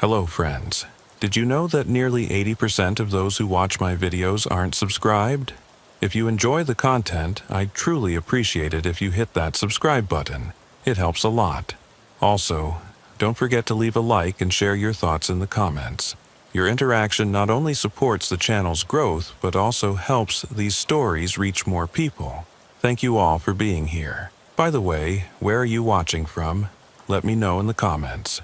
Hello friends. Did you know that nearly 80% of those who watch my videos aren't subscribed? If you enjoy the content, I'd truly appreciate it if you hit that subscribe button. It helps a lot. Also, don't forget to leave a like and share your thoughts in the comments. Your interaction not only supports the channel's growth, but also helps these stories reach more people. Thank you all for being here. By the way, where are you watching from? Let me know in the comments.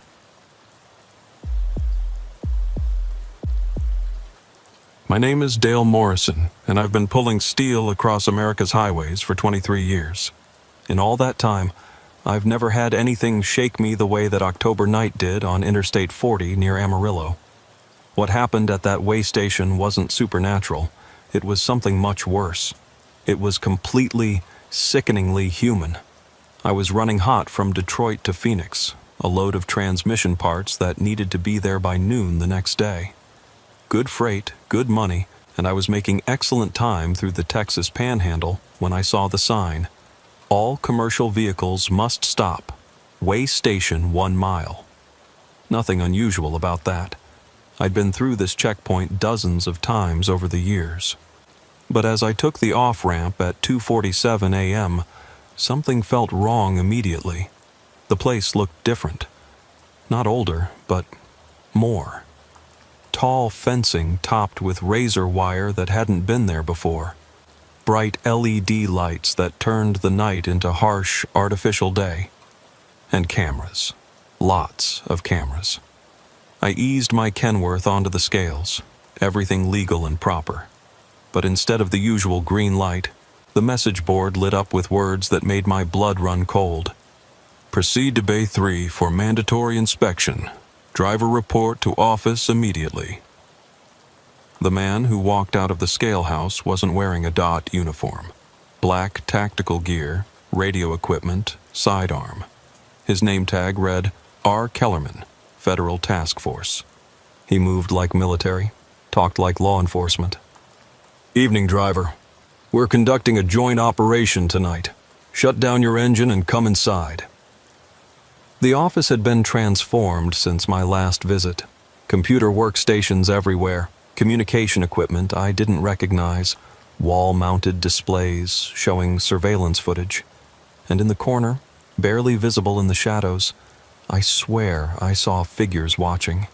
My name is Dale Morrison, and I've been pulling steel across America's highways for 23 years. In all that time, I've never had anything shake me the way that October night did on Interstate 40 near Amarillo. What happened at that way station wasn't supernatural. It was something much worse. It was completely, sickeningly human. I was running hot from Detroit to Phoenix, a load of transmission parts that needed to be there by noon the next day. Good freight, good money, and I was making excellent time through the Texas Panhandle when I saw the sign. All commercial vehicles must stop. Way station 1 mile. Nothing unusual about that. I'd been through this checkpoint dozens of times over the years. But as I took the off-ramp at 2:47 a.m., something felt wrong immediately. The place looked different. Not older, but more. Tall fencing topped with razor wire that hadn't been there before. Bright LED lights that turned the night into harsh, artificial day. And cameras. Lots of cameras. I eased my Kenworth onto the scales, everything legal and proper. But instead of the usual green light, the message board lit up with words that made my blood run cold. Proceed to Bay 3 for mandatory inspection. Driver report to office immediately. The man who walked out of the scale house wasn't wearing a DOT uniform. Black tactical gear, radio equipment, sidearm. His name tag read, R. Kellerman, Federal Task Force. He moved like military, talked like law enforcement. Evening, driver. We're conducting a joint operation tonight. Shut down your engine and come inside. The office had been transformed since my last visit. Computer workstations everywhere, communication equipment I didn't recognize, wall-mounted displays showing surveillance footage. And in the corner, barely visible in the shadows, I swear I saw figures watching.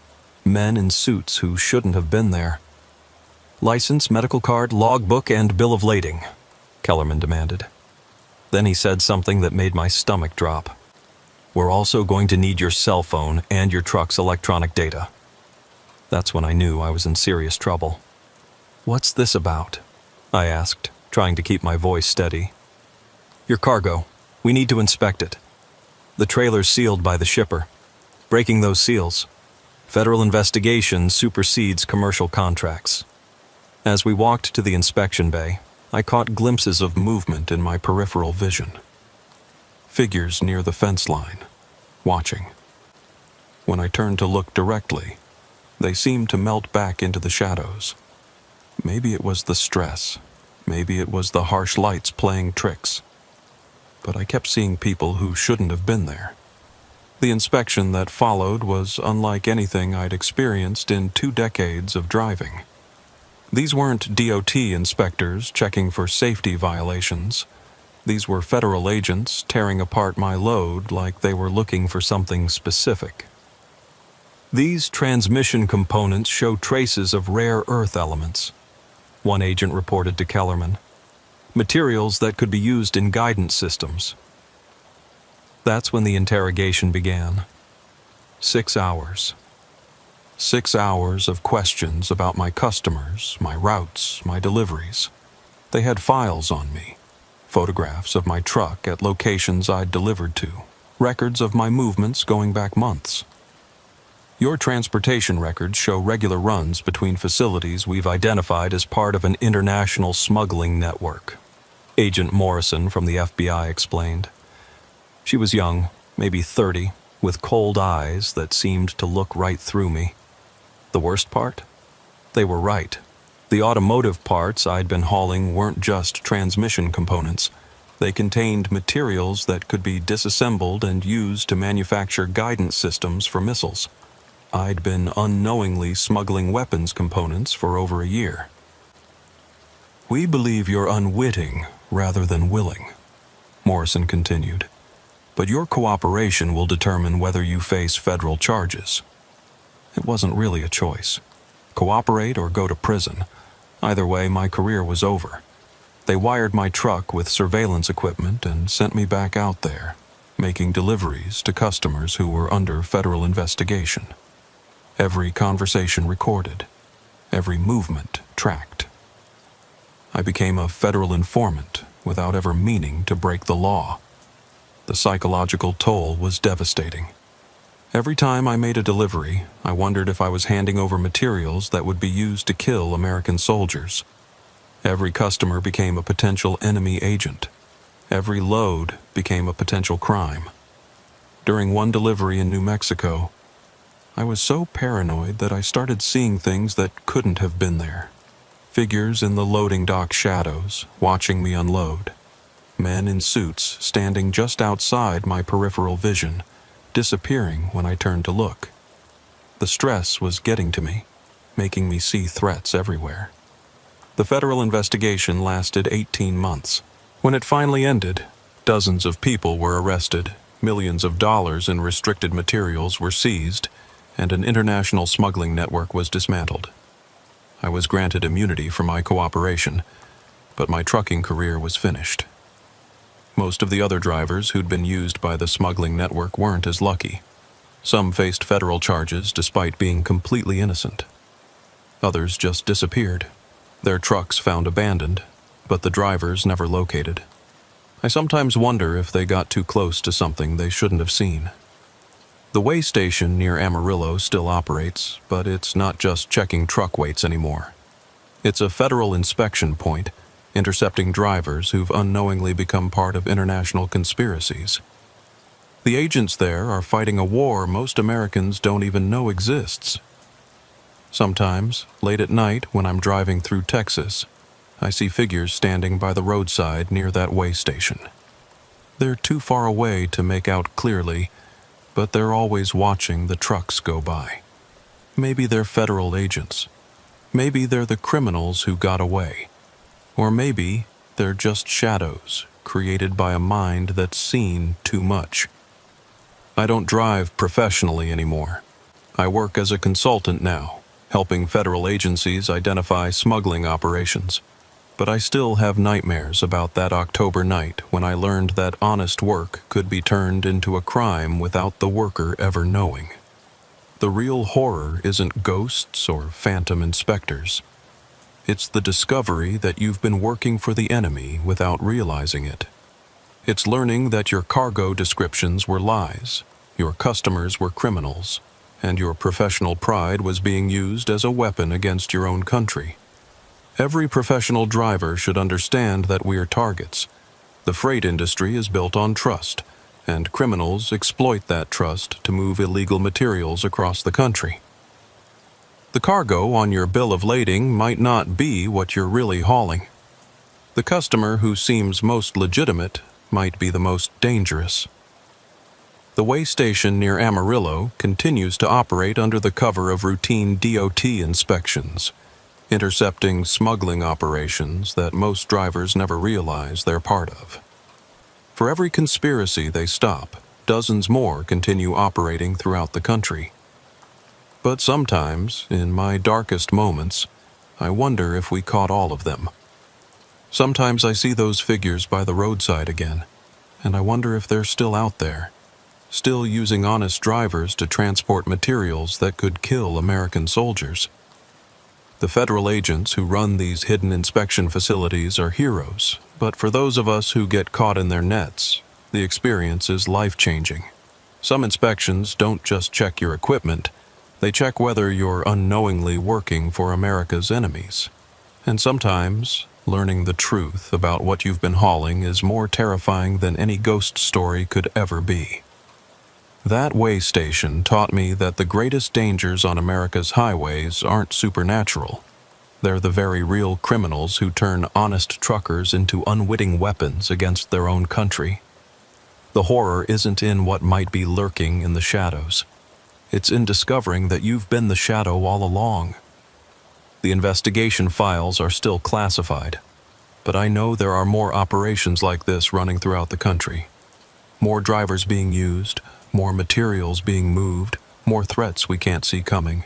Men in suits who shouldn't have been there. License, medical card, logbook, and bill of lading, Kellerman demanded. Then he said something that made my stomach drop. We're also going to need your cell phone and your truck's electronic data. That's when I knew I was in serious trouble. What's this about? I asked, trying to keep my voice steady. Your cargo. We need to inspect it. The trailer's sealed by the shipper. Breaking those seals. Federal investigation supersedes commercial contracts. As we walked to the inspection bay, I caught glimpses of movement in my peripheral vision. Figures near the fence line, watching. When I turned to look directly, they seemed to melt back into the shadows. Maybe it was the stress. Maybe it was the harsh lights playing tricks. But I kept seeing people who shouldn't have been there. The inspection that followed was unlike anything I'd experienced in 2 decades of driving. These weren't DOT inspectors checking for safety violations. These were federal agents tearing apart my load like they were looking for something specific. These transmission components show traces of rare earth elements, one agent reported to Kellerman. Materials that could be used in guidance systems. That's when the interrogation began. 6 hours. 6 hours of questions about my customers, my routes, my deliveries. They had files on me. Photographs of my truck at locations I'd delivered to, records of my movements going back months. Your transportation records show regular runs between facilities we've identified as part of an international smuggling network, Agent Morrison from the FBI explained. She was young, maybe 30, with cold eyes that seemed to look right through me. The worst part? They were right. The automotive parts I'd been hauling weren't just transmission components. They contained materials that could be disassembled and used to manufacture guidance systems for missiles. I'd been unknowingly smuggling weapons components for over a year. "We believe you're unwitting rather than willing," Morrison continued, "but your cooperation will determine whether you face federal charges." It wasn't really a choice. Cooperate or go to prison. Either way, my career was over. They wired my truck with surveillance equipment and sent me back out there, making deliveries to customers who were under federal investigation. Every conversation recorded, every movement tracked. I became a federal informant without ever meaning to break the law. The psychological toll was devastating. Every time I made a delivery, I wondered if I was handing over materials that would be used to kill American soldiers. Every customer became a potential enemy agent. Every load became a potential crime. During one delivery in New Mexico, I was so paranoid that I started seeing things that couldn't have been there. Figures in the loading dock shadows, watching me unload. Men in suits standing just outside my peripheral vision, disappearing when I turned to look. The stress was getting to me, making me see threats everywhere. The federal investigation lasted 18 months. When it finally ended, dozens of people were arrested, millions of dollars in restricted materials were seized, and an international smuggling network was dismantled. I was granted immunity for my cooperation, but my trucking career was finished. Most of the other drivers who'd been used by the smuggling network weren't as lucky. Some faced federal charges despite being completely innocent. Others just disappeared, their trucks found abandoned, but the drivers never located. I sometimes wonder if they got too close to something they shouldn't have seen. The weigh station near Amarillo still operates, but it's not just checking truck weights anymore. It's a federal inspection point, intercepting drivers who've unknowingly become part of international conspiracies. The agents there are fighting a war most Americans don't even know exists. Sometimes, late at night when I'm driving through Texas, I see figures standing by the roadside near that weigh station. They're too far away to make out clearly, but they're always watching the trucks go by. Maybe they're federal agents. Maybe they're the criminals who got away. Or maybe they're just shadows created by a mind that's seen too much. I don't drive professionally anymore. I work as a consultant now, helping federal agencies identify smuggling operations. But I still have nightmares about that October night when I learned that honest work could be turned into a crime without the worker ever knowing. The real horror isn't ghosts or phantom inspectors. It's the discovery that you've been working for the enemy without realizing it. It's learning that your cargo descriptions were lies, your customers were criminals, and your professional pride was being used as a weapon against your own country. Every professional driver should understand that we are targets. The freight industry is built on trust, and criminals exploit that trust to move illegal materials across the country. The cargo on your bill of lading might not be what you're really hauling. The customer who seems most legitimate might be the most dangerous. The weigh station near Amarillo continues to operate under the cover of routine DOT inspections, intercepting smuggling operations that most drivers never realize they're part of. For every conspiracy they stop, dozens more continue operating throughout the country. But sometimes, in my darkest moments, I wonder if we caught all of them. Sometimes I see those figures by the roadside again, and I wonder if they're still out there, still using honest drivers to transport materials that could kill American soldiers. The federal agents who run these hidden inspection facilities are heroes, but for those of us who get caught in their nets, the experience is life-changing. Some inspections don't just check your equipment, they check whether you're unknowingly working for America's enemies. And sometimes, learning the truth about what you've been hauling is more terrifying than any ghost story could ever be. That weigh station taught me that the greatest dangers on America's highways aren't supernatural. They're the very real criminals who turn honest truckers into unwitting weapons against their own country. The horror isn't in what might be lurking in the shadows. It's in discovering that you've been the shadow all along. The investigation files are still classified, but I know there are more operations like this running throughout the country. More drivers being used, more materials being moved, more threats we can't see coming.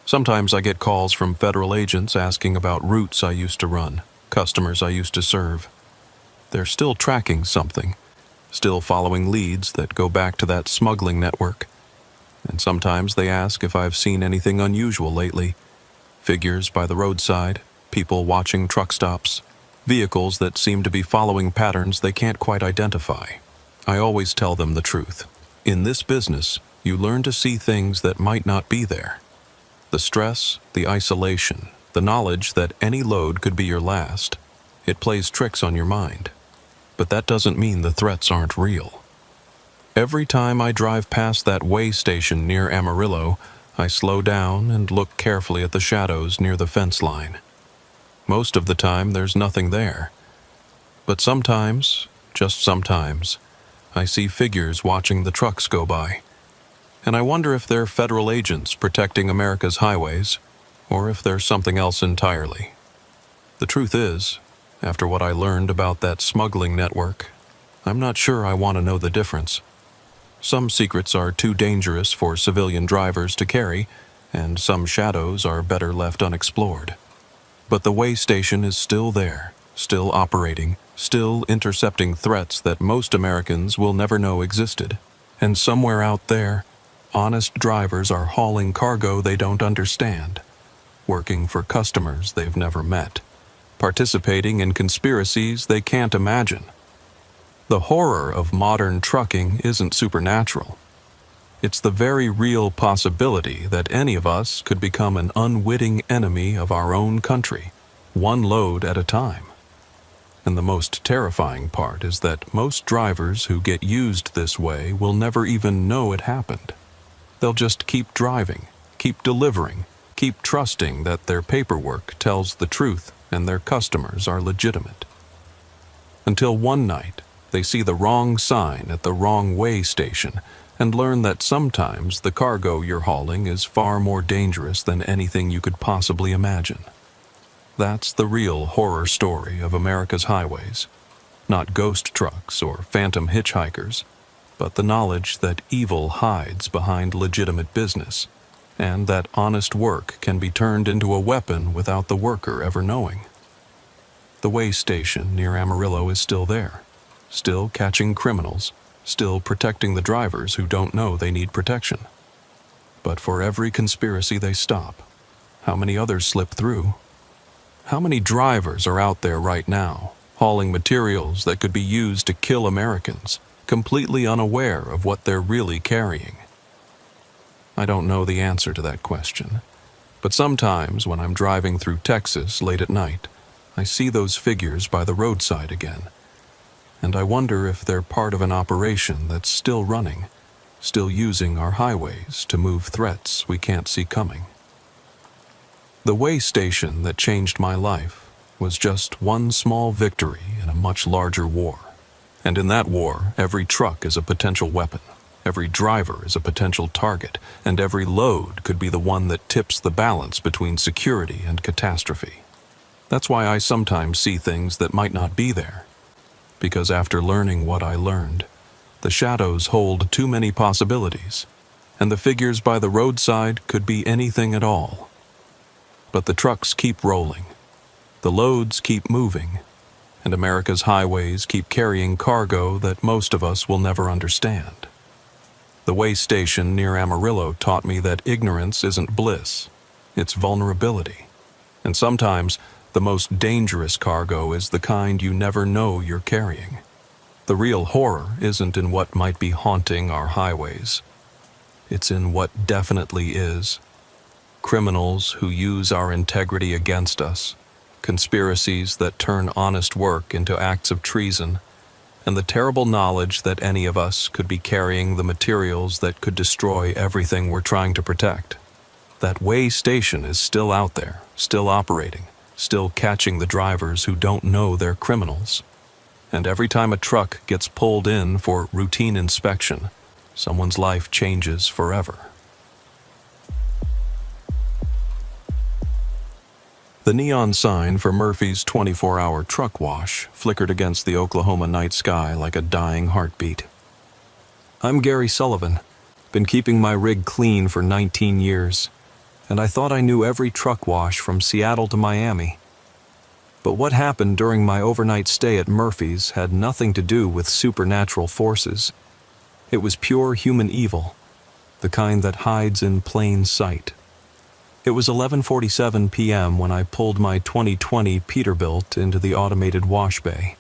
Sometimes I get calls from federal agents asking about routes I used to run, customers I used to serve. They're still tracking something, still following leads that go back to that smuggling network. And sometimes they ask if I've seen anything unusual lately. Figures by the roadside, people watching truck stops, vehicles that seem to be following patterns they can't quite identify. I always tell them the truth. In this business, you learn to see things that might not be there. The stress, the isolation, the knowledge that any load could be your last. It plays tricks on your mind. But that doesn't mean the threats aren't real. Every time I drive past that way station near Amarillo, I slow down and look carefully at the shadows near the fence line. Most of the time, there's nothing there. But sometimes, just sometimes, I see figures watching the trucks go by. And I wonder if they're federal agents protecting America's highways, or if they're something else entirely. The truth is, after what I learned about that smuggling network, I'm not sure I want to know the difference. Some secrets are too dangerous for civilian drivers to carry, and some shadows are better left unexplored. But the way station is still there, still operating, still intercepting threats that most Americans will never know existed. And somewhere out there, honest drivers are hauling cargo they don't understand, working for customers they've never met, participating in conspiracies they can't imagine. The horror of modern trucking isn't supernatural. It's the very real possibility that any of us could become an unwitting enemy of our own country, one load at a time. And the most terrifying part is that most drivers who get used this way will never even know it happened. They'll just keep driving, keep delivering, keep trusting that their paperwork tells the truth and their customers are legitimate. Until one night, they see the wrong sign at the wrong way station and learn that sometimes the cargo you're hauling is far more dangerous than anything you could possibly imagine. That's the real horror story of America's highways. Not ghost trucks or phantom hitchhikers, but the knowledge that evil hides behind legitimate business, and that honest work can be turned into a weapon without the worker ever knowing. The way station near Amarillo is still there, still catching criminals, still protecting the drivers who don't know they need protection. But for every conspiracy they stop, how many others slip through? How many drivers are out there right now, hauling materials that could be used to kill Americans, completely unaware of what they're really carrying? I don't know the answer to that question, but sometimes when I'm driving through Texas late at night, I see those figures by the roadside again, and I wonder if they're part of an operation that's still running, still using our highways to move threats we can't see coming. The way station that changed my life was just one small victory in a much larger war. And in that war, every truck is a potential weapon, every driver is a potential target, and every load could be the one that tips the balance between security and catastrophe. That's why I sometimes see things that might not be there. Because after learning what I learned, the shadows hold too many possibilities, and the figures by the roadside could be anything at all. But the trucks keep rolling, the loads keep moving, and America's highways keep carrying cargo that most of us will never understand. The way station near Amarillo taught me that ignorance isn't bliss, it's vulnerability. And sometimes, the most dangerous cargo is the kind you never know you're carrying. The real horror isn't in what might be haunting our highways. It's in what definitely is. Criminals who use our integrity against us, conspiracies that turn honest work into acts of treason, and the terrible knowledge that any of us could be carrying the materials that could destroy everything we're trying to protect. That way station is still out there, still operating, still catching the drivers who don't know they're criminals. And every time a truck gets pulled in for routine inspection, someone's life changes forever. The neon sign for Murphy's 24-hour truck wash flickered against the Oklahoma night sky like a dying heartbeat. I'm Gary Sullivan, been keeping my rig clean for 19 years, and I thought I knew every truck wash from Seattle to Miami. But what happened during my overnight stay at Murphy's had nothing to do with supernatural forces. It was pure human evil, the kind that hides in plain sight. It was 11:47 p.m. when I pulled my 2020 Peterbilt into the automated wash bay.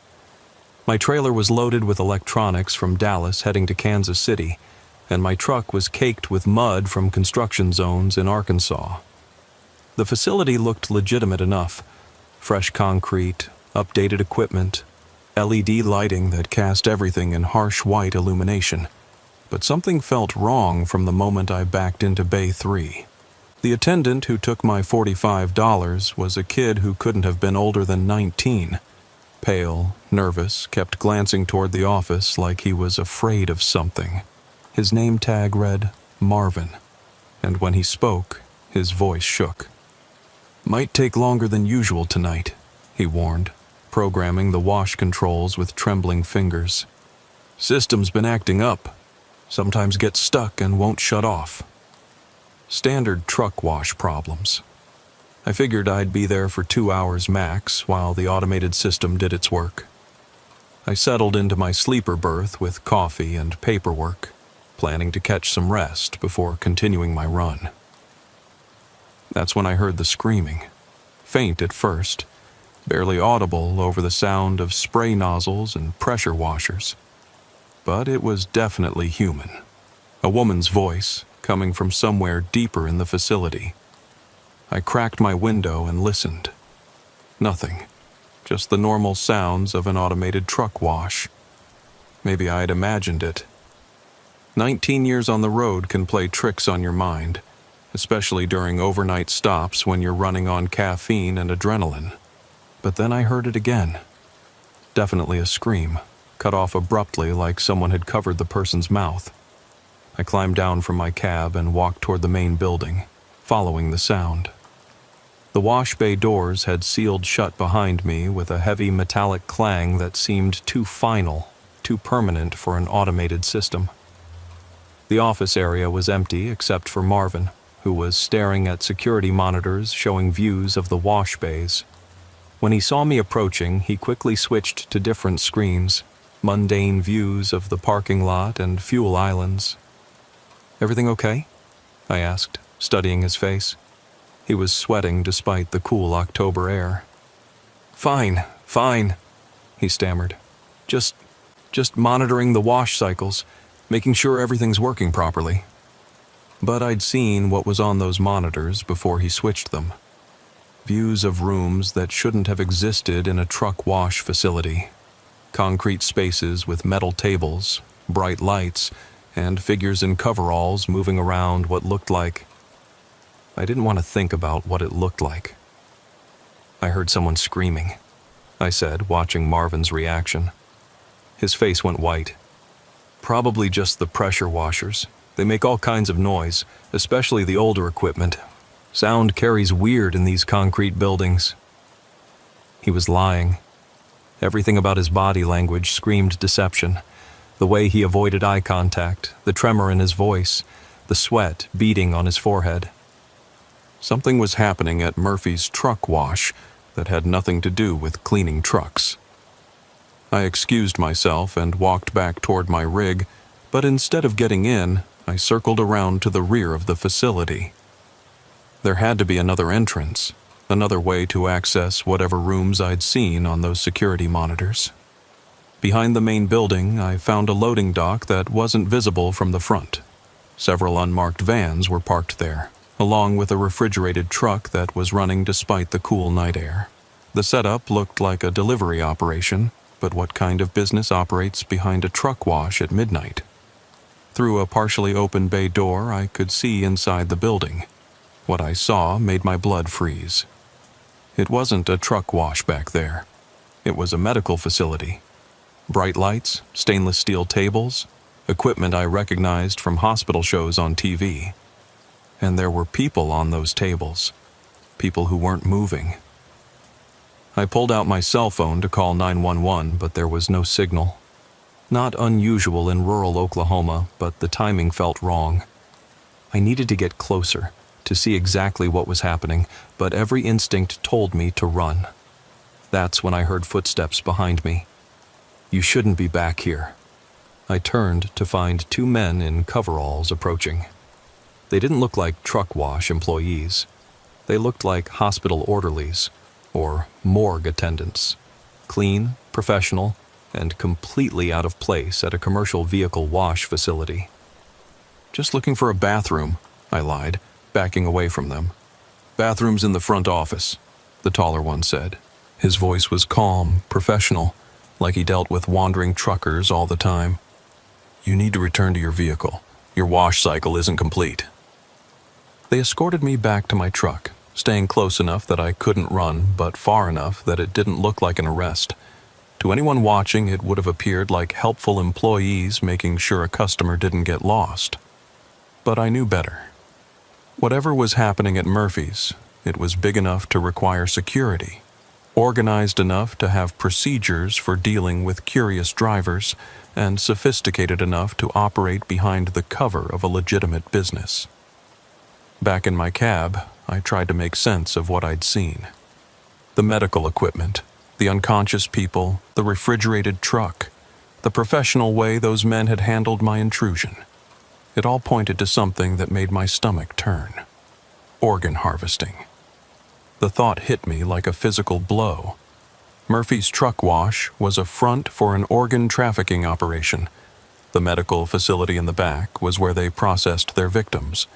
My trailer was loaded with electronics from Dallas heading to Kansas City, and my truck was caked with mud from construction zones in Arkansas. The facility looked legitimate enough. Fresh concrete, updated equipment, LED lighting that cast everything in harsh white illumination. But something felt wrong from the moment I backed into Bay 3. The attendant who took my $45 was a kid who couldn't have been older than 19. Pale, nervous, kept glancing toward the office like he was afraid of something. His name tag read Marvin, and when he spoke, his voice shook. "Might take longer than usual tonight," he warned, programming the wash controls with trembling fingers. "System's been acting up. Sometimes gets stuck and won't shut off. Standard truck wash problems." I figured I'd be there for 2 hours max while the automated system did its work. I settled into my sleeper berth with coffee and paperwork, planning to catch some rest before continuing my run. That's when I heard the screaming, faint at first, barely audible over the sound of spray nozzles and pressure washers. But it was definitely human. A woman's voice, coming from somewhere deeper in the facility. I cracked my window and listened. Nothing, just the normal sounds of an automated truck wash. Maybe I'd imagined it. 19 years on the road can play tricks on your mind, especially during overnight stops when you're running on caffeine and adrenaline. But then I heard it again. Definitely a scream, cut off abruptly like someone had covered the person's mouth. I climbed down from my cab and walked toward the main building, following the sound. The wash bay doors had sealed shut behind me with a heavy metallic clang that seemed too final, too permanent for an automated system. The office area was empty except for Marvin, who was staring at security monitors showing views of the wash bays. When he saw me approaching, he quickly switched to different screens, mundane views of the parking lot and fuel islands. "Everything okay?" I asked, studying his face. He was sweating despite the cool October air. Fine," he stammered. Just monitoring the wash cycles, making sure everything's working properly." But I'd seen what was on those monitors before he switched them. Views of rooms that shouldn't have existed in a truck wash facility. Concrete spaces with metal tables, bright lights, and figures in coveralls moving around what looked like... I didn't want to think about what it looked like. "I heard someone screaming," I said, watching Marvin's reaction. His face went white. "Probably just the pressure washers. They make all kinds of noise, especially the older equipment. Sound carries weird in these concrete buildings." He was lying. Everything about his body language screamed deception. The way he avoided eye contact, the tremor in his voice, the sweat beading on his forehead. Something was happening at Murphy's truck wash that had nothing to do with cleaning trucks. I excused myself and walked back toward my rig, but instead of getting in, I circled around to the rear of the facility. There had to be another entrance, another way to access whatever rooms I'd seen on those security monitors. Behind the main building, I found a loading dock that wasn't visible from the front. Several unmarked vans were parked there, along with a refrigerated truck that was running despite the cool night air. The setup looked like a delivery operation, but what kind of business operates behind a truck wash at midnight? Through a partially open bay door, I could see inside the building. What I saw made my blood freeze. It wasn't a truck wash back there. It was a medical facility. Bright lights, stainless steel tables, equipment I recognized from hospital shows on TV. And there were people on those tables. People who weren't moving, I pulled out my cell phone to call 911, but there was no signal. Not unusual in rural Oklahoma, but the timing felt wrong. I needed to get closer, to see exactly what was happening, but every instinct told me to run. That's when I heard footsteps behind me. "You shouldn't be back here." I turned to find two men in coveralls approaching. They didn't look like truck wash employees. They looked like hospital orderlies, or morgue attendants. Clean, professional, and completely out of place at a commercial vehicle wash facility. "Just looking for a bathroom," I lied, backing away from them. "Bathroom's in the front office," the taller one said. His voice was calm, professional, like he dealt with wandering truckers all the time. "You need to return to your vehicle. Your wash cycle isn't complete." They escorted me back to my truck, staying close enough that I couldn't run, but far enough that it didn't look like an arrest. To anyone watching, it would have appeared like helpful employees making sure a customer didn't get lost. But I knew better. Whatever was happening at Murphy's, it was big enough to require security, organized enough to have procedures for dealing with curious drivers, and sophisticated enough to operate behind the cover of a legitimate business. Back in my cab, I tried to make sense of what I'd seen. The medical equipment, the unconscious people, the refrigerated truck, the professional way those men had handled my intrusion. It all pointed to something that made my stomach turn. Organ harvesting. The thought hit me like a physical blow. Murphy's Truck Wash was a front for an organ trafficking operation. The medical facility in the back was where they processed their victims,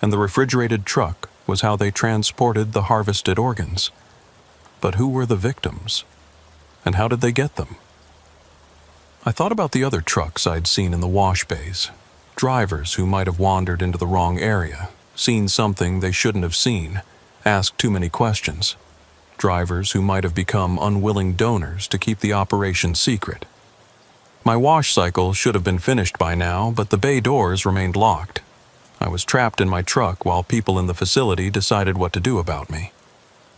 and the refrigerated truck was how they transported the harvested organs. But who were the victims? And how did they get them? I thought about the other trucks I'd seen in the wash bays. Drivers who might have wandered into the wrong area, seen something they shouldn't have seen, asked too many questions. Drivers who might have become unwilling donors to keep the operation secret. My wash cycle should have been finished by now, but the bay doors remained locked. I was trapped in my truck while people in the facility decided what to do about me.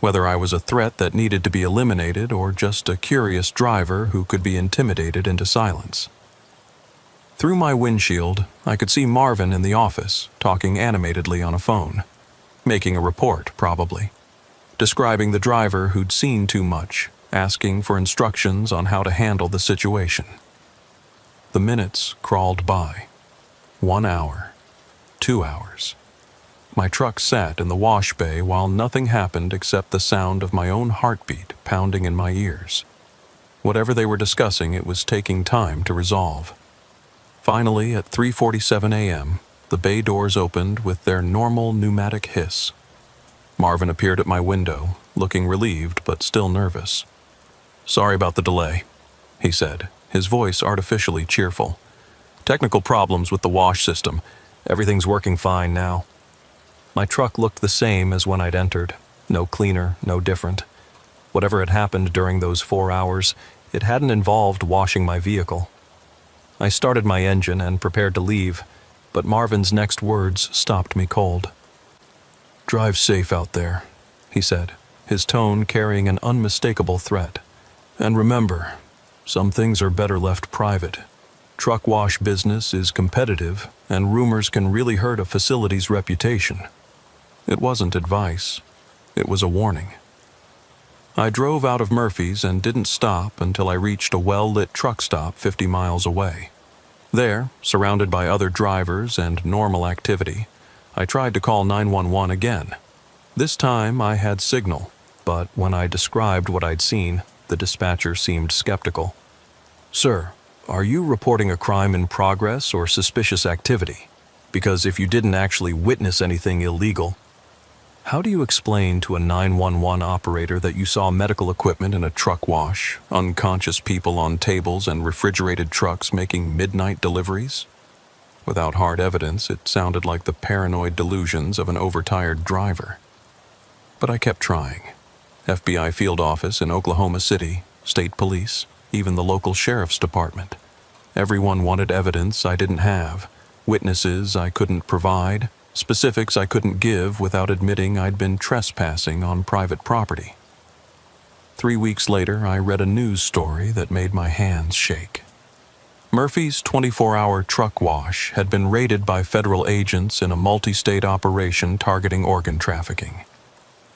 Whether I was a threat that needed to be eliminated or just a curious driver who could be intimidated into silence. Through my windshield, I could see Marvin in the office, talking animatedly on a phone. Making a report, probably. Describing the driver who'd seen too much, asking for instructions on how to handle the situation. The minutes crawled by. 1 hour. 2 hours. My truck sat in the wash bay while nothing happened except the sound of my own heartbeat pounding in my ears. Whatever they were discussing, it was taking time to resolve. Finally, at 3:47 a.m., the bay doors opened with their normal pneumatic hiss. Marvin appeared at my window, looking relieved but still nervous. "Sorry about the delay," he said, his voice artificially cheerful. "Technical problems with the wash system. Everything's working fine now." My truck looked the same as when I'd entered. No cleaner, no different. Whatever had happened during those 4 hours, it hadn't involved washing my vehicle. I started my engine and prepared to leave, but Marvin's next words stopped me cold. "Drive safe out there," he said, his tone carrying an unmistakable threat. "And remember, some things are better left private. Truck wash business is competitive, and rumors can really hurt a facility's reputation." It wasn't advice. It was a warning. I drove out of Murphy's and didn't stop until I reached a well-lit truck stop 50 miles away. There, surrounded by other drivers and normal activity, I tried to call 911 again. This time I had signal, but when I described what I'd seen, the dispatcher seemed skeptical. "Sir, are you reporting a crime in progress or suspicious activity? Because if you didn't actually witness anything illegal..." How do you explain to a 911 operator that you saw medical equipment in a truck wash, unconscious people on tables, and refrigerated trucks making midnight deliveries? Without hard evidence, it sounded like the paranoid delusions of an overtired driver. But I kept trying. FBI field office in Oklahoma City, state police, even the local sheriff's department. Everyone wanted evidence I didn't have, witnesses I couldn't provide, specifics I couldn't give without admitting I'd been trespassing on private property. 3 weeks later, I read a news story that made my hands shake. Murphy's 24-hour truck wash had been raided by federal agents in a multi-state operation targeting organ trafficking.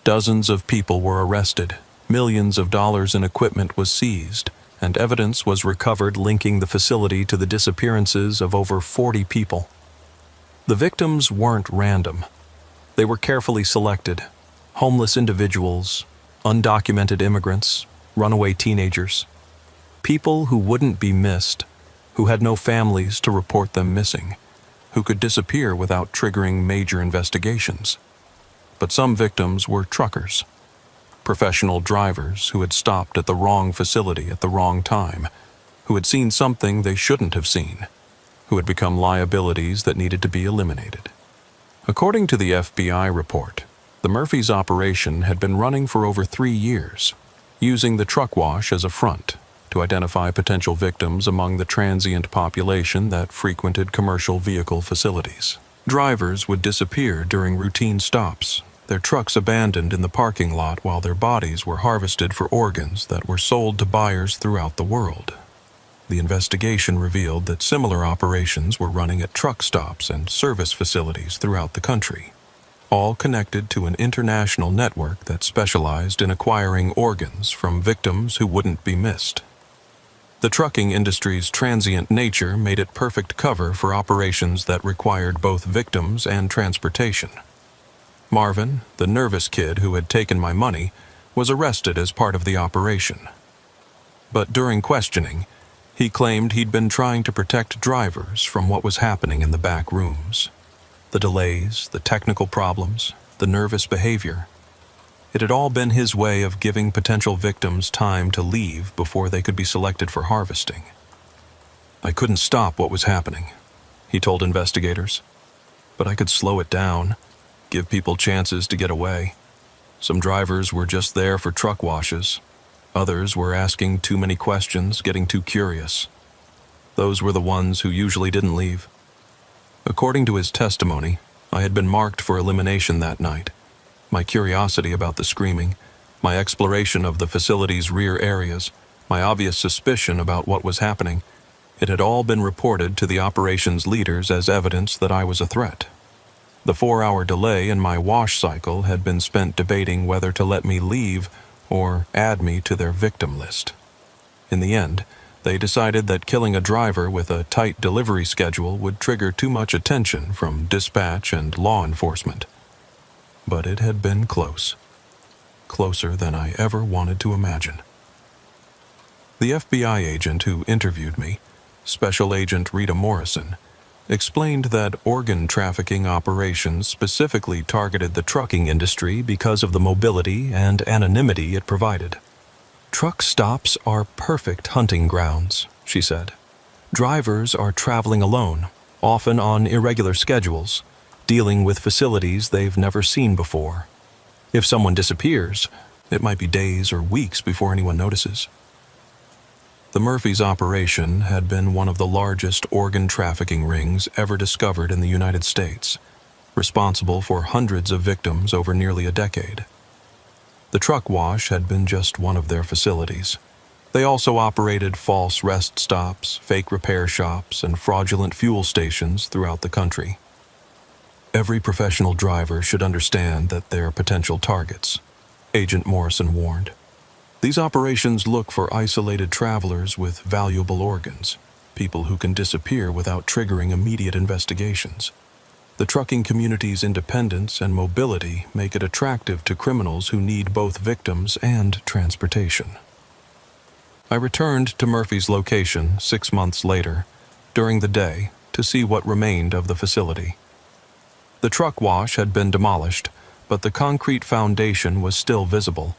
Dozens of people were arrested, millions of dollars in equipment was seized, and evidence was recovered linking the facility to the disappearances of over 40 people. The victims weren't random. They were carefully selected: homeless individuals, undocumented immigrants, runaway teenagers, people who wouldn't be missed, who had no families to report them missing, who could disappear without triggering major investigations. But some victims were truckers, professional drivers who had stopped at the wrong facility at the wrong time, who had seen something they shouldn't have seen, who had become liabilities that needed to be eliminated. According to the FBI report, the Murphy's operation had been running for over 3 years, using the truck wash as a front to identify potential victims among the transient population that frequented commercial vehicle facilities. Drivers would disappear during routine stops, their trucks abandoned in the parking lot while their bodies were harvested for organs that were sold to buyers throughout the world. The investigation revealed that similar operations were running at truck stops and service facilities throughout the country, all connected to an international network that specialized in acquiring organs from victims who wouldn't be missed. The trucking industry's transient nature made it perfect cover for operations that required both victims and transportation. Marvin, the nervous kid who had taken my money, was arrested as part of the operation. But during questioning, he claimed he'd been trying to protect drivers from what was happening in the back rooms. The delays, the technical problems, the nervous behavior. It had all been his way of giving potential victims time to leave before they could be selected for harvesting. I couldn't stop what was happening, he told investigators, but I could slow it down, give people chances to get away. Some drivers were just there for truck washes. Others were asking too many questions, getting too curious. Those were the ones who usually didn't leave. According to his testimony, I had been marked for elimination that night. My curiosity about the screaming, my exploration of the facility's rear areas, my obvious suspicion about what was happening, it had all been reported to the operations leaders as evidence that I was a threat. The 4-hour delay in my wash cycle had been spent debating whether to let me leave or add me to their victim list. In the end, they decided that killing a driver with a tight delivery schedule would trigger too much attention from dispatch and law enforcement. But it had been close. Closer than I ever wanted to imagine. The FBI agent who interviewed me, Special Agent Rita Morrison, explained that organ trafficking operations specifically targeted the trucking industry because of the mobility and anonymity it provided. Truck stops are perfect hunting grounds, she said. Drivers are traveling alone, often on irregular schedules, dealing with facilities they've never seen before. If someone disappears, it might be days or weeks before anyone notices. The Murphy's operation had been one of the largest organ trafficking rings ever discovered in the United States, responsible for hundreds of victims over nearly a decade. The truck wash had been just one of their facilities. They also operated false rest stops, fake repair shops, and fraudulent fuel stations throughout the country. Every professional driver should understand that they're potential targets, Agent Morrison warned. These operations look for isolated travelers with valuable organs, people who can disappear without triggering immediate investigations. The trucking community's independence and mobility make it attractive to criminals who need both victims and transportation. I returned to Murphy's location 6 months later, during the day, to see what remained of the facility. The truck wash had been demolished, but the concrete foundation was still visible,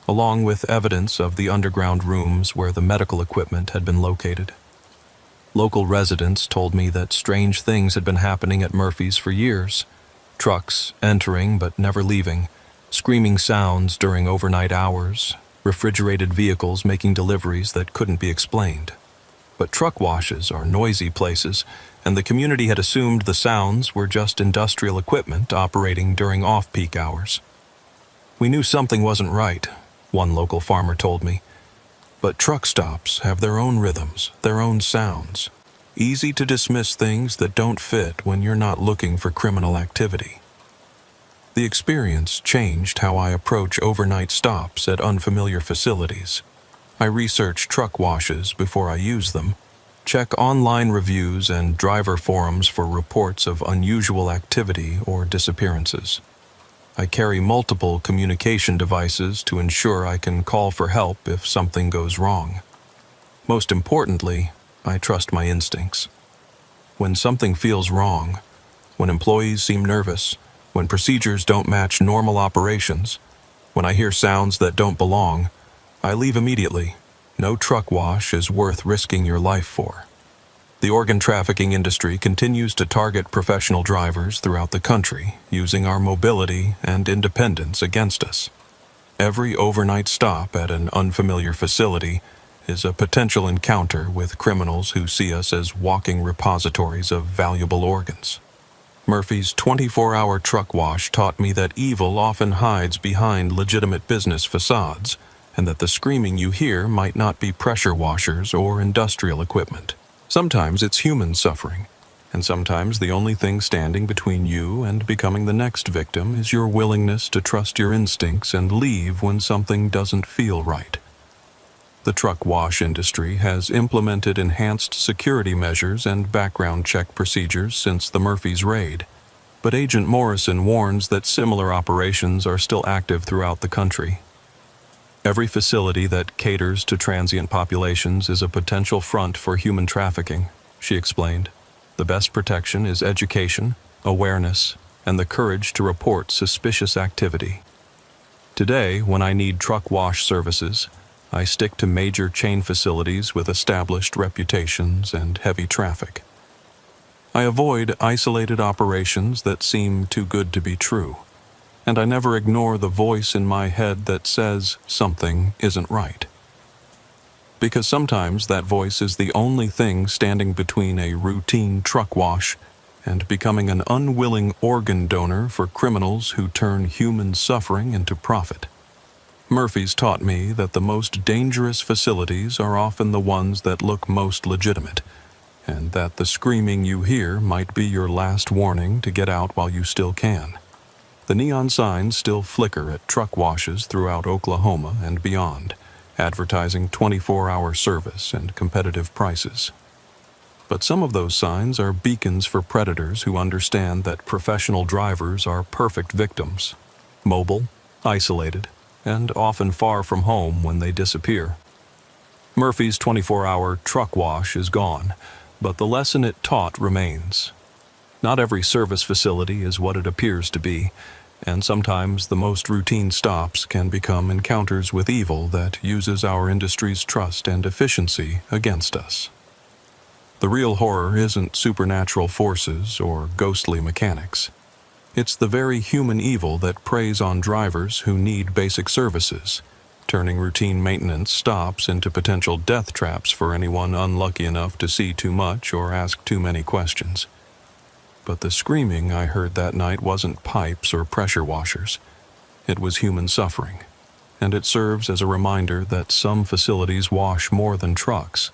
along with evidence of the underground rooms where the medical equipment had been located. Local residents told me that strange things had been happening at Murphy's for years. Trucks entering but never leaving, screaming sounds during overnight hours, refrigerated vehicles making deliveries that couldn't be explained. But truck washes are noisy places, and the community had assumed the sounds were just industrial equipment operating during off-peak hours. We knew something wasn't right, one local farmer told me. But truck stops have their own rhythms, their own sounds. Easy to dismiss things that don't fit when you're not looking for criminal activity. The experience changed how I approach overnight stops at unfamiliar facilities. I research truck washes before I use them, check online reviews and driver forums for reports of unusual activity or disappearances. I carry multiple communication devices to ensure I can call for help if something goes wrong. Most importantly, I trust my instincts. When something feels wrong, when employees seem nervous, when procedures don't match normal operations, when I hear sounds that don't belong, I leave immediately. No truck wash is worth risking your life for. The organ trafficking industry continues to target professional drivers throughout the country, using our mobility and independence against us. Every overnight stop at an unfamiliar facility is a potential encounter with criminals who see us as walking repositories of valuable organs. Murphy's 24-hour truck wash taught me that evil often hides behind legitimate business facades, and that the screaming you hear might not be pressure washers or industrial equipment. Sometimes it's human suffering, and sometimes the only thing standing between you and becoming the next victim is your willingness to trust your instincts and leave when something doesn't feel right. The truck wash industry has implemented enhanced security measures and background check procedures since the Murphy's raid, but Agent Morrison warns that similar operations are still active throughout the country. Every facility that caters to transient populations is a potential front for human trafficking, she explained. The best protection is education, awareness, and the courage to report suspicious activity. Today, when I need truck wash services, I stick to major chain facilities with established reputations and heavy traffic. I avoid isolated operations that seem too good to be true, and I never ignore the voice in my head that says something isn't right. Because sometimes that voice is the only thing standing between a routine truck wash and becoming an unwilling organ donor for criminals who turn human suffering into profit. Murphy's taught me that the most dangerous facilities are often the ones that look most legitimate, and that the screaming you hear might be your last warning to get out while you still can. The neon signs still flicker at truck washes throughout Oklahoma and beyond, advertising 24-hour service and competitive prices. But some of those signs are beacons for predators who understand that professional drivers are perfect victims, mobile, isolated, and often far from home when they disappear. Murphy's 24-hour truck wash is gone, but the lesson it taught remains. Not every service facility is what it appears to be, and sometimes the most routine stops can become encounters with evil that uses our industry's trust and efficiency against us. The real horror isn't supernatural forces or ghostly mechanics. It's the very human evil that preys on drivers who need basic services, turning routine maintenance stops into potential death traps for anyone unlucky enough to see too much or ask too many questions. But the screaming I heard that night wasn't pipes or pressure washers. It was human suffering, and it serves as a reminder that some facilities wash more than trucks.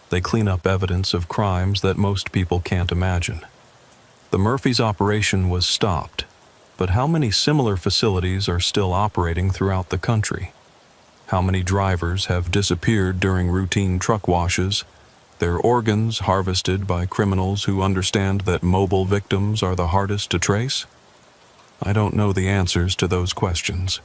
They clean up evidence of crimes that most people can't imagine. The Murphy's operation was stopped, but how many similar facilities are still operating throughout the country? How many drivers have disappeared during routine truck washes, their organs harvested by criminals who understand that mobile victims are the hardest to trace? I don't know the answers to those questions.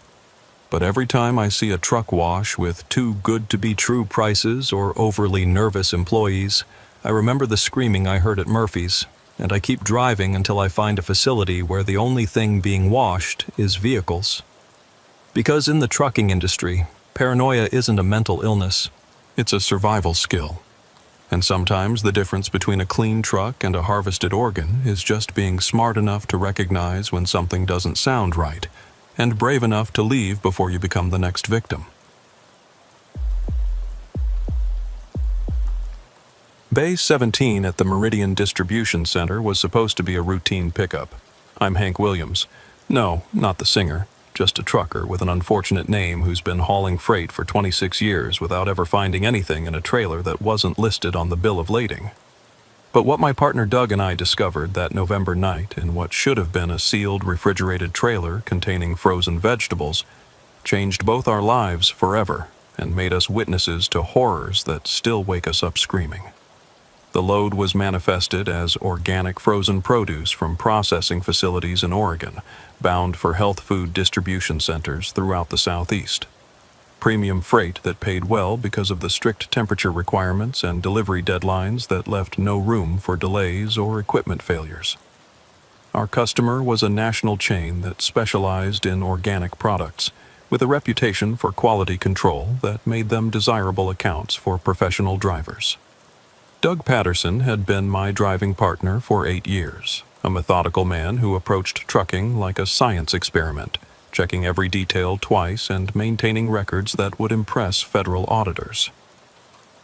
But every time I see a truck wash with too good to be true prices or overly nervous employees, I remember the screaming I heard at Murphy's, and I keep driving until I find a facility where the only thing being washed is vehicles. Because in the trucking industry, paranoia isn't a mental illness, it's a survival skill. And sometimes the difference between a clean truck and a harvested organ is just being smart enough to recognize when something doesn't sound right, and brave enough to leave before you become the next victim. Bay 17 at the Meridian Distribution Center was supposed to be a routine pickup. I'm Hank Williams. No, not the singer. just a trucker with an unfortunate name who's been hauling freight for 26 years without ever finding anything in a trailer that wasn't listed on the bill of lading. But what my partner Doug and I discovered that November night in what should have been a sealed, refrigerated trailer containing frozen vegetables changed both our lives forever and made us witnesses to horrors that still wake us up screaming. The load was manifested as organic frozen produce from processing facilities in Oregon, bound for health food distribution centers throughout the Southeast. Premium freight that paid well because of the strict temperature requirements and delivery deadlines that left no room for delays or equipment failures. Our customer was a national chain that specialized in organic products, with a reputation for quality control that made them desirable accounts for professional drivers. Doug Patterson had been my driving partner for 8 years, a methodical man who approached trucking like a science experiment, checking every detail twice and maintaining records that would impress federal auditors.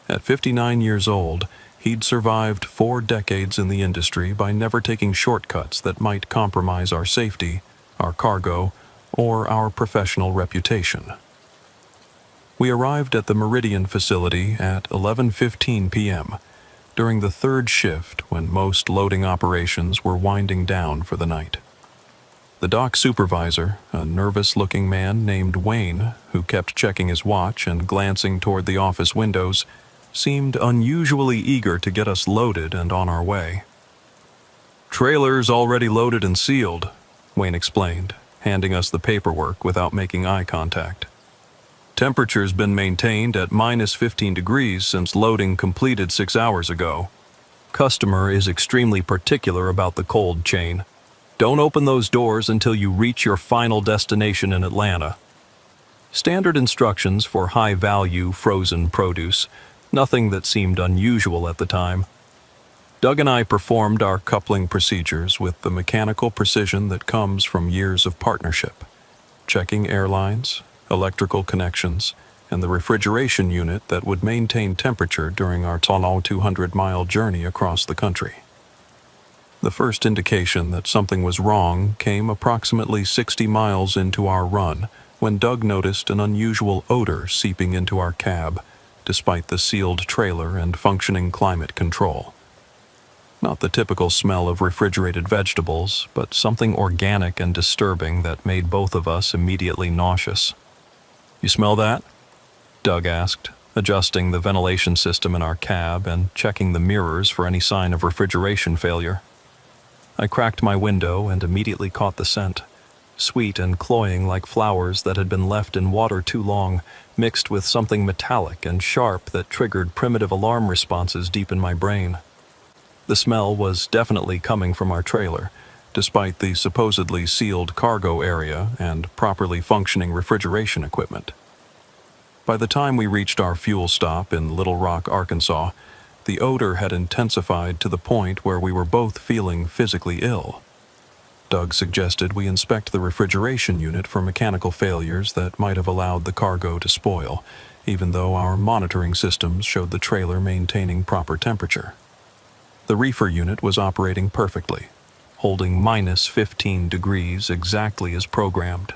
At 59 years old, he'd survived 4 decades in the industry by never taking shortcuts that might compromise our safety, our cargo, or our professional reputation. We arrived at the Meridian facility at 11:15 p.m., during the third shift when most loading operations were winding down for the night. The dock supervisor, a nervous-looking man named Wayne, who kept checking his watch and glancing toward the office windows, seemed unusually eager to get us loaded and on our way. "Trailer's already loaded and sealed," Wayne explained, handing us the paperwork without making eye contact. "Temperature's been maintained at -15 degrees since loading completed 6 hours ago. Customer is extremely particular about the cold chain. Don't open those doors until you reach your final destination in Atlanta." Standard instructions for high-value frozen produce, nothing that seemed unusual at the time. Doug and I performed our coupling procedures with the mechanical precision that comes from years of partnership, checking airlines, electrical connections, and the refrigeration unit that would maintain temperature during our 200-mile journey across the country. The first indication that something was wrong came approximately 60 miles into our run when Doug noticed an unusual odor seeping into our cab, despite the sealed trailer and functioning climate control. Not the typical smell of refrigerated vegetables, but something organic and disturbing that made both of us immediately nauseous. "You smell that?" Doug asked, adjusting the ventilation system in our cab and checking the mirrors for any sign of refrigeration failure. I cracked my window and immediately caught the scent, sweet and cloying like flowers that had been left in water too long, mixed with something metallic and sharp that triggered primitive alarm responses deep in my brain. The smell was definitely coming from our trailer, despite the supposedly sealed cargo area and properly functioning refrigeration equipment. By the time we reached our fuel stop in Little Rock, Arkansas, the odor had intensified to the point where we were both feeling physically ill. Doug suggested we inspect the refrigeration unit for mechanical failures that might have allowed the cargo to spoil, even though our monitoring systems showed the trailer maintaining proper temperature. The reefer unit was operating perfectly, holding -15 degrees exactly as programmed.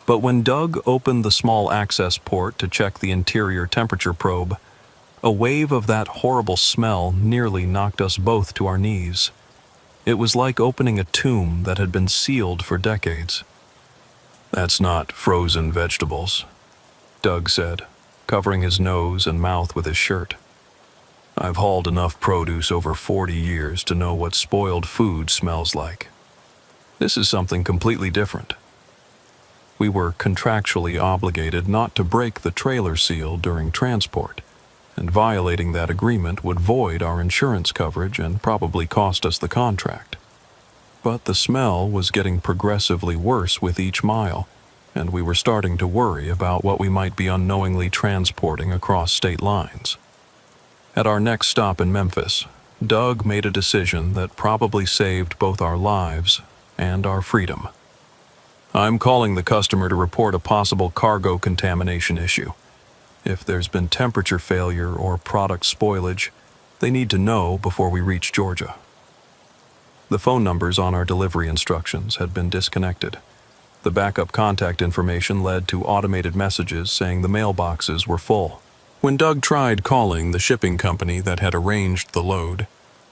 But when Doug opened the small access port to check the interior temperature probe, a wave of that horrible smell nearly knocked us both to our knees. It was like opening a tomb that had been sealed for decades. "That's not frozen vegetables," Doug said, covering his nose and mouth with his shirt. "I've hauled enough produce over 40 years to know what spoiled food smells like. This is something completely different." We were contractually obligated not to break the trailer seal during transport, and violating that agreement would void our insurance coverage and probably cost us the contract. But the smell was getting progressively worse with each mile, and we were starting to worry about what we might be unknowingly transporting across state lines. At our next stop in Memphis, Doug made a decision that probably saved both our lives and our freedom. "I'm calling the customer to report a possible cargo contamination issue. If there's been temperature failure or product spoilage, they need to know before we reach Georgia." The phone numbers on our delivery instructions had been disconnected. The backup contact information led to automated messages saying the mailboxes were full. When Doug tried calling the shipping company that had arranged the load,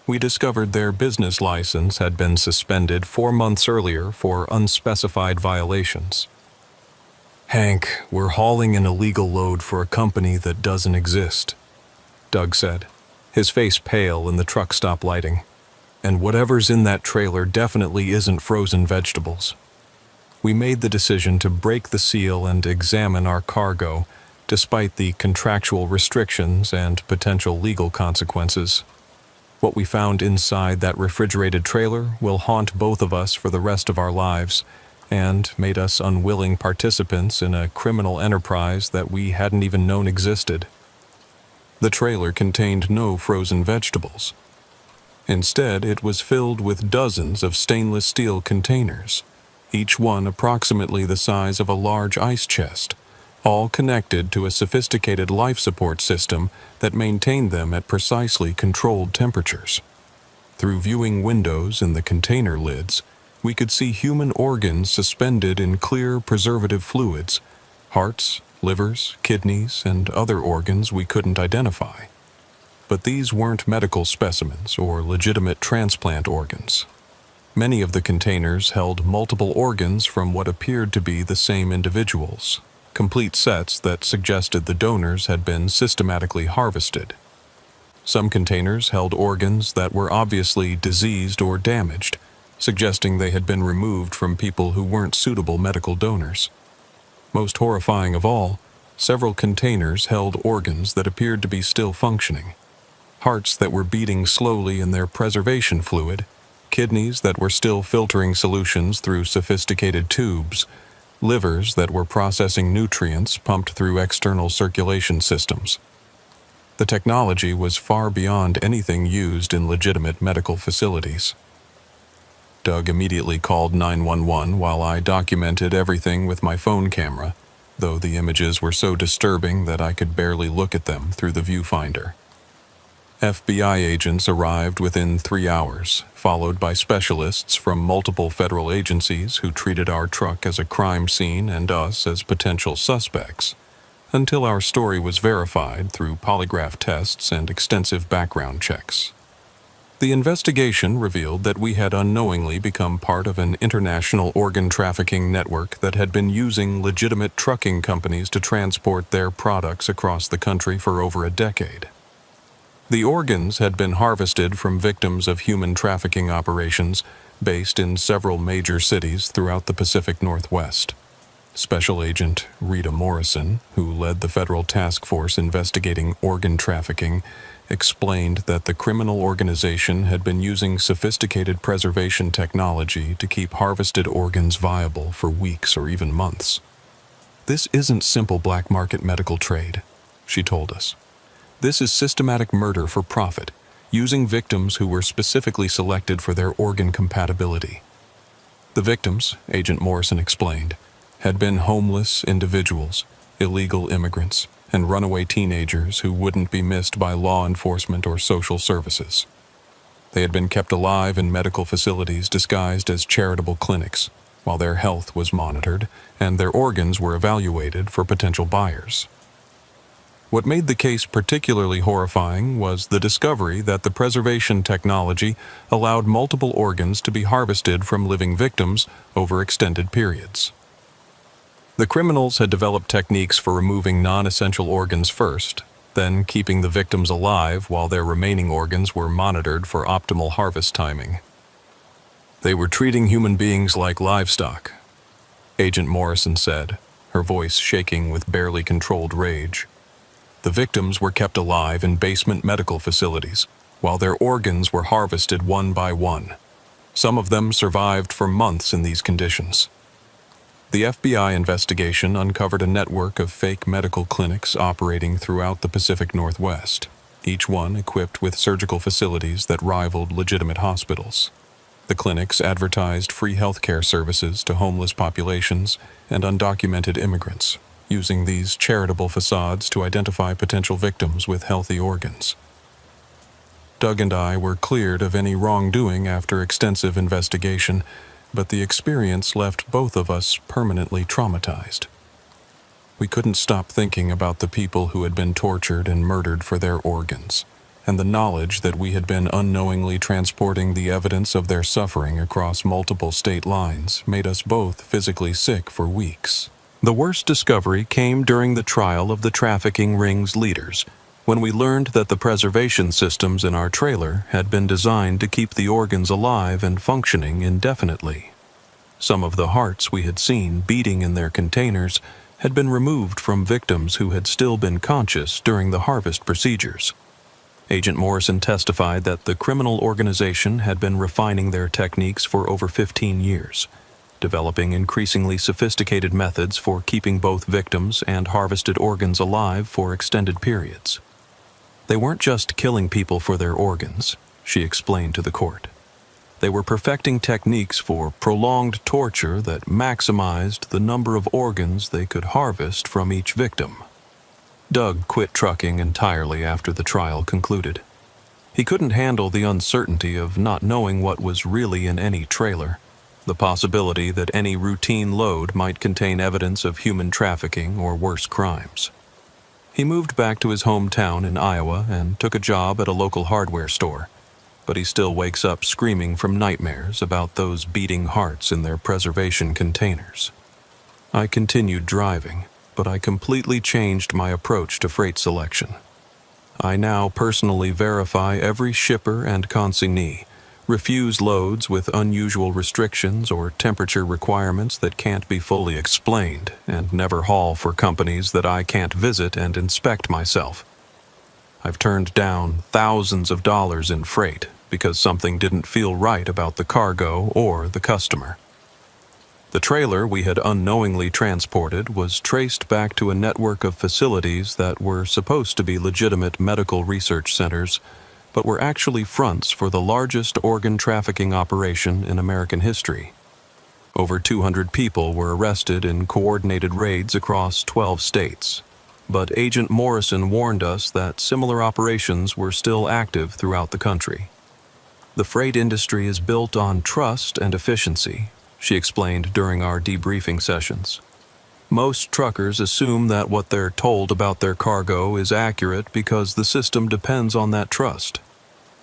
we discovered their business license had been suspended 4 months earlier for unspecified violations. "Hank, we're hauling an illegal load for a company that doesn't exist," Doug said, his face pale in the truck stop lighting. "And whatever's in that trailer definitely isn't frozen vegetables." We made the decision to break the seal and examine our cargo, despite the contractual restrictions and potential legal consequences. What we found inside that refrigerated trailer will haunt both of us for the rest of our lives, and made us unwilling participants in a criminal enterprise that we hadn't even known existed. The trailer contained no frozen vegetables. Instead, it was filled with dozens of stainless steel containers, each one approximately the size of a large ice chest, all connected to a sophisticated life support system that maintained them at precisely controlled temperatures. Through viewing windows in the container lids, we could see human organs suspended in clear preservative fluids, hearts, livers, kidneys, and other organs we couldn't identify. But these weren't medical specimens or legitimate transplant organs. Many of the containers held multiple organs from what appeared to be the same individuals, complete sets that suggested the donors had been systematically harvested. Some containers held organs that were obviously diseased or damaged, suggesting they had been removed from people who weren't suitable medical donors. Most horrifying of all, several containers held organs that appeared to be still functioning. Hearts that were beating slowly in their preservation fluid, kidneys that were still filtering solutions through sophisticated tubes, livers that were processing nutrients pumped through external circulation systems. The technology was far beyond anything used in legitimate medical facilities. Doug immediately called 911 while I documented everything with my phone camera, though the images were so disturbing that I could barely look at them through the viewfinder. FBI agents arrived within 3 hours, followed by specialists from multiple federal agencies who treated our truck as a crime scene and us as potential suspects, until our story was verified through polygraph tests and extensive background checks. The investigation revealed that we had unknowingly become part of an international organ trafficking network that had been using legitimate trucking companies to transport their products across the country for over a decade. The organs had been harvested from victims of human trafficking operations based in several major cities throughout the Pacific Northwest. Special Agent Rita Morrison, who led the federal task force investigating organ trafficking, explained that the criminal organization had been using sophisticated preservation technology to keep harvested organs viable for weeks or even months. "This isn't simple black market medical trade," she told us. "This is systematic murder for profit, using victims who were specifically selected for their organ compatibility." The victims, Agent Morrison explained, had been homeless individuals, illegal immigrants, and runaway teenagers who wouldn't be missed by law enforcement or social services. They had been kept alive in medical facilities disguised as charitable clinics, while their health was monitored and their organs were evaluated for potential buyers. What made the case particularly horrifying was the discovery that the preservation technology allowed multiple organs to be harvested from living victims over extended periods. The criminals had developed techniques for removing non-essential organs first, then keeping the victims alive while their remaining organs were monitored for optimal harvest timing. "They were treating human beings like livestock," Agent Morrison said, her voice shaking with barely controlled rage. "The victims were kept alive in basement medical facilities, while their organs were harvested one by one. Some of them survived for months in these conditions." The FBI investigation uncovered a network of fake medical clinics operating throughout the Pacific Northwest, each one equipped with surgical facilities that rivaled legitimate hospitals. The clinics advertised free healthcare services to homeless populations and undocumented immigrants, using these charitable facades to identify potential victims with healthy organs. Doug and I were cleared of any wrongdoing after extensive investigation, but the experience left both of us permanently traumatized. We couldn't stop thinking about the people who had been tortured and murdered for their organs, and the knowledge that we had been unknowingly transporting the evidence of their suffering across multiple state lines made us both physically sick for weeks. The worst discovery came during the trial of the trafficking ring's leaders, when we learned that the preservation systems in our trailer had been designed to keep the organs alive and functioning indefinitely. Some of the hearts we had seen beating in their containers had been removed from victims who had still been conscious during the harvest procedures. Agent Morrison testified that the criminal organization had been refining their techniques for over 15 years, developing increasingly sophisticated methods for keeping both victims and harvested organs alive for extended periods. They weren't just killing people for their organs, she explained to the court. They were perfecting techniques for prolonged torture that maximized the number of organs they could harvest from each victim. Doug quit trucking entirely after the trial concluded. He couldn't handle the uncertainty of not knowing what was really in any trailer, the possibility that any routine load might contain evidence of human trafficking or worse crimes. He moved back to his hometown in Iowa and took a job at a local hardware store, but he still wakes up screaming from nightmares about those beating hearts in their preservation containers. I continued driving, but I completely changed my approach to freight selection. I now personally verify every shipper and consignee, refuse loads with unusual restrictions or temperature requirements that can't be fully explained, and never haul for companies that I can't visit and inspect myself. I've turned down thousands of dollars in freight because something didn't feel right about the cargo or the customer. The trailer we had unknowingly transported was traced back to a network of facilities that were supposed to be legitimate medical research centers, but were actually fronts for the largest organ trafficking operation in American history. Over 200 people were arrested in coordinated raids across 12 states, but Agent Morrison warned us that similar operations were still active throughout the country. The freight industry is built on trust and efficiency, she explained during our debriefing sessions. Most truckers assume that what they're told about their cargo is accurate because the system depends on that trust.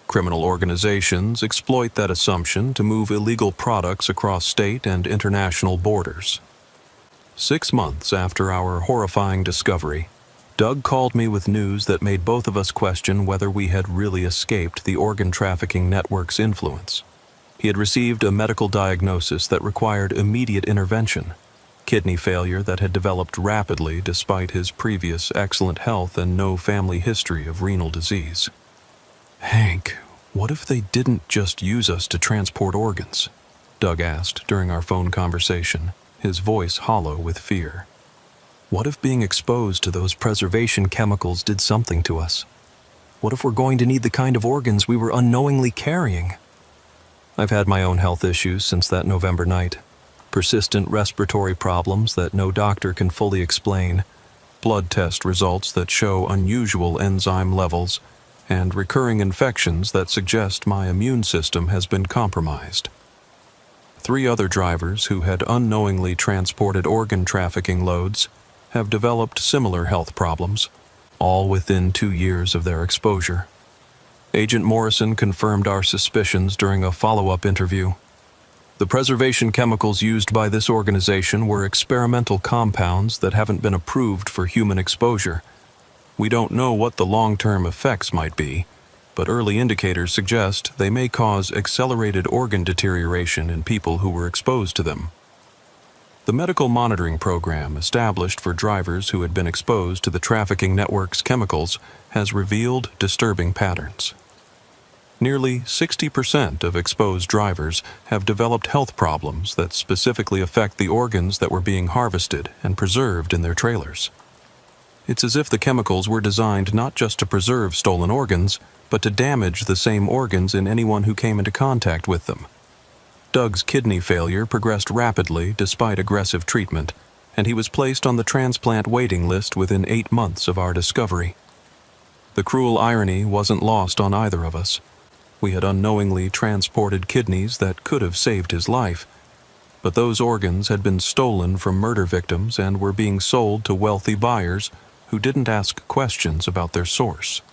Criminal organizations exploit that assumption to move illegal products across state and international borders. 6 months after our horrifying discovery, Doug called me with news that made both of us question whether we had really escaped the organ trafficking network's influence. He had received a medical diagnosis that required immediate intervention, kidney failure that had developed rapidly despite his previous excellent health and no family history of renal disease. "Hank, what if they didn't just use us to transport organs?" Doug asked during our phone conversation, his voice hollow with fear. "What if being exposed to those preservation chemicals did something to us? What if we're going to need the kind of organs we were unknowingly carrying?" I've had my own health issues since that November night. Persistent respiratory problems that no doctor can fully explain, blood test results that show unusual enzyme levels, and recurring infections that suggest my immune system has been compromised. 3 other drivers who had unknowingly transported organ trafficking loads have developed similar health problems, all within 2 years of their exposure. Agent Morrison confirmed our suspicions during a follow-up interview. The preservation chemicals used by this organization were experimental compounds that haven't been approved for human exposure. We don't know what the long-term effects might be, but early indicators suggest they may cause accelerated organ deterioration in people who were exposed to them. The medical monitoring program established for drivers who had been exposed to the trafficking network's chemicals has revealed disturbing patterns. Nearly 60% of exposed drivers have developed health problems that specifically affect the organs that were being harvested and preserved in their trailers. It's as if the chemicals were designed not just to preserve stolen organs, but to damage the same organs in anyone who came into contact with them. Doug's kidney failure progressed rapidly despite aggressive treatment, and he was placed on the transplant waiting list within 8 months of our discovery. The cruel irony wasn't lost on either of us. We had unknowingly transported kidneys that could have saved his life, but those organs had been stolen from murder victims and were being sold to wealthy buyers who didn't ask questions about their source.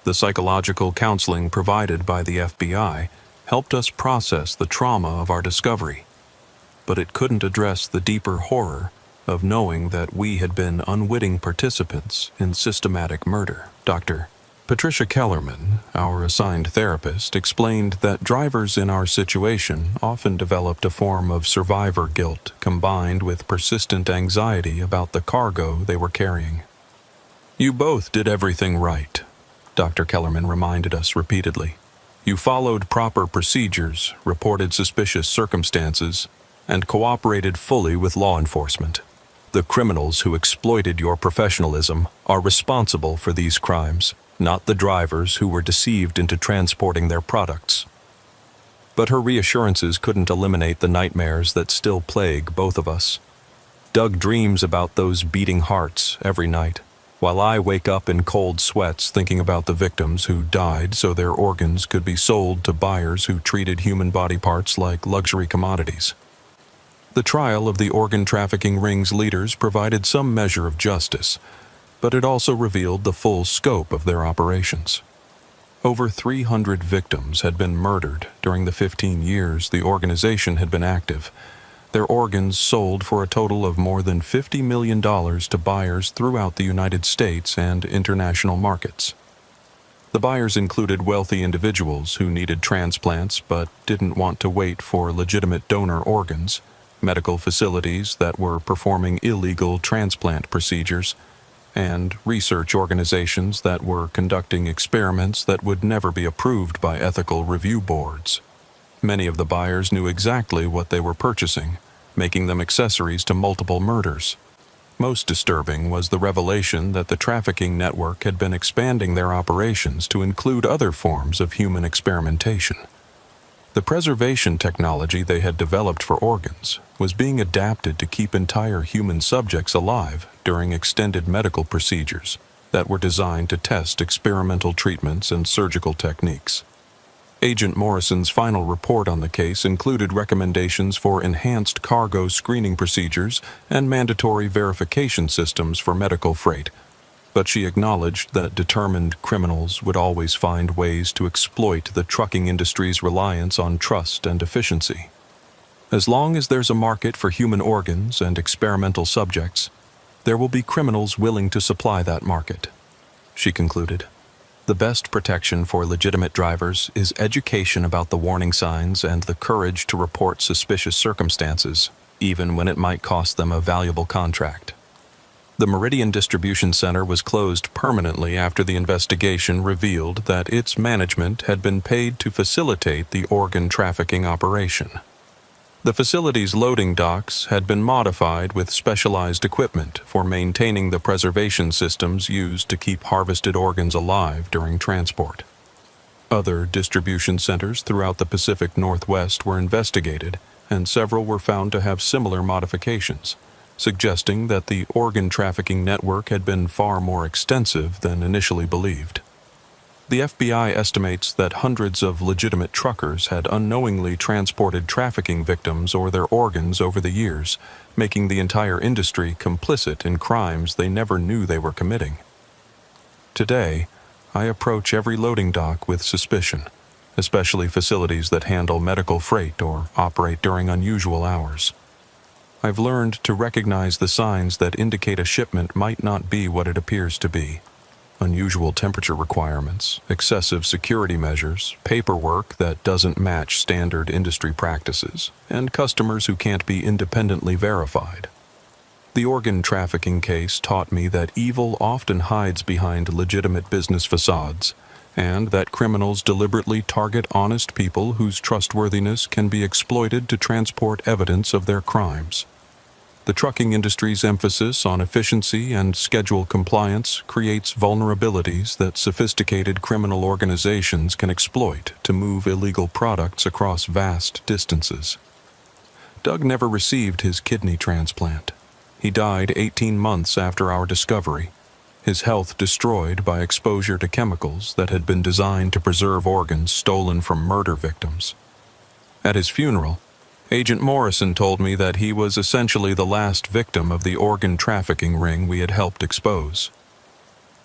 The psychological counseling provided by the FBI helped us process the trauma of our discovery, but it couldn't address the deeper horror of knowing that we had been unwitting participants in systematic murder. Dr. Patricia Kellerman, our assigned therapist, explained that drivers in our situation often developed a form of survivor guilt combined with persistent anxiety about the cargo they were carrying. "You both did everything right," Dr. Kellerman reminded us repeatedly. "You followed proper procedures, reported suspicious circumstances, and cooperated fully with law enforcement. The criminals who exploited your professionalism are responsible for these crimes, not the drivers who were deceived into transporting their products." But her reassurances couldn't eliminate the nightmares that still plague both of us. Doug dreams about those beating hearts every night, while I wake up in cold sweats thinking about the victims who died so their organs could be sold to buyers who treated human body parts like luxury commodities. The trial of the organ trafficking ring's leaders provided some measure of justice, but it also revealed the full scope of their operations. Over 300 victims had been murdered during the 15 years the organization had been active, their organs sold for a total of more than $50 million to buyers throughout the United States and international markets. The buyers included wealthy individuals who needed transplants but didn't want to wait for legitimate donor organs, medical facilities that were performing illegal transplant procedures, and research organizations that were conducting experiments that would never be approved by ethical review boards. Many of the buyers knew exactly what they were purchasing, making them accessories to multiple murders. Most disturbing was the revelation that the trafficking network had been expanding their operations to include other forms of human experimentation. The preservation technology they had developed for organs was being adapted to keep entire human subjects alive during extended medical procedures that were designed to test experimental treatments and surgical techniques. Agent Morrison's final report on the case included recommendations for enhanced cargo screening procedures and mandatory verification systems for medical freight, but she acknowledged that determined criminals would always find ways to exploit the trucking industry's reliance on trust and efficiency. As long as there's a market for human organs and experimental subjects, there will be criminals willing to supply that market, she concluded. The best protection for legitimate drivers is education about the warning signs and the courage to report suspicious circumstances, even when it might cost them a valuable contract. The Meridian Distribution Center was closed permanently after the investigation revealed that its management had been paid to facilitate the organ trafficking operation. The facility's loading docks had been modified with specialized equipment for maintaining the preservation systems used to keep harvested organs alive during transport. Other distribution centers throughout the Pacific Northwest were investigated, and several were found to have similar modifications, suggesting that the organ trafficking network had been far more extensive than initially believed. The FBI estimates that hundreds of legitimate truckers had unknowingly transported trafficking victims or their organs over the years, making the entire industry complicit in crimes they never knew they were committing. Today, I approach every loading dock with suspicion, especially facilities that handle medical freight or operate during unusual hours. I've learned to recognize the signs that indicate a shipment might not be what it appears to be. Unusual temperature requirements, excessive security measures, paperwork that doesn't match standard industry practices, and customers who can't be independently verified. The organ trafficking case taught me that evil often hides behind legitimate business facades, and that criminals deliberately target honest people whose trustworthiness can be exploited to transport evidence of their crimes. The trucking industry's emphasis on efficiency and schedule compliance creates vulnerabilities that sophisticated criminal organizations can exploit to move illegal products across vast distances. Doug never received his kidney transplant. He died 18 months after our discovery, his health destroyed by exposure to chemicals that had been designed to preserve organs stolen from murder victims. At his funeral, Agent Morrison told me that he was essentially the last victim of the organ trafficking ring we had helped expose.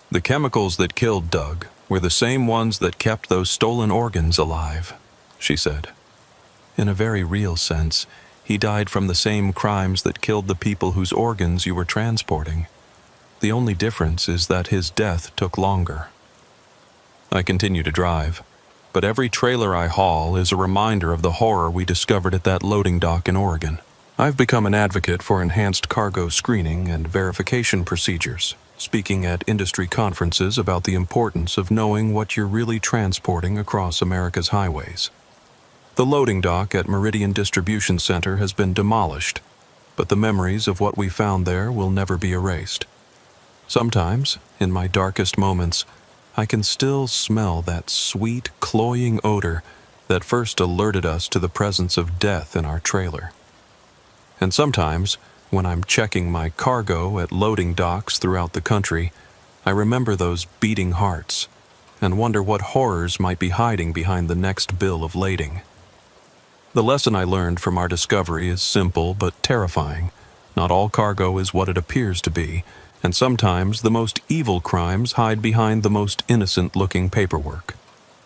The chemicals that killed Doug were the same ones that kept those stolen organs alive, she said. In a very real sense, he died from the same crimes that killed the people whose organs you were transporting. The only difference is that his death took longer. I continue to drive, but every trailer I haul is a reminder of the horror we discovered at that loading dock in Oregon. I've become an advocate for enhanced cargo screening and verification procedures, speaking at industry conferences about the importance of knowing what you're really transporting across America's highways. The loading dock at Meridian Distribution Center has been demolished, but the memories of what we found there will never be erased. Sometimes, in my darkest moments, I can still smell that sweet, cloying odor that first alerted us to the presence of death in our trailer. And sometimes, when I'm checking my cargo at loading docks throughout the country, I remember those beating hearts and wonder what horrors might be hiding behind the next bill of lading. The lesson I learned from our discovery is simple but terrifying. Not all cargo is what it appears to be, and sometimes the most evil crimes hide behind the most innocent-looking paperwork.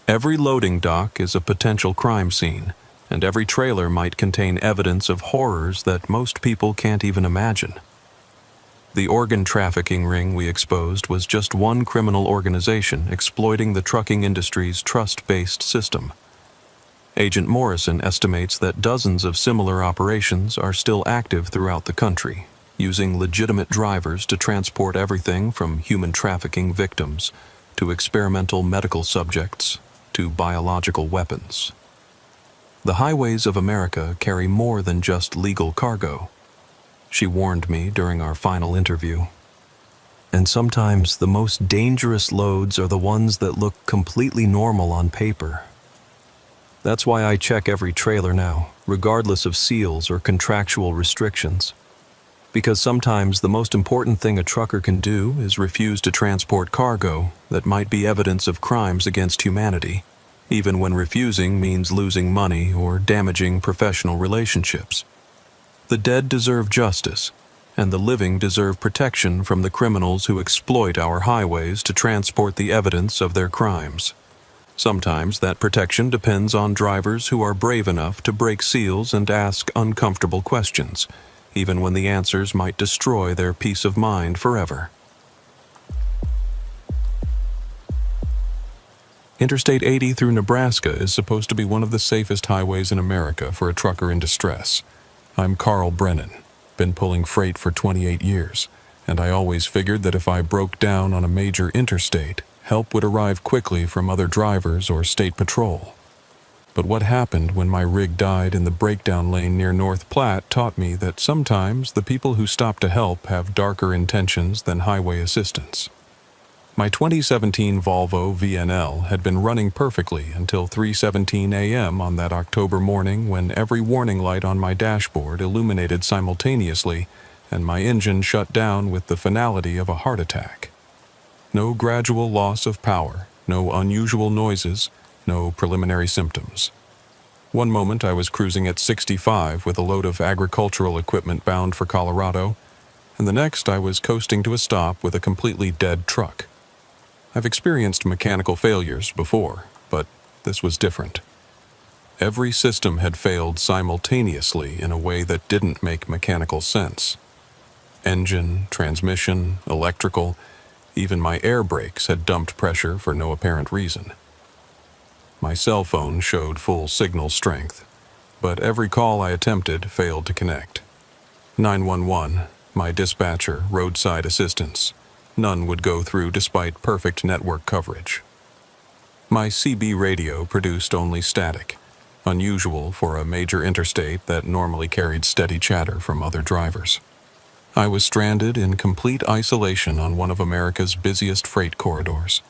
Every loading dock is a potential crime scene, and every trailer might contain evidence of horrors that most people can't even imagine. The organ trafficking ring we exposed was just one criminal organization exploiting the trucking industry's trust-based system. Agent Morrison estimates that dozens of similar operations are still active throughout the country, using legitimate drivers to transport everything from human trafficking victims to experimental medical subjects to biological weapons. The highways of America carry more than just legal cargo, she warned me during our final interview. And sometimes the most dangerous loads are the ones that look completely normal on paper. That's why I check every trailer now, regardless of seals or contractual restrictions. Because sometimes the most important thing a trucker can do is refuse to transport cargo that might be evidence of crimes against humanity, even when refusing means losing money or damaging professional relationships. The dead deserve justice, and the living deserve protection from the criminals who exploit our highways to transport the evidence of their crimes. Sometimes that protection depends on drivers who are brave enough to break seals and ask uncomfortable questions, even when the answers might destroy their peace of mind forever. Interstate 80 through Nebraska is supposed to be one of the safest highways in America for a trucker in distress. I'm Carl Brennan, been pulling freight for 28 years, and I always figured that if I broke down on a major interstate, help would arrive quickly from other drivers or state patrol. But what happened when my rig died in the breakdown lane near North Platte taught me that sometimes the people who stop to help have darker intentions than highway assistance. My 2017 Volvo VNL had been running perfectly until 3:17 a.m. on that October morning when every warning light on my dashboard illuminated simultaneously and my engine shut down with the finality of a heart attack. No gradual loss of power, no unusual noises, no preliminary symptoms. One moment I was cruising at 65 with a load of agricultural equipment bound for Colorado, and the next I was coasting to a stop with a completely dead truck. I've experienced mechanical failures before, but this was different. Every system had failed simultaneously in a way that didn't make mechanical sense. Engine, transmission, electrical, even my air brakes had dumped pressure for no apparent reason. My cell phone showed full signal strength, but every call I attempted failed to connect. 911, my dispatcher, roadside assistance. None would go through despite perfect network coverage. My CB radio produced only static, unusual for a major interstate that normally carried steady chatter from other drivers. I was stranded in complete isolation on one of America's busiest freight corridors,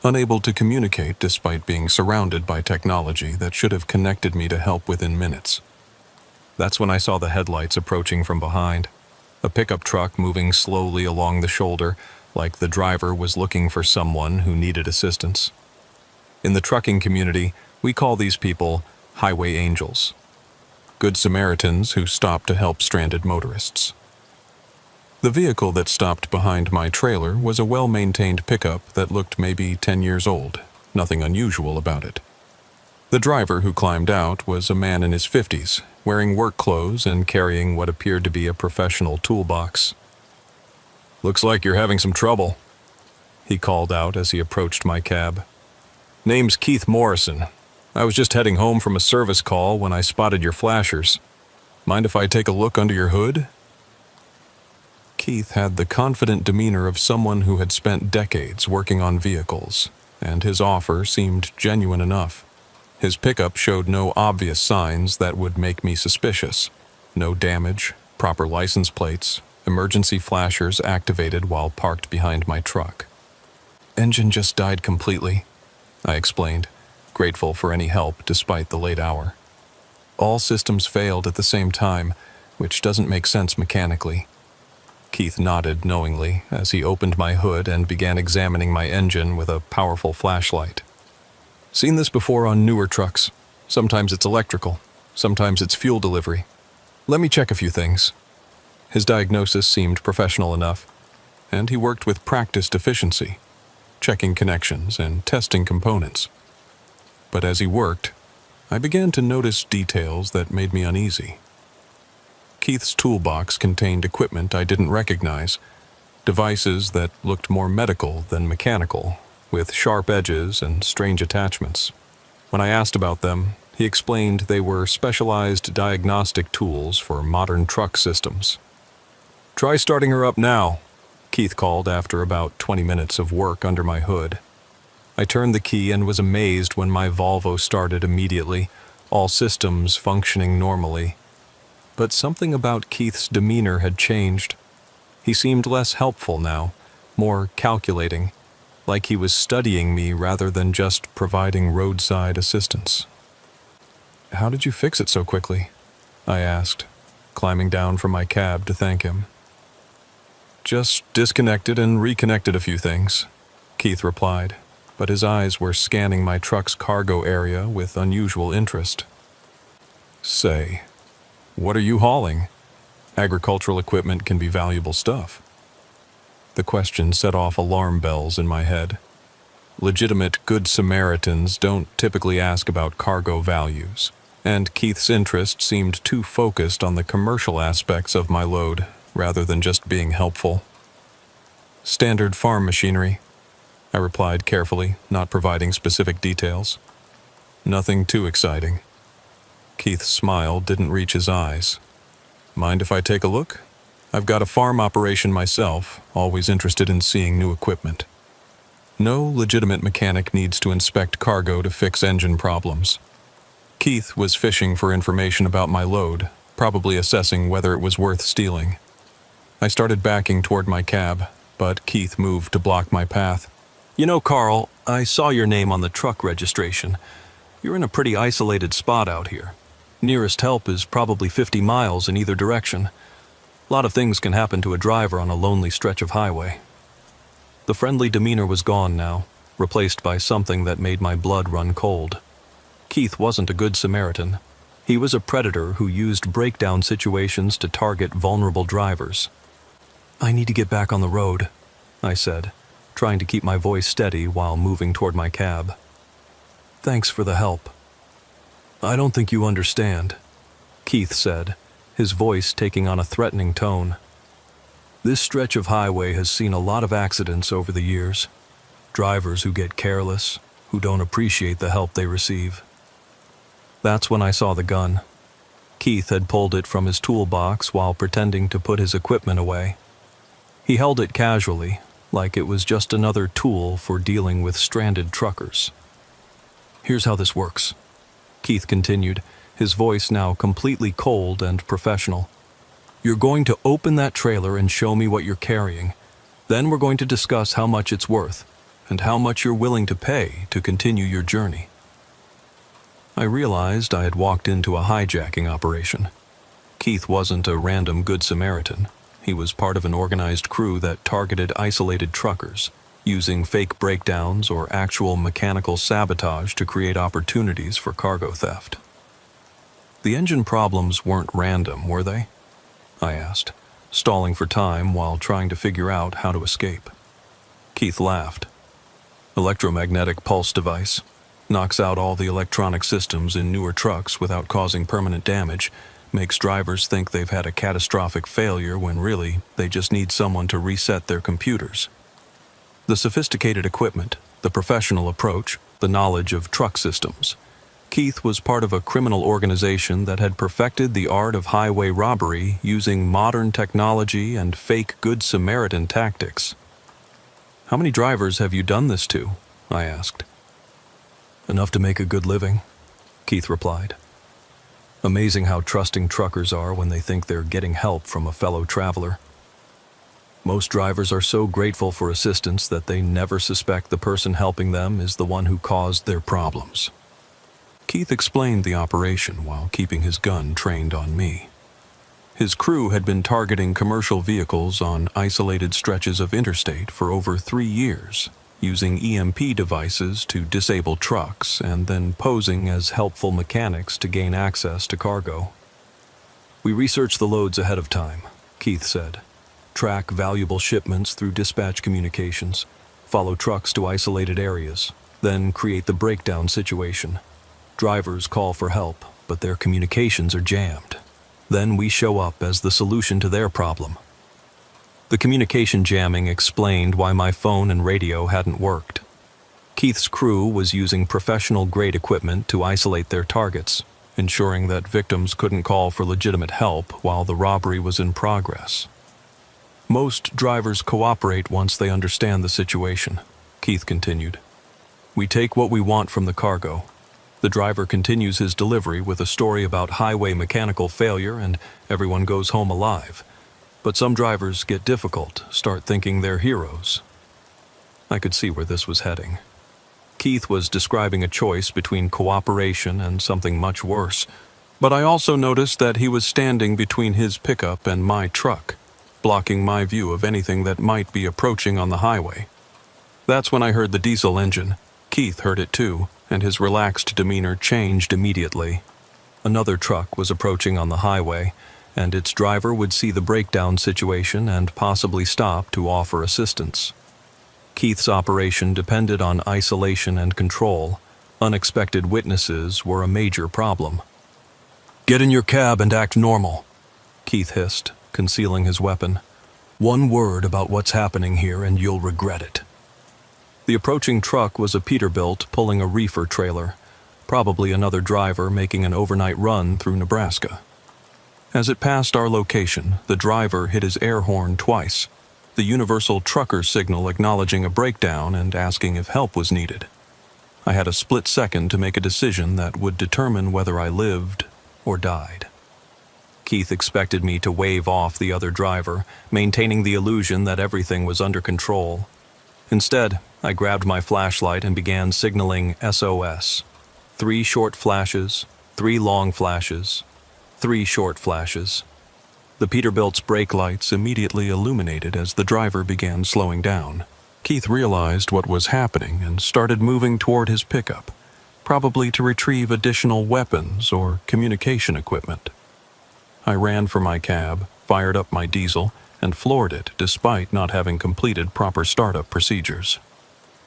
unable to communicate despite being surrounded by technology that should have connected me to help within minutes. That's when I saw the headlights approaching from behind, a pickup truck moving slowly along the shoulder, like the driver was looking for someone who needed assistance. In the trucking community, we call these people highway angels. Good Samaritans who stop to help stranded motorists. The vehicle that stopped behind my trailer was a well-maintained pickup that looked maybe 10 years old, nothing unusual about it. The driver who climbed out was a man in his 50s, wearing work clothes and carrying what appeared to be a professional toolbox. "Looks like you're having some trouble," he called out as he approached my cab. "Name's Keith Morrison. I was just heading home from a service call when I spotted your flashers. Mind if I take a look under your hood?" Keith had the confident demeanor of someone who had spent decades working on vehicles, and his offer seemed genuine enough. His pickup showed no obvious signs that would make me suspicious. No damage, proper license plates, emergency flashers activated while parked behind my truck. "Engine just died completely," I explained, grateful for any help despite the late hour. "All systems failed at the same time, which doesn't make sense mechanically." Keith nodded knowingly as he opened my hood and began examining my engine with a powerful flashlight. "Seen this before on newer trucks. Sometimes it's electrical, sometimes it's fuel delivery. Let me check a few things." His diagnosis seemed professional enough, and he worked with practiced efficiency, checking connections and testing components. But as he worked, I began to notice details that made me uneasy. Keith's toolbox contained equipment I didn't recognize, devices that looked more medical than mechanical, with sharp edges and strange attachments. When I asked about them, he explained they were specialized diagnostic tools for modern truck systems. "Try starting her up now," Keith called after about 20 minutes of work under my hood. I turned the key and was amazed when my Volvo started immediately, all systems functioning normally. But something about Keith's demeanor had changed. He seemed less helpful now, more calculating, like he was studying me rather than just providing roadside assistance. "How did you fix it so quickly?" I asked, climbing down from my cab to thank him. "Just disconnected and reconnected a few things," Keith replied, but his eyes were scanning my truck's cargo area with unusual interest. "Say, what are you hauling? Agricultural equipment can be valuable stuff." The question set off alarm bells in my head. Legitimate Good Samaritans don't typically ask about cargo values, and Keith's interest seemed too focused on the commercial aspects of my load rather than just being helpful. "Standard farm machinery," I replied carefully, not providing specific details. "Nothing too exciting." Keith's smile didn't reach his eyes. "Mind if I take a look? I've got a farm operation myself, always interested in seeing new equipment." No legitimate mechanic needs to inspect cargo to fix engine problems. Keith was fishing for information about my load, probably assessing whether it was worth stealing. I started backing toward my cab, but Keith moved to block my path. "You know, Carl, I saw your name on the truck registration. You're in a pretty isolated spot out here. Nearest help is probably 50 miles in either direction. A lot of things can happen to a driver on a lonely stretch of highway." The friendly demeanor was gone now, replaced by something that made my blood run cold. Keith wasn't a good Samaritan. He was a predator who used breakdown situations to target vulnerable drivers. "I need to get back on the road," I said, trying to keep my voice steady while moving toward my cab. "Thanks for the help." "I don't think you understand," Keith said, his voice taking on a threatening tone. "This stretch of highway has seen a lot of accidents over the years. Drivers who get careless, who don't appreciate the help they receive." That's when I saw the gun. Keith had pulled it from his toolbox while pretending to put his equipment away. He held it casually, like it was just another tool for dealing with stranded truckers. "Here's how this works," Keith continued, his voice now completely cold and professional. "You're going to open that trailer and show me what you're carrying. Then we're going to discuss how much it's worth, and how much you're willing to pay to continue your journey." I realized I had walked into a hijacking operation. Keith wasn't a random Good Samaritan. He was part of an organized crew that targeted isolated truckers, using fake breakdowns or actual mechanical sabotage to create opportunities for cargo theft. The engine problems weren't random, were they? I asked, stalling for time while trying to figure out how to escape. Keith laughed. Electromagnetic pulse device. Knocks out all the electronic systems in newer trucks without causing permanent damage, makes drivers think they've had a catastrophic failure when really they just need someone to reset their computers. The sophisticated equipment, the professional approach, the knowledge of truck systems. Keith was part of a criminal organization that had perfected the art of highway robbery using modern technology and fake Good Samaritan tactics. "How many drivers have you done this to?" I asked. "Enough to make a good living," Keith replied. Amazing how trusting truckers are when they think they're getting help from a fellow traveler. Most drivers are so grateful for assistance that they never suspect the person helping them is the one who caused their problems. Keith explained the operation while keeping his gun trained on me. His crew had been targeting commercial vehicles on isolated stretches of interstate for over 3 years, using EMP devices to disable trucks and then posing as helpful mechanics to gain access to cargo. "We research the loads ahead of time," Keith said. "Track valuable shipments through dispatch communications, follow trucks to isolated areas, then create the breakdown situation. Drivers call for help, but their communications are jammed. Then we show up as the solution to their problem." The communication jamming explained why my phone and radio hadn't worked. Keith's crew was using professional-grade equipment to isolate their targets, ensuring that victims couldn't call for legitimate help while the robbery was in progress. "Most drivers cooperate once they understand the situation," Keith continued. "We take what we want from the cargo. The driver continues his delivery with a story about highway mechanical failure and everyone goes home alive. But some drivers get difficult, start thinking they're heroes." I could see where this was heading. Keith was describing a choice between cooperation and something much worse, but I also noticed that he was standing between his pickup and my truck, blocking my view of anything that might be approaching on the highway. That's when I heard the diesel engine. Keith heard it too, and his relaxed demeanor changed immediately. Another truck was approaching on the highway, and its driver would see the breakdown situation and possibly stop to offer assistance. Keith's operation depended on isolation and control. Unexpected witnesses were a major problem. "Get in your cab and act normal," Keith hissed, concealing his weapon. "One word about what's happening here and you'll regret it." The approaching truck was a Peterbilt pulling a reefer trailer, probably another driver making an overnight run through Nebraska. As it passed our location, the driver hit his air horn twice, the universal trucker signal acknowledging a breakdown and asking if help was needed. I had a split second to make a decision that would determine whether I lived or died. Keith expected me to wave off the other driver, maintaining the illusion that everything was under control. Instead, I grabbed my flashlight and began signaling SOS. 3 short flashes, 3 long flashes, 3 short flashes. The Peterbilt's brake lights immediately illuminated as the driver began slowing down. Keith realized what was happening and started moving toward his pickup, probably to retrieve additional weapons or communication equipment. I ran for my cab, fired up my diesel, and floored it despite not having completed proper startup procedures.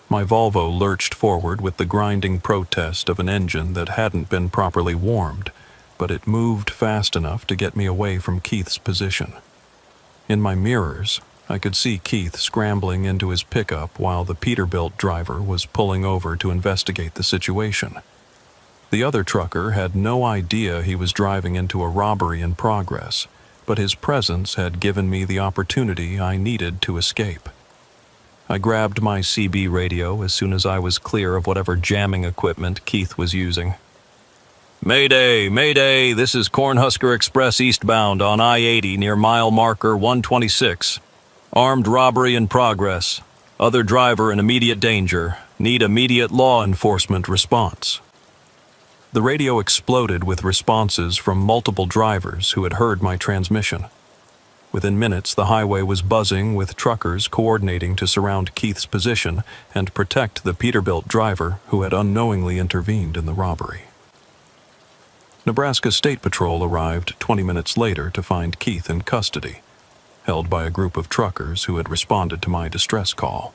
My Volvo lurched forward with the grinding protest of an engine that hadn't been properly warmed, but it moved fast enough to get me away from Keith's position. In my mirrors, I could see Keith scrambling into his pickup while the Peterbilt driver was pulling over to investigate the situation. The other trucker had no idea he was driving into a robbery in progress, but his presence had given me the opportunity I needed to escape. I grabbed my CB radio as soon as I was clear of whatever jamming equipment Keith was using. "Mayday, Mayday, this is Cornhusker Express eastbound on I-80 near mile marker 126. Armed robbery in progress. Other driver in immediate danger. Need immediate law enforcement response." The radio exploded with responses from multiple drivers who had heard my transmission. Within minutes, the highway was buzzing with truckers coordinating to surround Keith's position and protect the Peterbilt driver who had unknowingly intervened in the robbery. Nebraska State Patrol arrived 20 minutes later to find Keith in custody, held by a group of truckers who had responded to my distress call.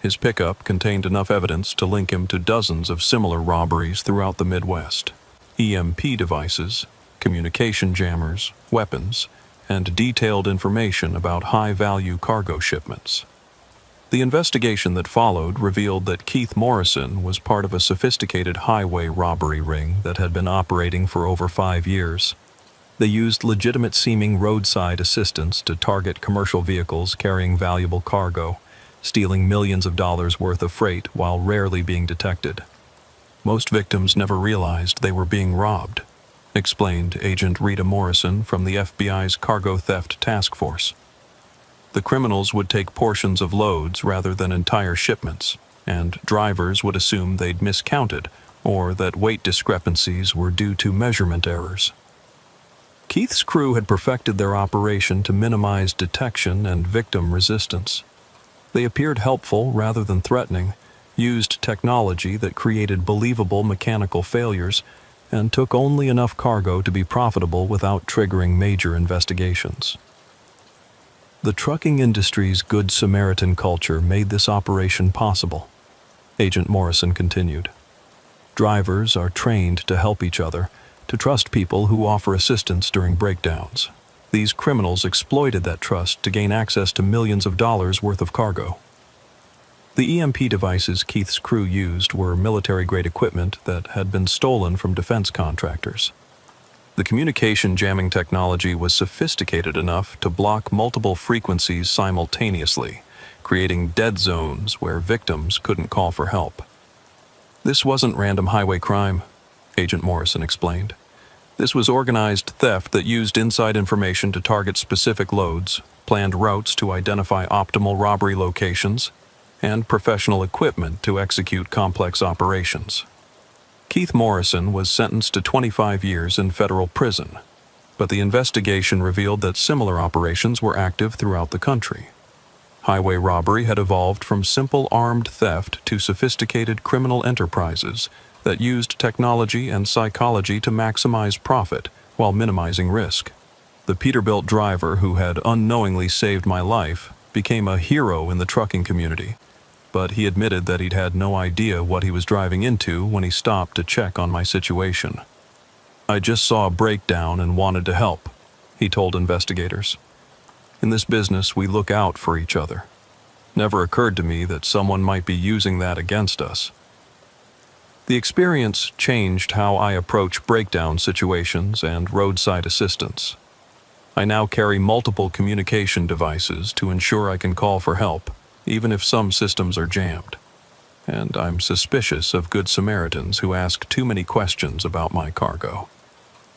His pickup contained enough evidence to link him to dozens of similar robberies throughout the Midwest. EMP devices, communication jammers, weapons, and detailed information about high-value cargo shipments. The investigation that followed revealed that Keith Morrison was part of a sophisticated highway robbery ring that had been operating for over 5 years. They used legitimate-seeming roadside assistance to target commercial vehicles carrying valuable cargo, stealing millions of dollars worth of freight while rarely being detected. Most victims never realized they were being robbed, explained Agent Rita Morrison from the FBI's Cargo Theft Task Force. The criminals would take portions of loads rather than entire shipments, and drivers would assume they'd miscounted or that weight discrepancies were due to measurement errors. Keith's crew had perfected their operation to minimize detection and victim resistance. They appeared helpful rather than threatening, used technology that created believable mechanical failures, and took only enough cargo to be profitable without triggering major investigations. The trucking industry's Good Samaritan culture made this operation possible, Agent Morrison continued. Drivers are trained to help each other, to trust people who offer assistance during breakdowns. These criminals exploited that trust to gain access to millions of dollars worth of cargo. The EMP devices Keith's crew used were military-grade equipment that had been stolen from defense contractors. The communication jamming technology was sophisticated enough to block multiple frequencies simultaneously, creating dead zones where victims couldn't call for help. This wasn't random highway crime, Agent Morrison explained. This was organized theft that used inside information to target specific loads, planned routes to identify optimal robbery locations, and professional equipment to execute complex operations. Keith Morrison was sentenced to 25 years in federal prison, but the investigation revealed that similar operations were active throughout the country. Highway robbery had evolved from simple armed theft to sophisticated criminal enterprises that used technology and psychology to maximize profit while minimizing risk. The Peterbilt driver who had unknowingly saved my life became a hero in the trucking community, but he admitted that he'd had no idea what he was driving into when he stopped to check on my situation. "I just saw a breakdown and wanted to help," he told investigators. "In this business, we look out for each other. Never occurred to me that someone might be using that against us." The experience changed how I approach breakdown situations and roadside assistance. I now carry multiple communication devices to ensure I can call for help, even if some systems are jammed. And I'm suspicious of Good Samaritans who ask too many questions about my cargo.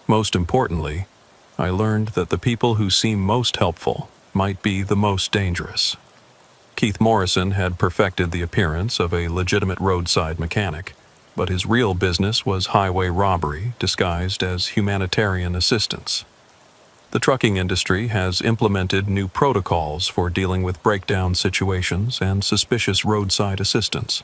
Most importantly, I learned that the people who seem most helpful might be the most dangerous. Keith Morrison had perfected the appearance of a legitimate roadside mechanic, but his real business was highway robbery disguised as humanitarian assistance. The trucking industry has implemented new protocols for dealing with breakdown situations and suspicious roadside assistance.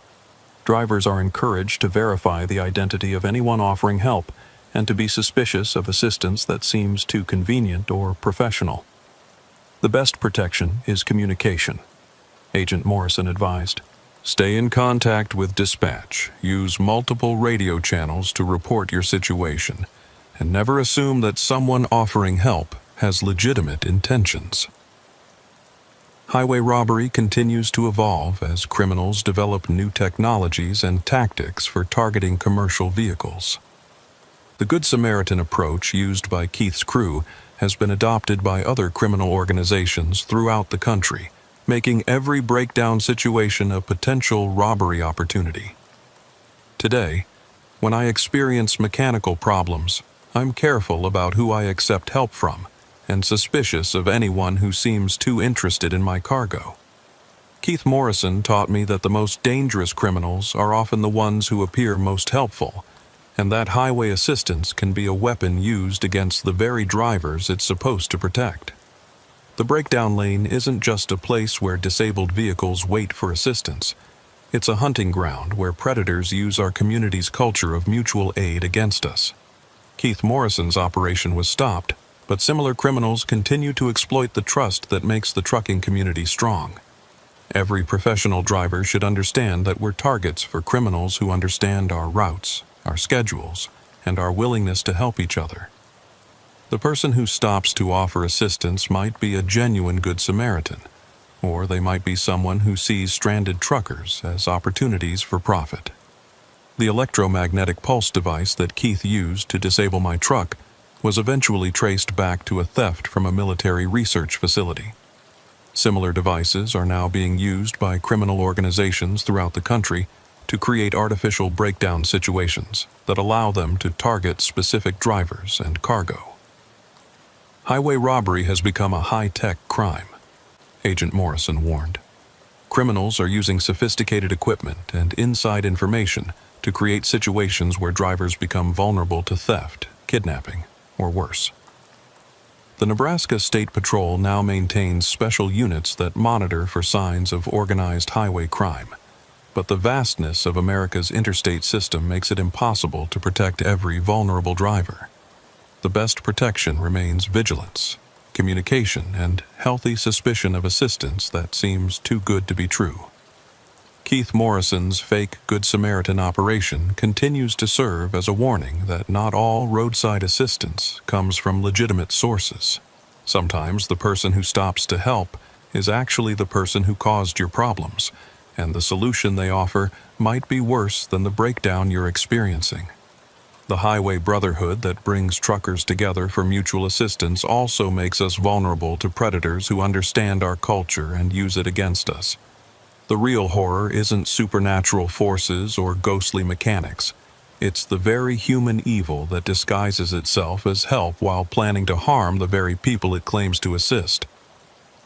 Drivers are encouraged to verify the identity of anyone offering help and to be suspicious of assistance that seems too convenient or professional. The best protection is communication, Agent Morrison advised. Stay in contact with dispatch, use multiple radio channels to report your situation, and never assume that someone offering help has legitimate intentions. Highway robbery continues to evolve as criminals develop new technologies and tactics for targeting commercial vehicles. The Good Samaritan approach used by Keith's crew has been adopted by other criminal organizations throughout the country, making every breakdown situation a potential robbery opportunity. Today, when I experience mechanical problems, I'm careful about who I accept help from and suspicious of anyone who seems too interested in my cargo. Keith Morrison taught me that the most dangerous criminals are often the ones who appear most helpful, and that highway assistance can be a weapon used against the very drivers it's supposed to protect. The breakdown lane isn't just a place where disabled vehicles wait for assistance. It's a hunting ground where predators use our community's culture of mutual aid against us. Keith Morrison's operation was stopped, but similar criminals continue to exploit the trust that makes the trucking community strong. Every professional driver should understand that we're targets for criminals who understand our routes, our schedules, and our willingness to help each other. The person who stops to offer assistance might be a genuine Good Samaritan, or they might be someone who sees stranded truckers as opportunities for profit. The electromagnetic pulse device that Keith used to disable my truck was eventually traced back to a theft from a military research facility. Similar devices are now being used by criminal organizations throughout the country to create artificial breakdown situations that allow them to target specific drivers and cargo. Highway robbery has become a high-tech crime, Agent Morrison warned. Criminals are using sophisticated equipment and inside information to create situations where drivers become vulnerable to theft, kidnapping, or worse. The Nebraska State Patrol now maintains special units that monitor for signs of organized highway crime, but the vastness of America's interstate system makes it impossible to protect every vulnerable driver. The best protection remains vigilance, communication, and healthy suspicion of assistance that seems too good to be true. Keith Morrison's fake Good Samaritan operation continues to serve as a warning that not all roadside assistance comes from legitimate sources. Sometimes the person who stops to help is actually the person who caused your problems, and the solution they offer might be worse than the breakdown you're experiencing. The highway brotherhood that brings truckers together for mutual assistance also makes us vulnerable to predators who understand our culture and use it against us. The real horror isn't supernatural forces or ghostly mechanics. It's the very human evil that disguises itself as help while planning to harm the very people it claims to assist.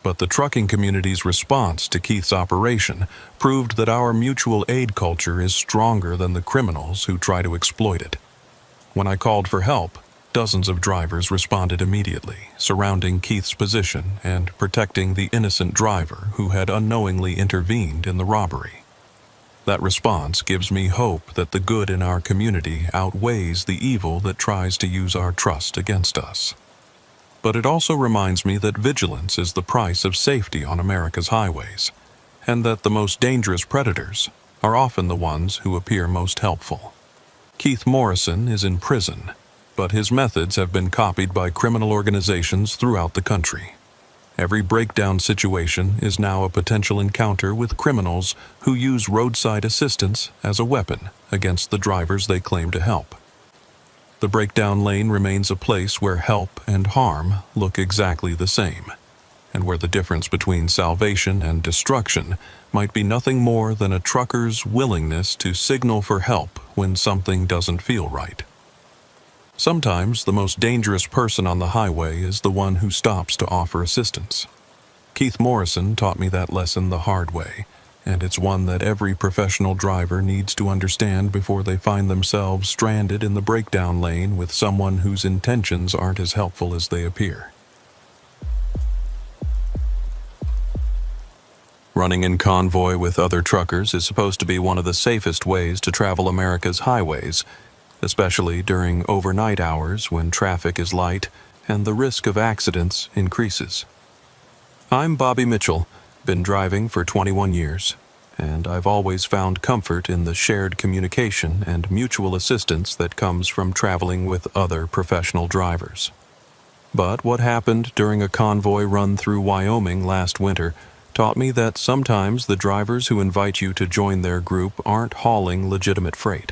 But the trucking community's response to Keith's operation proved that our mutual aid culture is stronger than the criminals who try to exploit it. When I called for help, dozens of drivers responded immediately, surrounding Keith's position and protecting the innocent driver who had unknowingly intervened in the robbery. That response gives me hope that the good in our community outweighs the evil that tries to use our trust against us. But it also reminds me that vigilance is the price of safety on America's highways, and that the most dangerous predators are often the ones who appear most helpful. Keith Morrison is in prison, but his methods have been copied by criminal organizations throughout the country. Every breakdown situation is now a potential encounter with criminals who use roadside assistance as a weapon against the drivers they claim to help. The breakdown lane remains a place where help and harm look exactly the same, and where the difference between salvation and destruction might be nothing more than a trucker's willingness to signal for help when something doesn't feel right. Sometimes the most dangerous person on the highway is the one who stops to offer assistance. Keith Morrison taught me that lesson the hard way, and it's one that every professional driver needs to understand before they find themselves stranded in the breakdown lane with someone whose intentions aren't as helpful as they appear. Running in convoy with other truckers is supposed to be one of the safest ways to travel America's highways, especially during overnight hours when traffic is light and the risk of accidents increases. I'm Bobby Mitchell, been driving for 21 years, and I've always found comfort in the shared communication and mutual assistance that comes from traveling with other professional drivers. But what happened during a convoy run through Wyoming last winter taught me that sometimes the drivers who invite you to join their group aren't hauling legitimate freight.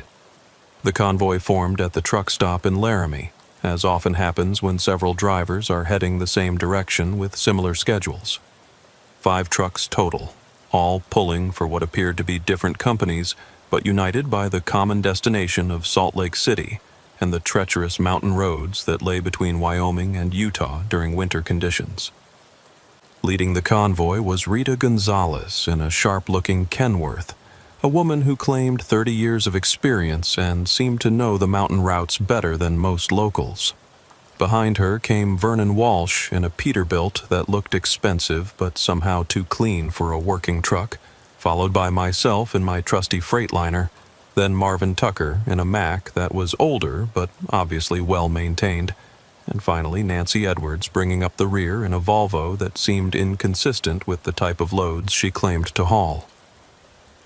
The convoy formed at the truck stop in Laramie, as often happens when several drivers are heading the same direction with similar schedules. 5 trucks total, all pulling for what appeared to be different companies, but united by the common destination of Salt Lake City and the treacherous mountain roads that lay between Wyoming and Utah during winter conditions. Leading the convoy was Rita Gonzalez in a sharp-looking Kenworth, a woman who claimed 30 years of experience and seemed to know the mountain routes better than most locals. Behind her came Vernon Walsh in a Peterbilt that looked expensive but somehow too clean for a working truck, followed by myself in my trusty Freightliner, then Marvin Tucker in a Mac that was older but obviously well maintained, and finally Nancy Edwards bringing up the rear in a Volvo that seemed inconsistent with the type of loads she claimed to haul.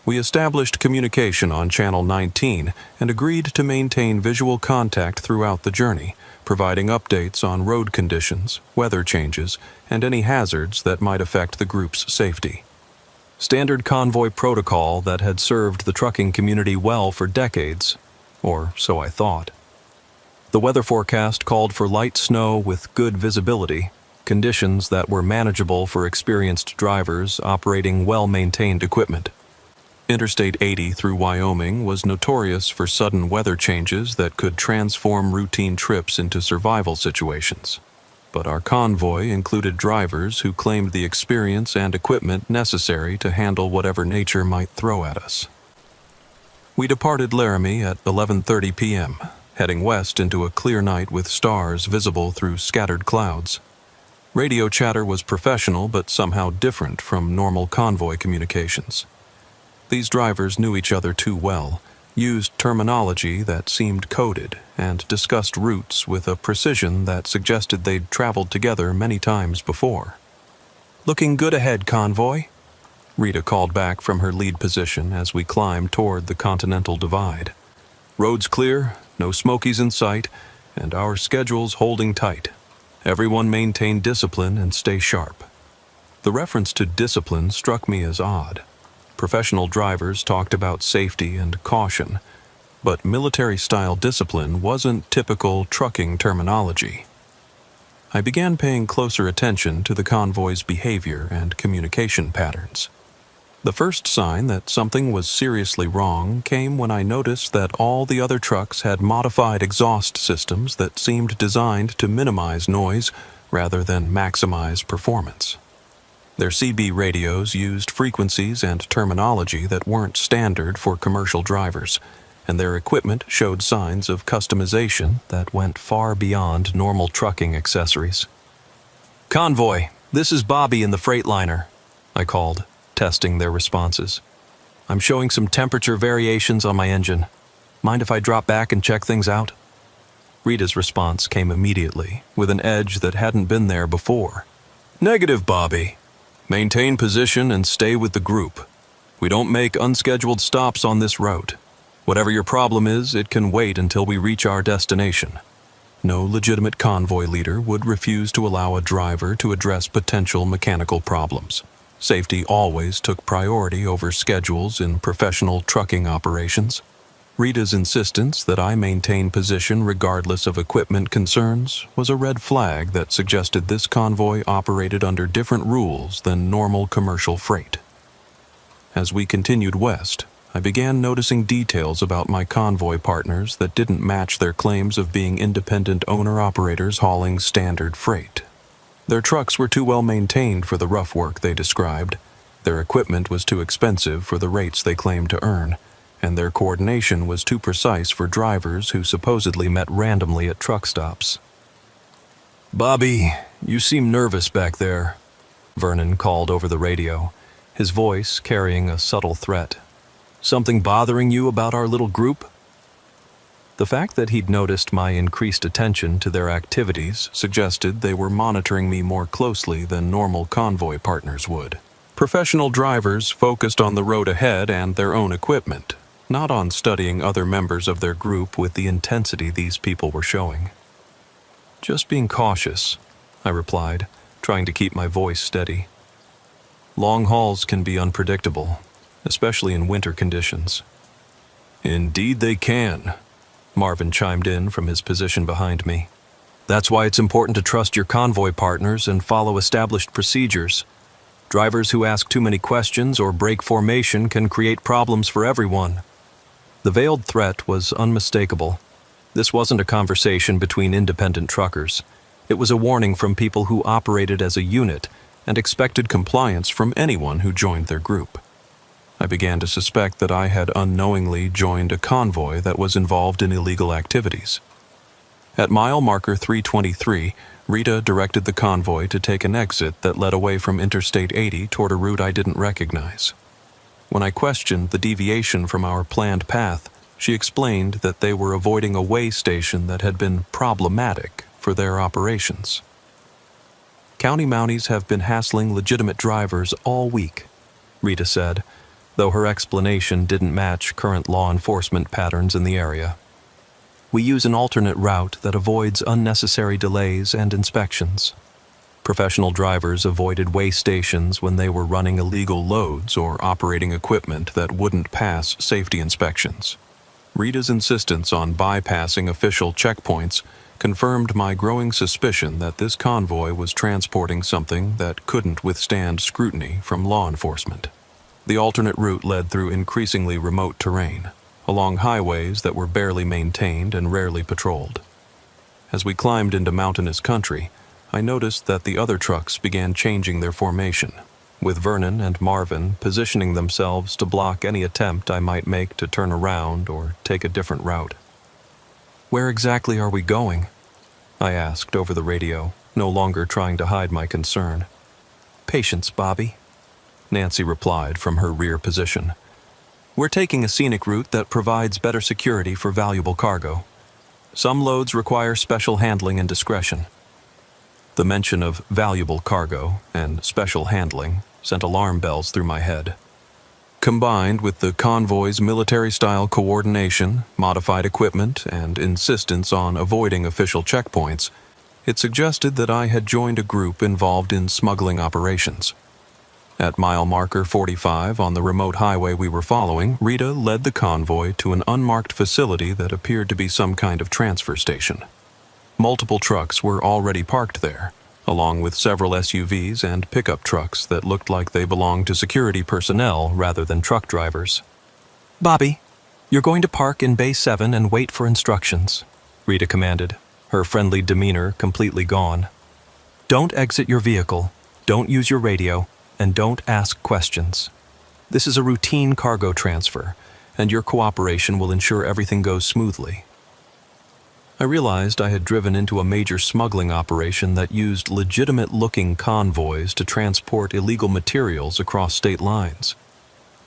We established communication on Channel 19 and agreed to maintain visual contact throughout the journey, providing updates on road conditions, weather changes, and any hazards that might affect the group's safety. Standard convoy protocol that had served the trucking community well for decades, or so I thought. The weather forecast called for light snow with good visibility, conditions that were manageable for experienced drivers operating well-maintained equipment. Interstate 80 through Wyoming was notorious for sudden weather changes that could transform routine trips into survival situations. But our convoy included drivers who claimed the experience and equipment necessary to handle whatever nature might throw at us. We departed Laramie at 11:30 p.m., heading west into a clear night with stars visible through scattered clouds. Radio chatter was professional but somehow different from normal convoy communications. These drivers knew each other too well, used terminology that seemed coded, and discussed routes with a precision that suggested they'd traveled together many times before. "Looking good ahead, convoy," Rita called back from her lead position as we climbed toward the Continental Divide. "Roads clear, no smokies in sight, and our schedules holding tight. Everyone maintain discipline and stay sharp." The reference to discipline struck me as odd. Professional drivers talked about safety and caution, but military-style discipline wasn't typical trucking terminology. I began paying closer attention to the convoy's behavior and communication patterns. The first sign that something was seriously wrong came when I noticed that all the other trucks had modified exhaust systems that seemed designed to minimize noise rather than maximize performance. Their CB radios used frequencies and terminology that weren't standard for commercial drivers, and their equipment showed signs of customization that went far beyond normal trucking accessories. "Convoy, this is Bobby in the Freightliner," I called, testing their responses. "I'm showing some temperature variations on my engine. Mind if I drop back and check things out?" Rita's response came immediately, with an edge that hadn't been there before. "Negative, Bobby. Maintain position and stay with the group. We don't make unscheduled stops on this route. Whatever your problem is, it can wait until we reach our destination." No legitimate convoy leader would refuse to allow a driver to address potential mechanical problems. Safety always took priority over schedules in professional trucking operations. Rita's insistence that I maintain position regardless of equipment concerns was a red flag that suggested this convoy operated under different rules than normal commercial freight. As we continued west, I began noticing details about my convoy partners that didn't match their claims of being independent owner-operators hauling standard freight. Their trucks were too well maintained for the rough work they described, their equipment was too expensive for the rates they claimed to earn, and their coordination was too precise for drivers who supposedly met randomly at truck stops. "Bobby, you seem nervous back there," Vernon called over the radio, his voice carrying a subtle threat. "Something bothering you about our little group?" The fact that he'd noticed my increased attention to their activities suggested they were monitoring me more closely than normal convoy partners would. Professional drivers focused on the road ahead and their own equipment, not on studying other members of their group with the intensity these people were showing. "Just being cautious," I replied, trying to keep my voice steady. "Long hauls can be unpredictable, especially in winter conditions." "Indeed they can," Marvin chimed in from his position behind me. "That's why it's important to trust your convoy partners and follow established procedures. Drivers who ask too many questions or break formation can create problems for everyone." The veiled threat was unmistakable. This wasn't a conversation between independent truckers. It was a warning from people who operated as a unit and expected compliance from anyone who joined their group. I began to suspect that I had unknowingly joined a convoy that was involved in illegal activities. At mile marker 323, Rita directed the convoy to take an exit that led away from Interstate 80 toward a route I didn't recognize. When I questioned the deviation from our planned path, She explained that they were avoiding a way station that had been problematic for their operations. County Mounties have been hassling legitimate drivers all week, Rita said, though her explanation didn't match current law enforcement patterns in the area. We use an alternate route that avoids unnecessary delays and inspections. Professional drivers avoided way stations when they were running illegal loads or operating equipment that wouldn't pass safety inspections. Rita's insistence on bypassing official checkpoints confirmed my growing suspicion that this convoy was transporting something that couldn't withstand scrutiny from law enforcement. The alternate route led through increasingly remote terrain, along highways that were barely maintained and rarely patrolled. As we climbed into mountainous country, I noticed that the other trucks began changing their formation, with Vernon and Marvin positioning themselves to block any attempt I might make to turn around or take a different route. "Where exactly are we going?" I asked over the radio, no longer trying to hide my concern. "Patience, Bobby," Nancy replied from her rear position. "We're taking a scenic route that provides better security for valuable cargo. Some loads require special handling and discretion." The mention of valuable cargo and special handling sent alarm bells through my head. Combined with the convoy's military-style coordination, modified equipment, and insistence on avoiding official checkpoints, it suggested that I had joined a group involved in smuggling operations. At mile marker 45 on the remote highway we were following, Rita led the convoy to an unmarked facility that appeared to be some kind of transfer station. Multiple trucks were already parked there, along with several SUVs and pickup trucks that looked like they belonged to security personnel rather than truck drivers. "Bobby, you're going to park in Bay 7 and wait for instructions," Rita commanded, her friendly demeanor completely gone. "Don't exit your vehicle, don't use your radio, and don't ask questions. This is a routine cargo transfer, and your cooperation will ensure everything goes smoothly." I realized I had driven into a major smuggling operation that used legitimate-looking convoys to transport illegal materials across state lines.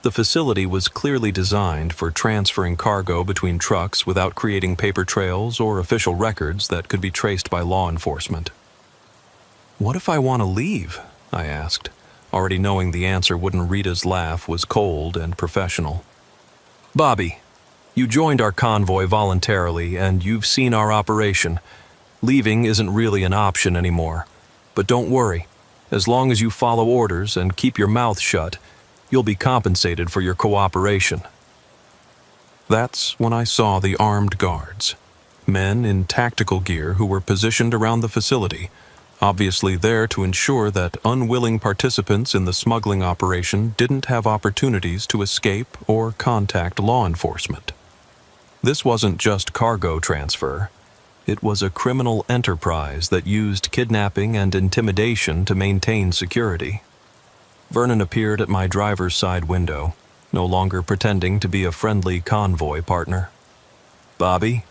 The facility was clearly designed for transferring cargo between trucks without creating paper trails or official records that could be traced by law enforcement. "What if I want to leave?" I asked, already knowing the answer when Rita's laugh was cold and professional. "Bobby, you joined our convoy voluntarily, and you've seen our operation. Leaving isn't really an option anymore. But don't worry. As long as you follow orders and keep your mouth shut, you'll be compensated for your cooperation." That's when I saw the armed guards, men in tactical gear who were positioned around the facility, obviously there to ensure that unwilling participants in the smuggling operation didn't have opportunities to escape or contact law enforcement. This wasn't just cargo transfer. It was a criminal enterprise that used kidnapping and intimidation to maintain security. Vernon appeared at my driver's side window, no longer pretending to be a friendly convoy partner. "Bobby,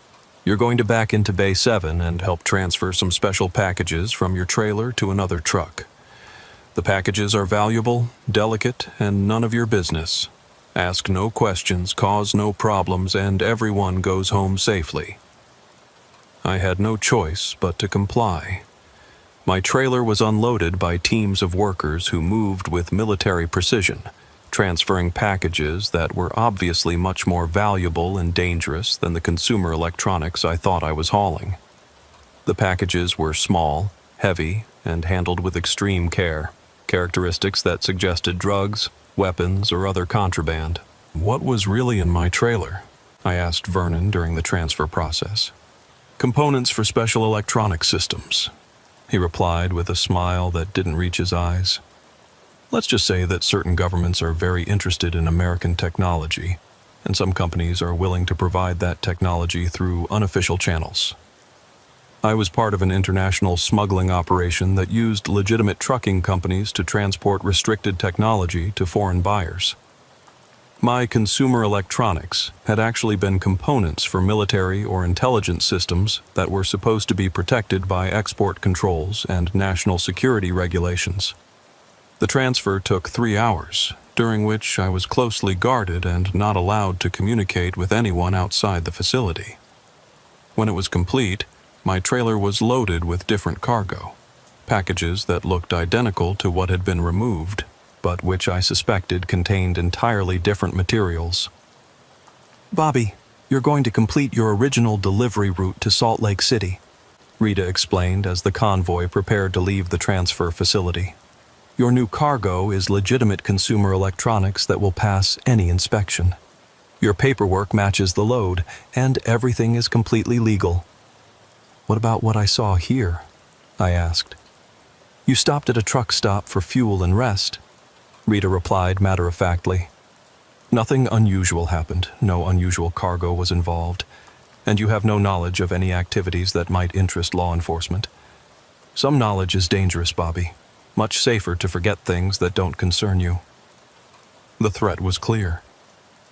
you're going to back into Bay 7 and help transfer some special packages from your trailer to another truck. The packages are valuable, delicate, and none of your business. Ask no questions, cause no problems, and everyone goes home safely." I had no choice but to comply. My trailer was unloaded by teams of workers who moved with military precision, transferring packages that were obviously much more valuable and dangerous than the consumer electronics I thought I was hauling. The packages were small, heavy, and handled with extreme care, characteristics that suggested drugs, weapons, or other contraband. "What was really in my trailer?" I asked Vernon during the transfer process. "Components for special electronic systems," he replied with a smile that didn't reach his eyes. "Let's just say that certain governments are very interested in American technology, and some companies are willing to provide that technology through unofficial channels. I was part of an international smuggling operation that used legitimate trucking companies to transport restricted technology to foreign buyers. My consumer electronics had actually been components for military or intelligence systems that were supposed to be protected by export controls and national security regulations. The transfer took 3 hours, during which I was closely guarded and not allowed to communicate with anyone outside the facility. When it was complete, my trailer was loaded with different cargo, packages that looked identical to what had been removed, but which I suspected contained entirely different materials. "Bobby, you're going to complete your original delivery route to Salt Lake City," Rita explained as the convoy prepared to leave the transfer facility. "Your new cargo is legitimate consumer electronics that will pass any inspection. Your paperwork matches the load, and everything is completely legal." "What about what I saw here?" I asked. "You stopped at a truck stop for fuel and rest," Rita replied matter-of-factly. "Nothing unusual happened, no unusual cargo was involved, and you have no knowledge of any activities that might interest law enforcement. Some knowledge is dangerous, Bobby. Much safer to forget things that don't concern you." The threat was clear.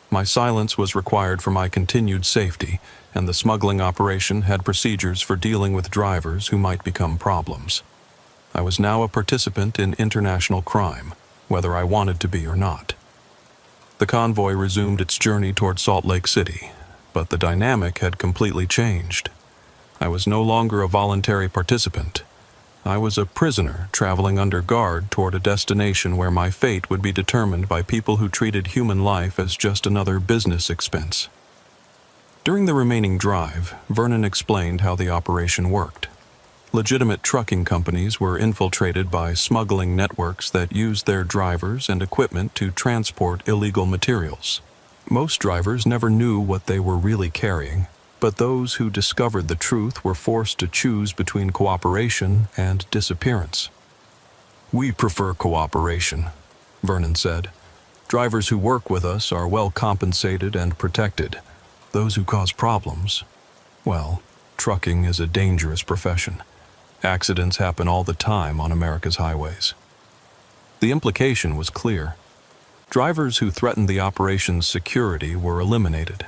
My silence was required for my continued safety, and the smuggling operation had procedures for dealing with drivers who might become problems. I was now a participant in international crime, whether I wanted to be or not. The convoy resumed its journey toward Salt Lake City, but the dynamic had completely changed. I was no longer a voluntary participant. I was a prisoner traveling under guard toward a destination where my fate would be determined by people who treated human life as just another business expense. During the remaining drive, Vernon explained how the operation worked. Legitimate trucking companies were infiltrated by smuggling networks that used their drivers and equipment to transport illegal materials. Most drivers never knew what they were really carrying, but those who discovered the truth were forced to choose between cooperation and disappearance. "We prefer cooperation," Vernon said. "Drivers who work with us are well compensated and protected. Those who cause problems, well, trucking is a dangerous profession. Accidents happen all the time on America's highways." The implication was clear. Drivers who threatened the operation's security were eliminated,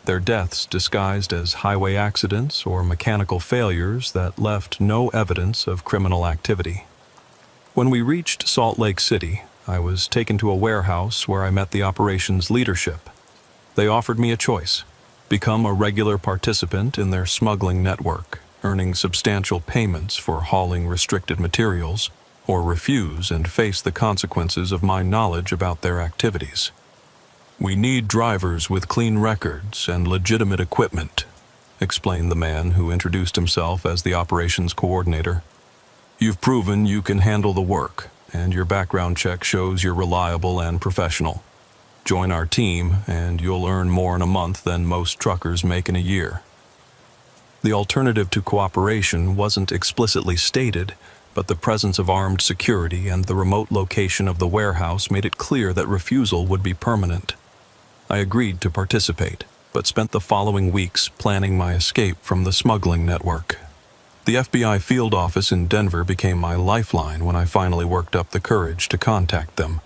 their deaths disguised as highway accidents or mechanical failures that left no evidence of criminal activity. When we reached Salt Lake City, I was taken to a warehouse where I met the operation's leadership. They offered me a choice: become a regular participant in their smuggling network, earning substantial payments for hauling restricted materials, or refuse and face the consequences of my knowledge about their activities. "We need drivers with clean records and legitimate equipment," explained the man who introduced himself as the operations coordinator. "You've proven you can handle the work, and your background check shows you're reliable and professional. Join our team, and you'll earn more in a month than most truckers make in a year." The alternative to cooperation wasn't explicitly stated, but the presence of armed security and the remote location of the warehouse made it clear that refusal would be permanent. I agreed to participate, but spent the following weeks planning my escape from the smuggling network. The FBI field office in Denver became my lifeline when I finally worked up the courage to contact them,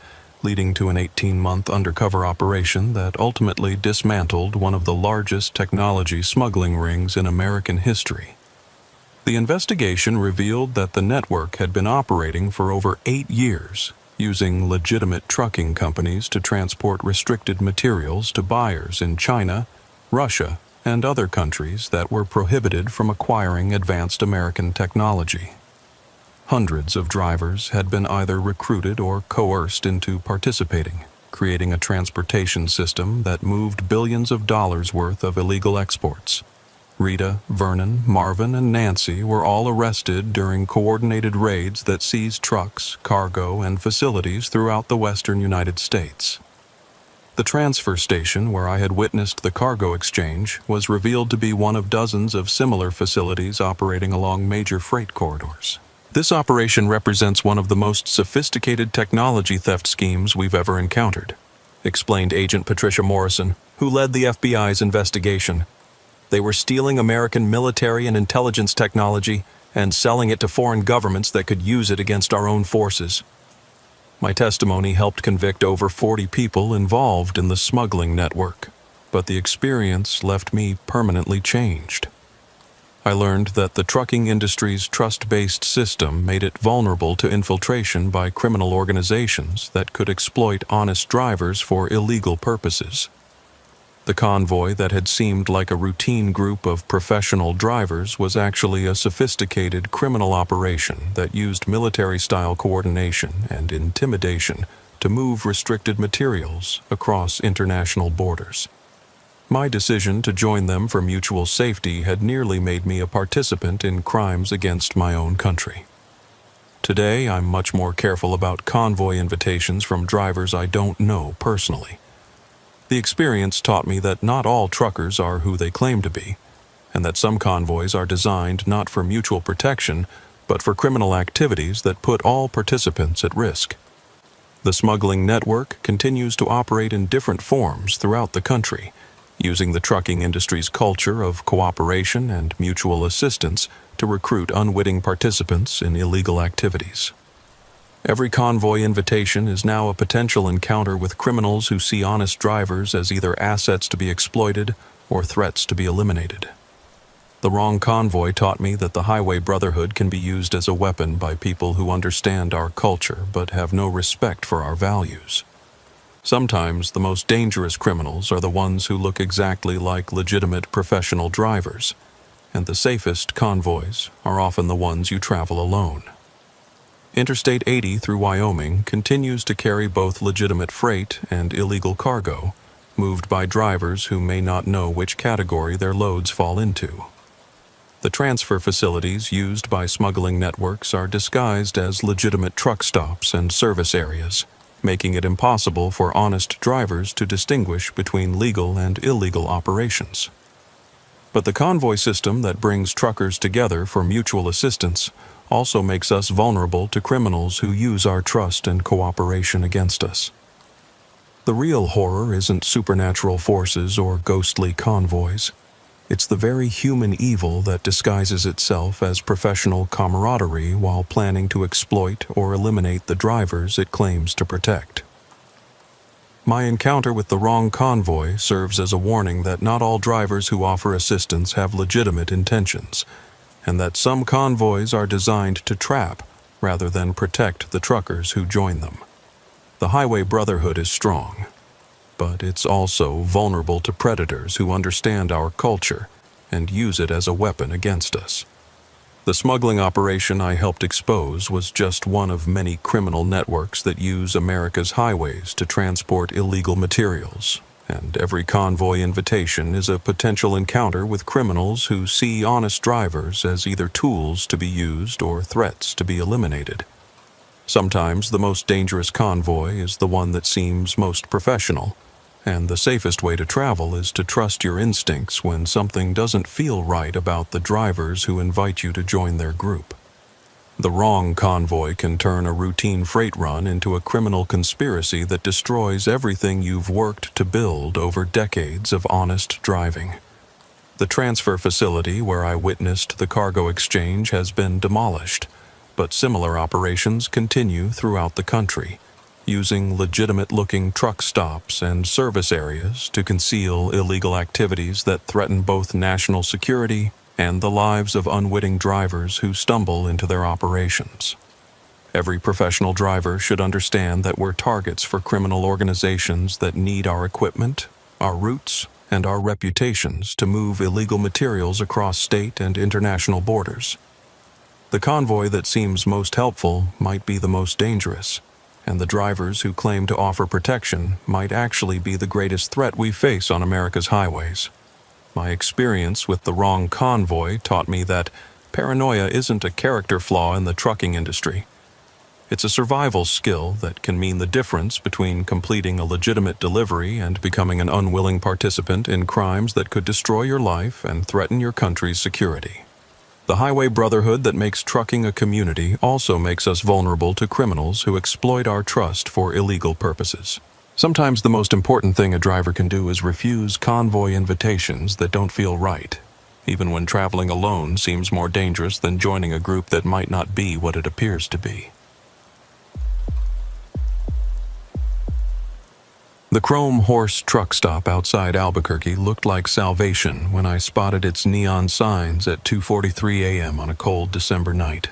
leading to an 18-month undercover operation that ultimately dismantled one of the largest technology smuggling rings in American history. The investigation revealed that the network had been operating for over 8 years, using legitimate trucking companies to transport restricted materials to buyers in China, Russia, and other countries that were prohibited from acquiring advanced American technology. Hundreds of drivers had been either recruited or coerced into participating, creating a transportation system that moved billions of dollars worth of illegal exports. Rita, Vernon, Marvin, and Nancy were all arrested during coordinated raids that seized trucks, cargo, and facilities throughout the western United States. The transfer station where I had witnessed the cargo exchange was revealed to be one of dozens of similar facilities operating along major freight corridors. "This operation represents one of the most sophisticated technology theft schemes we've ever encountered," explained Agent Patricia Morrison, who led the FBI's investigation. "They were stealing American military and intelligence technology and selling it to foreign governments that could use it against our own forces." My testimony helped convict over 40 people involved in the smuggling network, but the experience left me permanently changed. I learned that the trucking industry's trust-based system made it vulnerable to infiltration by criminal organizations that could exploit honest drivers for illegal purposes. The convoy that had seemed like a routine group of professional drivers was actually a sophisticated criminal operation that used military-style coordination and intimidation to move restricted materials across international borders. My decision to join them for mutual safety had nearly made me a participant in crimes against my own country. Today, I'm much more careful about convoy invitations from drivers I don't know personally. The experience taught me that not all truckers are who they claim to be, and that some convoys are designed not for mutual protection, but for criminal activities that put all participants at risk. The smuggling network continues to operate in different forms throughout the country, using the trucking industry's culture of cooperation and mutual assistance to recruit unwitting participants in illegal activities. Every convoy invitation is now a potential encounter with criminals who see honest drivers as either assets to be exploited or threats to be eliminated. The wrong convoy taught me that the highway brotherhood can be used as a weapon by people who understand our culture but have no respect for our values. Sometimes the most dangerous criminals are the ones who look exactly like legitimate professional drivers, and the safest convoys are often the ones you travel alone. Interstate 80 through Wyoming continues to carry both legitimate freight and illegal cargo, moved by drivers who may not know which category their loads fall into. The transfer facilities used by smuggling networks are disguised as legitimate truck stops and service areas, making it impossible for honest drivers to distinguish between legal and illegal operations. But the convoy system that brings truckers together for mutual assistance also makes us vulnerable to criminals who use our trust and cooperation against us. The real horror isn't supernatural forces or ghostly convoys. It's the very human evil that disguises itself as professional camaraderie while planning to exploit or eliminate the drivers it claims to protect. My encounter with the wrong convoy serves as a warning that not all drivers who offer assistance have legitimate intentions, and that some convoys are designed to trap rather than protect the truckers who join them. The highway brotherhood is strong, but it's also vulnerable to predators who understand our culture and use it as a weapon against us. The smuggling operation I helped expose was just one of many criminal networks that use America's highways to transport illegal materials, and every convoy invitation is a potential encounter with criminals who see honest drivers as either tools to be used or threats to be eliminated. Sometimes the most dangerous convoy is the one that seems most professional, and the safest way to travel is to trust your instincts when something doesn't feel right about the drivers who invite you to join their group. The wrong convoy can turn a routine freight run into a criminal conspiracy that destroys everything you've worked to build over decades of honest driving. The transfer facility where I witnessed the cargo exchange has been demolished, but similar operations continue throughout the country, using legitimate-looking truck stops and service areas to conceal illegal activities that threaten both national security and the lives of unwitting drivers who stumble into their operations. Every professional driver should understand that we're targets for criminal organizations that need our equipment, our routes, and our reputations to move illegal materials across state and international borders. The convoy that seems most helpful might be the most dangerous, and the drivers who claim to offer protection might actually be the greatest threat we face on America's highways. My experience with the wrong convoy taught me that paranoia isn't a character flaw in the trucking industry. It's a survival skill that can mean the difference between completing a legitimate delivery and becoming an unwilling participant in crimes that could destroy your life and threaten your country's security. The highway brotherhood that makes trucking a community also makes us vulnerable to criminals who exploit our trust for illegal purposes. Sometimes the most important thing a driver can do is refuse convoy invitations that don't feel right, even when traveling alone seems more dangerous than joining a group that might not be what it appears to be. The Chrome Horse truck stop outside Albuquerque looked like salvation when I spotted its neon signs at 2:43 a.m. on a cold December night.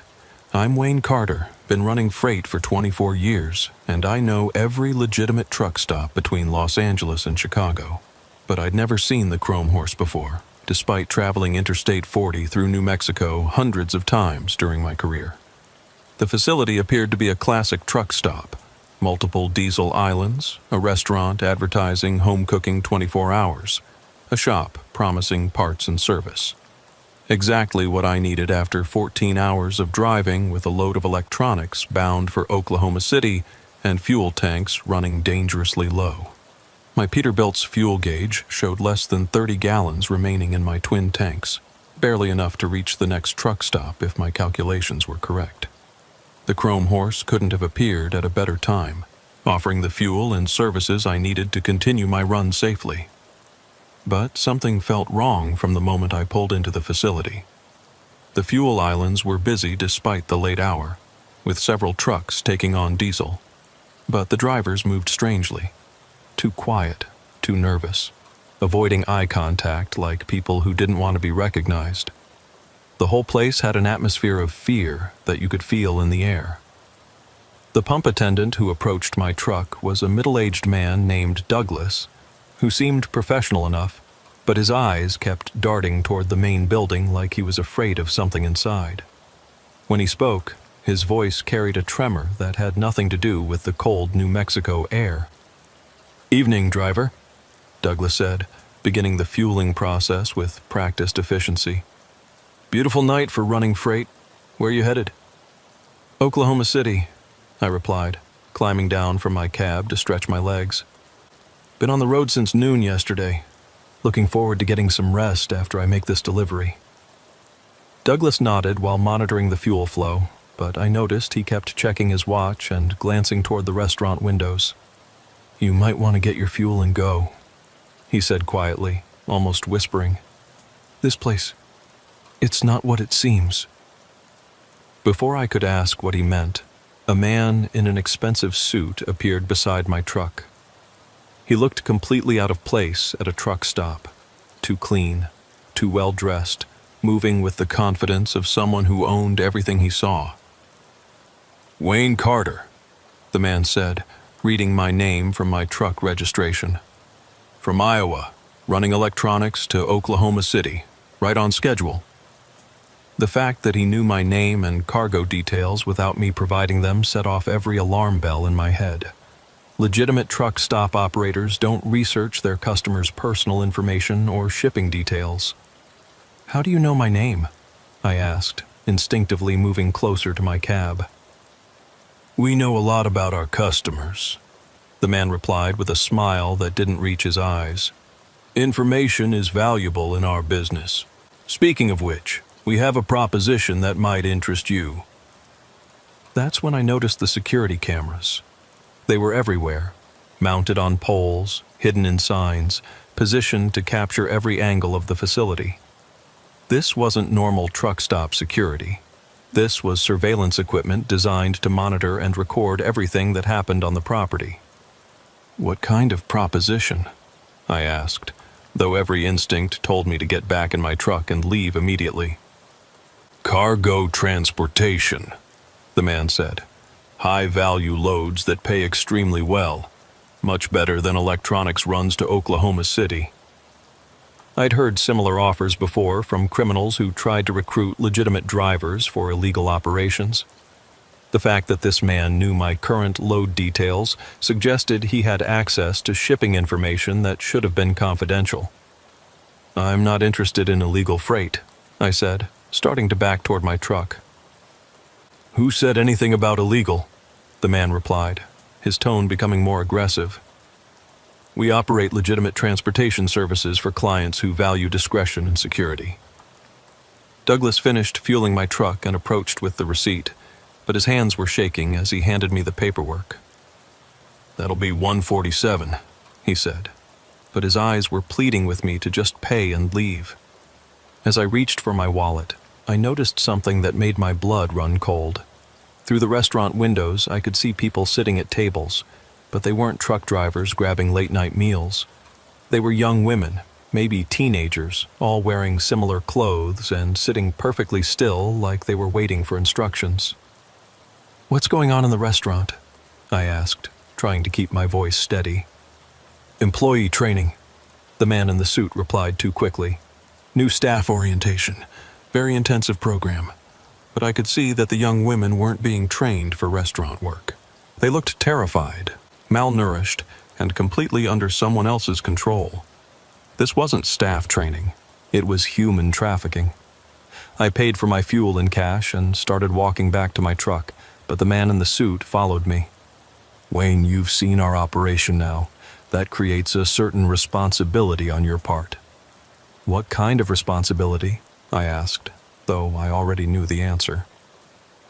I'm Wayne Carter, been running freight for 24 years, and I know every legitimate truck stop between Los Angeles and Chicago. But I'd never seen the Chrome Horse before, despite traveling Interstate 40 through New Mexico hundreds of times during my career. The facility appeared to be a classic truck stop. Multiple diesel islands, a restaurant advertising home cooking 24 hours, a shop promising parts and service. Exactly what I needed after 14 hours of driving with a load of electronics bound for Oklahoma City and fuel tanks running dangerously low. My Peterbilt's fuel gauge showed less than 30 gallons remaining in my twin tanks, barely enough to reach the next truck stop if my calculations were correct. The Chrome Horse couldn't have appeared at a better time, offering the fuel and services I needed to continue my run safely. But something felt wrong from the moment I pulled into the facility. The fuel islands were busy despite the late hour, with several trucks taking on diesel. But the drivers moved strangely. Too quiet, too nervous, avoiding eye contact like people who didn't want to be recognized. The whole place had an atmosphere of fear that you could feel in the air. The pump attendant who approached my truck was a middle-aged man named Douglas, who seemed professional enough, but his eyes kept darting toward the main building like he was afraid of something inside. When he spoke, his voice carried a tremor that had nothing to do with the cold New Mexico air. "Evening, driver," Douglas said, beginning the fueling process with practiced efficiency. "Beautiful night for running freight. Where you headed?" "Oklahoma City," I replied, climbing down from my cab to stretch my legs. "Been on the road since noon yesterday. Looking forward to getting some rest after I make this delivery." Douglas nodded while monitoring the fuel flow, but I noticed he kept checking his watch and glancing toward the restaurant windows. "You might want to get your fuel and go," he said quietly, almost whispering. "This place, it's not what it seems." Before I could ask what he meant, a man in an expensive suit appeared beside my truck. He looked completely out of place at a truck stop, too clean, too well-dressed, moving with the confidence of someone who owned everything he saw. "Wayne Carter," the man said, reading my name from my truck registration. "From Iowa, running electronics to Oklahoma City, right on schedule." The fact that he knew my name and cargo details without me providing them set off every alarm bell in my head. Legitimate truck stop operators don't research their customers' personal information or shipping details. "How do you know my name?" I asked, instinctively moving closer to my cab. "We know a lot about our customers," the man replied with a smile that didn't reach his eyes. "Information is valuable in our business. Speaking of which, we have a proposition that might interest you." That's when I noticed the security cameras. They were everywhere, mounted on poles, hidden in signs, positioned to capture every angle of the facility. This wasn't normal truck stop security. This was surveillance equipment designed to monitor and record everything that happened on the property. "What kind of proposition?" I asked, though every instinct told me to get back in my truck and leave immediately. "Cargo transportation," the man said. "High-value loads that pay extremely well, much better than electronics runs to Oklahoma City." I'd heard similar offers before from criminals who tried to recruit legitimate drivers for illegal operations. The fact that this man knew my current load details suggested he had access to shipping information that should have been confidential. "I'm not interested in illegal freight," I said, starting to back toward my truck. "Who said anything about illegal?" the man replied, his tone becoming more aggressive. "We operate legitimate transportation services for clients who value discretion and security." Douglas finished fueling my truck and approached with the receipt, but his hands were shaking as he handed me the paperwork. "That'll be $147, he said, but his eyes were pleading with me to just pay and leave. As I reached for my wallet, I noticed something that made my blood run cold. Through the restaurant windows, I could see people sitting at tables, but they weren't truck drivers grabbing late-night meals. They were young women, maybe teenagers, all wearing similar clothes and sitting perfectly still like they were waiting for instructions. "What's going on in the restaurant?" I asked, trying to keep my voice steady. "Employee training," the man in the suit replied too quickly. "New staff orientation. Very intensive program." But I could see that the young women weren't being trained for restaurant work. They looked terrified, malnourished, and completely under someone else's control. This wasn't staff training. It was human trafficking. I paid for my fuel in cash and started walking back to my truck, but the man in the suit followed me. "Wayne, you've seen our operation now. That creates a certain responsibility on your part." "What kind of responsibility?" I asked, though I already knew the answer.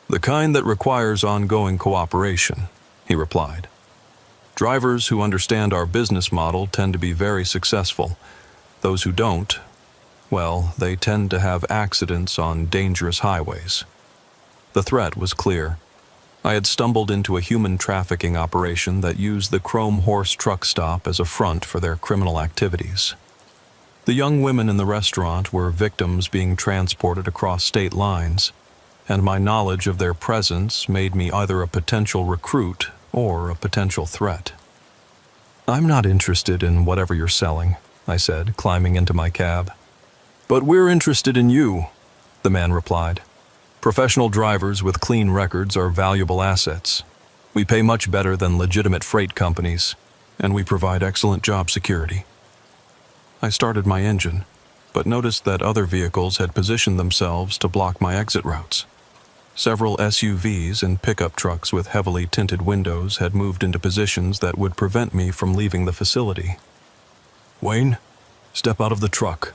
"The kind that requires ongoing cooperation," he replied. "Drivers who understand our business model tend to be very successful. Those who don't, well, they tend to have accidents on dangerous highways." The threat was clear. I had stumbled into a human trafficking operation that used the Chrome Horse truck stop as a front for their criminal activities. The young women in the restaurant were victims being transported across state lines, and my knowledge of their presence made me either a potential recruit or a potential threat. "I'm not interested in whatever you're selling," I said, climbing into my cab. "But we're interested in you," the man replied. "Professional drivers with clean records are valuable assets. We pay much better than legitimate freight companies, and we provide excellent job security." I started my engine, but noticed that other vehicles had positioned themselves to block my exit routes. Several SUVs and pickup trucks with heavily tinted windows had moved into positions that would prevent me from leaving the facility. "Wayne, step out of the truck,"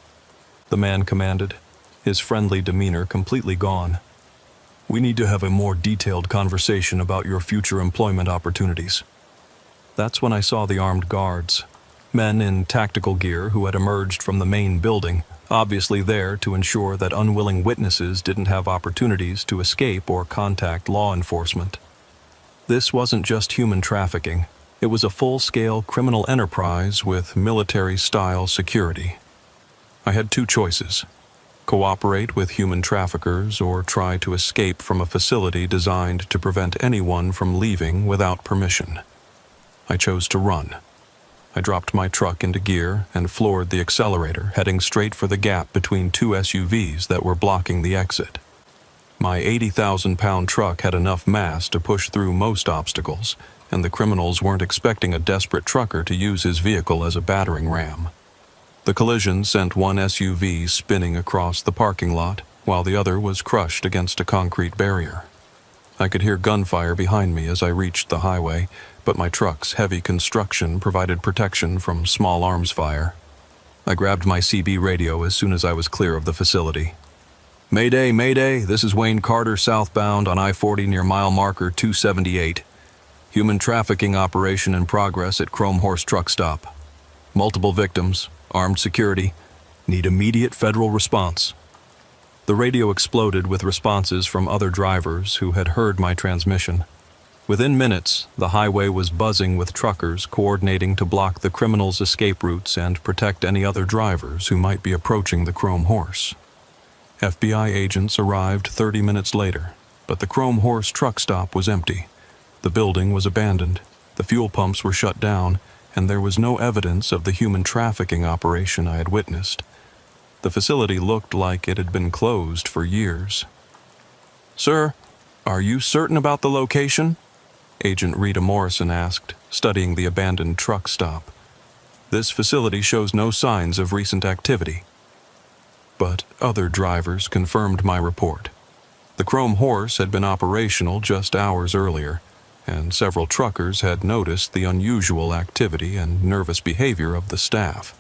the man commanded, his friendly demeanor completely gone. "We need to have a more detailed conversation about your future employment opportunities." That's when I saw the armed guards, men in tactical gear who had emerged from the main building, obviously there to ensure that unwilling witnesses didn't have opportunities to escape or contact law enforcement. This wasn't just human trafficking. It was a full-scale criminal enterprise with military-style security. I had two choices: cooperate with human traffickers or try to escape from a facility designed to prevent anyone from leaving without permission. I chose to run. I dropped my truck into gear and floored the accelerator, heading straight for the gap between two SUVs that were blocking the exit. My 80,000-pound truck had enough mass to push through most obstacles, and the criminals weren't expecting a desperate trucker to use his vehicle as a battering ram. The collision sent one SUV spinning across the parking lot, while the other was crushed against a concrete barrier. I could hear gunfire behind me as I reached the highway, but my truck's heavy construction provided protection from small arms fire. I grabbed my CB radio as soon as I was clear of the facility. "Mayday, Mayday, this is Wayne Carter southbound on I-40 near mile marker 278. Human trafficking operation in progress at Chrome Horse truck stop. Multiple victims, armed security, need immediate federal response." The radio exploded with responses from other drivers who had heard my transmission. Within minutes, the highway was buzzing with truckers coordinating to block the criminals' escape routes and protect any other drivers who might be approaching the Chrome Horse. FBI agents arrived 30 minutes later, but the Chrome Horse truck stop was empty. The building was abandoned, the fuel pumps were shut down, and there was no evidence of the human trafficking operation I had witnessed. The facility looked like it had been closed for years. "Sir, are you certain about the location?" Agent Rita Morrison asked, studying the abandoned truck stop. "This facility shows no signs of recent activity." But other drivers confirmed my report. The Chrome Horse had been operational just hours earlier, and several truckers had noticed the unusual activity and nervous behavior of the staff.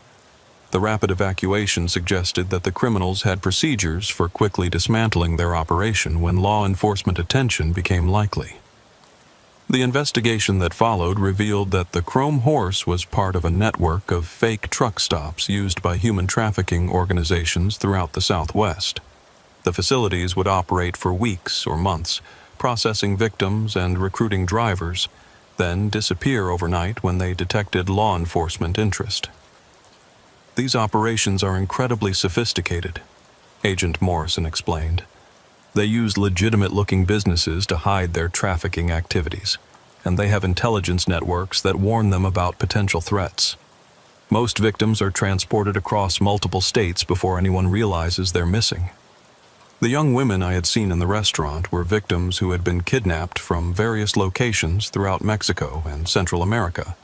The rapid evacuation suggested that the criminals had procedures for quickly dismantling their operation when law enforcement attention became likely. The investigation that followed revealed that the Chrome Horse was part of a network of fake truck stops used by human trafficking organizations throughout the Southwest. The facilities would operate for weeks or months, processing victims and recruiting drivers, then disappear overnight when they detected law enforcement interest. These operations are incredibly sophisticated, Agent Morrison explained. They use legitimate-looking businesses to hide their trafficking activities, and they have intelligence networks that warn them about potential threats. Most victims are transported across multiple states before anyone realizes they're missing. The young women I had seen in the restaurant were victims who had been kidnapped from various locations throughout Mexico and Central America,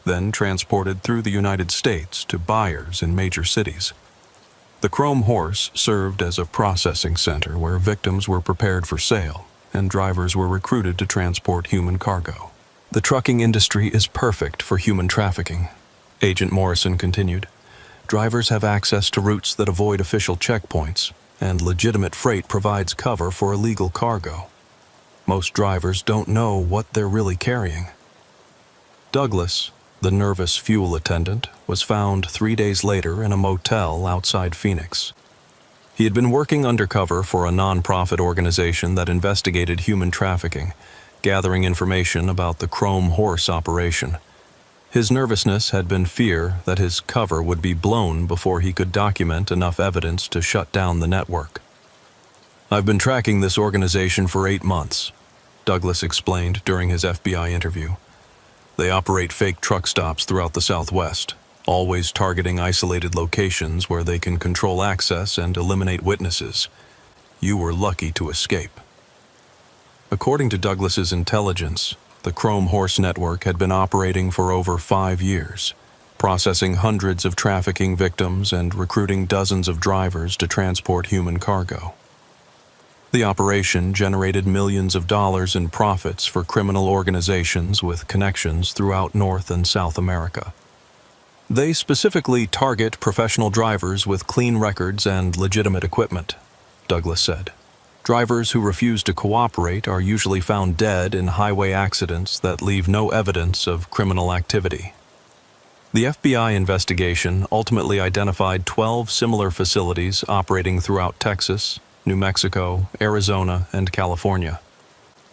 then transported through the United States to buyers in major cities. The Chrome Horse served as a processing center where victims were prepared for sale and drivers were recruited to transport human cargo. The trucking industry is perfect for human trafficking, Agent Morrison continued. Drivers have access to routes that avoid official checkpoints, and legitimate freight provides cover for illegal cargo. Most drivers don't know what they're really carrying. Douglas, the nervous fuel attendant, was found 3 days later in a motel outside Phoenix. He had been working undercover for a non-profit organization that investigated human trafficking, gathering information about the Chrome Horse operation. His nervousness had been fear that his cover would be blown before he could document enough evidence to shut down the network. "I've been tracking this organization for 8 months," Douglas explained during his FBI interview. "They operate fake truck stops throughout the Southwest, always targeting isolated locations where they can control access and eliminate witnesses. You were lucky to escape." According to Douglas's intelligence, the Chrome Horse network had been operating for over 5 years, processing hundreds of trafficking victims and recruiting dozens of drivers to transport human cargo. The operation generated millions of dollars in profits for criminal organizations with connections throughout North and South America. They specifically target professional drivers with clean records and legitimate equipment, Douglas said. Drivers who refuse to cooperate are usually found dead in highway accidents that leave no evidence of criminal activity. The FBI investigation ultimately identified 12 similar facilities operating throughout Texas, New Mexico, Arizona, and California.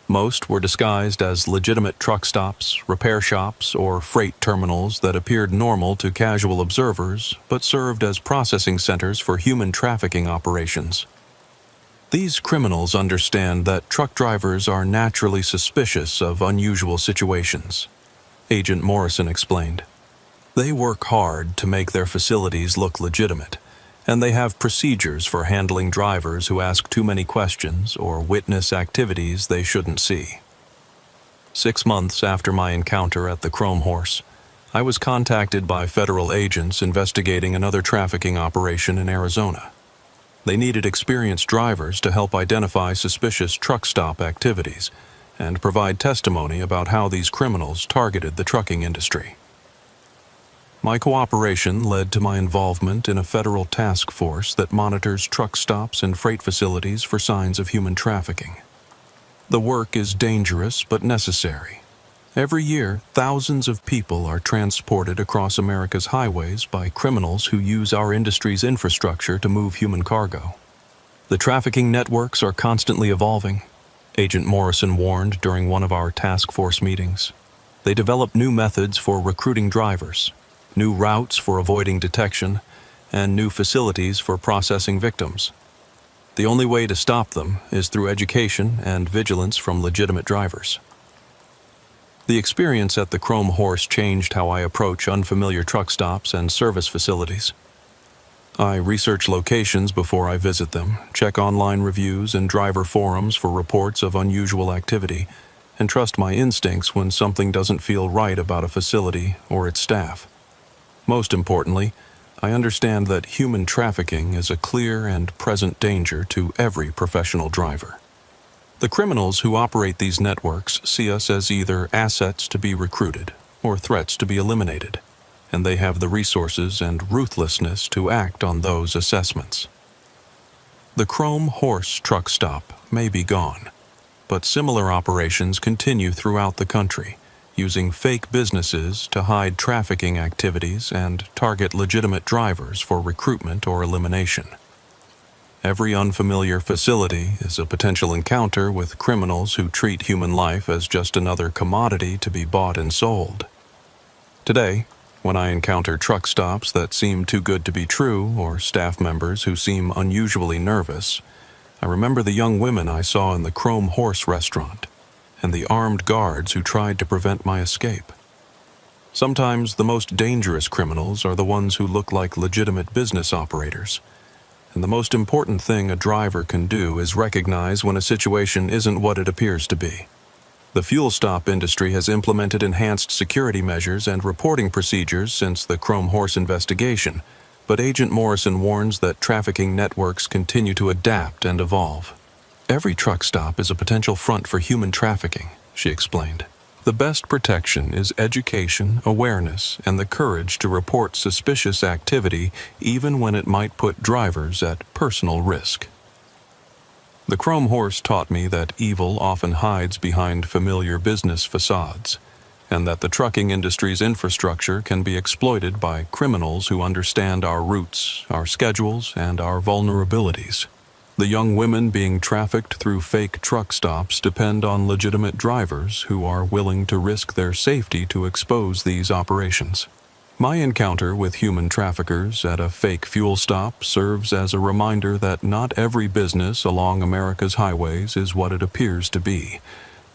Most were disguised as legitimate truck stops, repair shops, or freight terminals that appeared normal to casual observers but served as processing centers for human trafficking operations. These criminals understand that truck drivers are naturally suspicious of unusual situations, Agent Morrison explained. They work hard to make their facilities look legitimate, and they have procedures for handling drivers who ask too many questions or witness activities they shouldn't see. 6 months after my encounter at the Chrome Horse, I was contacted by federal agents investigating another trafficking operation in Arizona. They needed experienced drivers to help identify suspicious truck stop activities and provide testimony about how these criminals targeted the trucking industry. My cooperation led to my involvement in a federal task force that monitors truck stops and freight facilities for signs of human trafficking. The work is dangerous but necessary. Every year, thousands of people are transported across America's highways by criminals who use our industry's infrastructure to move human cargo. The trafficking networks are constantly evolving, Agent Morrison warned during one of our task force meetings. They develop new methods for recruiting drivers, new routes for avoiding detection, and new facilities for processing victims. The only way to stop them is through education and vigilance from legitimate drivers. The experience at the Chrome Horse changed how I approach unfamiliar truck stops and service facilities. I research locations before I visit them, check online reviews and driver forums for reports of unusual activity, and trust my instincts when something doesn't feel right about a facility or its staff. Most importantly, I understand that human trafficking is a clear and present danger to every professional driver. The criminals who operate these networks see us as either assets to be recruited or threats to be eliminated, and they have the resources and ruthlessness to act on those assessments. The Chrome Horse truck stop may be gone, but similar operations continue throughout the country, using fake businesses to hide trafficking activities and target legitimate drivers for recruitment or elimination. Every unfamiliar facility is a potential encounter with criminals who treat human life as just another commodity to be bought and sold. Today, when I encounter truck stops that seem too good to be true or staff members who seem unusually nervous, I remember the young women I saw in the Chrome Horse restaurant and the armed guards who tried to prevent my escape. Sometimes the most dangerous criminals are the ones who look like legitimate business operators. And the most important thing a driver can do is recognize when a situation isn't what it appears to be. The fuel stop industry has implemented enhanced security measures and reporting procedures since the Chrome Horse investigation, but Agent Morrison warns that trafficking networks continue to adapt and evolve. Every truck stop is a potential front for human trafficking, she explained. The best protection is education, awareness, and the courage to report suspicious activity even when it might put drivers at personal risk. The Chrome Horse taught me that evil often hides behind familiar business facades, and that the trucking industry's infrastructure can be exploited by criminals who understand our routes, our schedules, and our vulnerabilities. The young women being trafficked through fake truck stops depend on legitimate drivers who are willing to risk their safety to expose these operations. My encounter with human traffickers at a fake fuel stop serves as a reminder that not every business along America's highways is what it appears to be,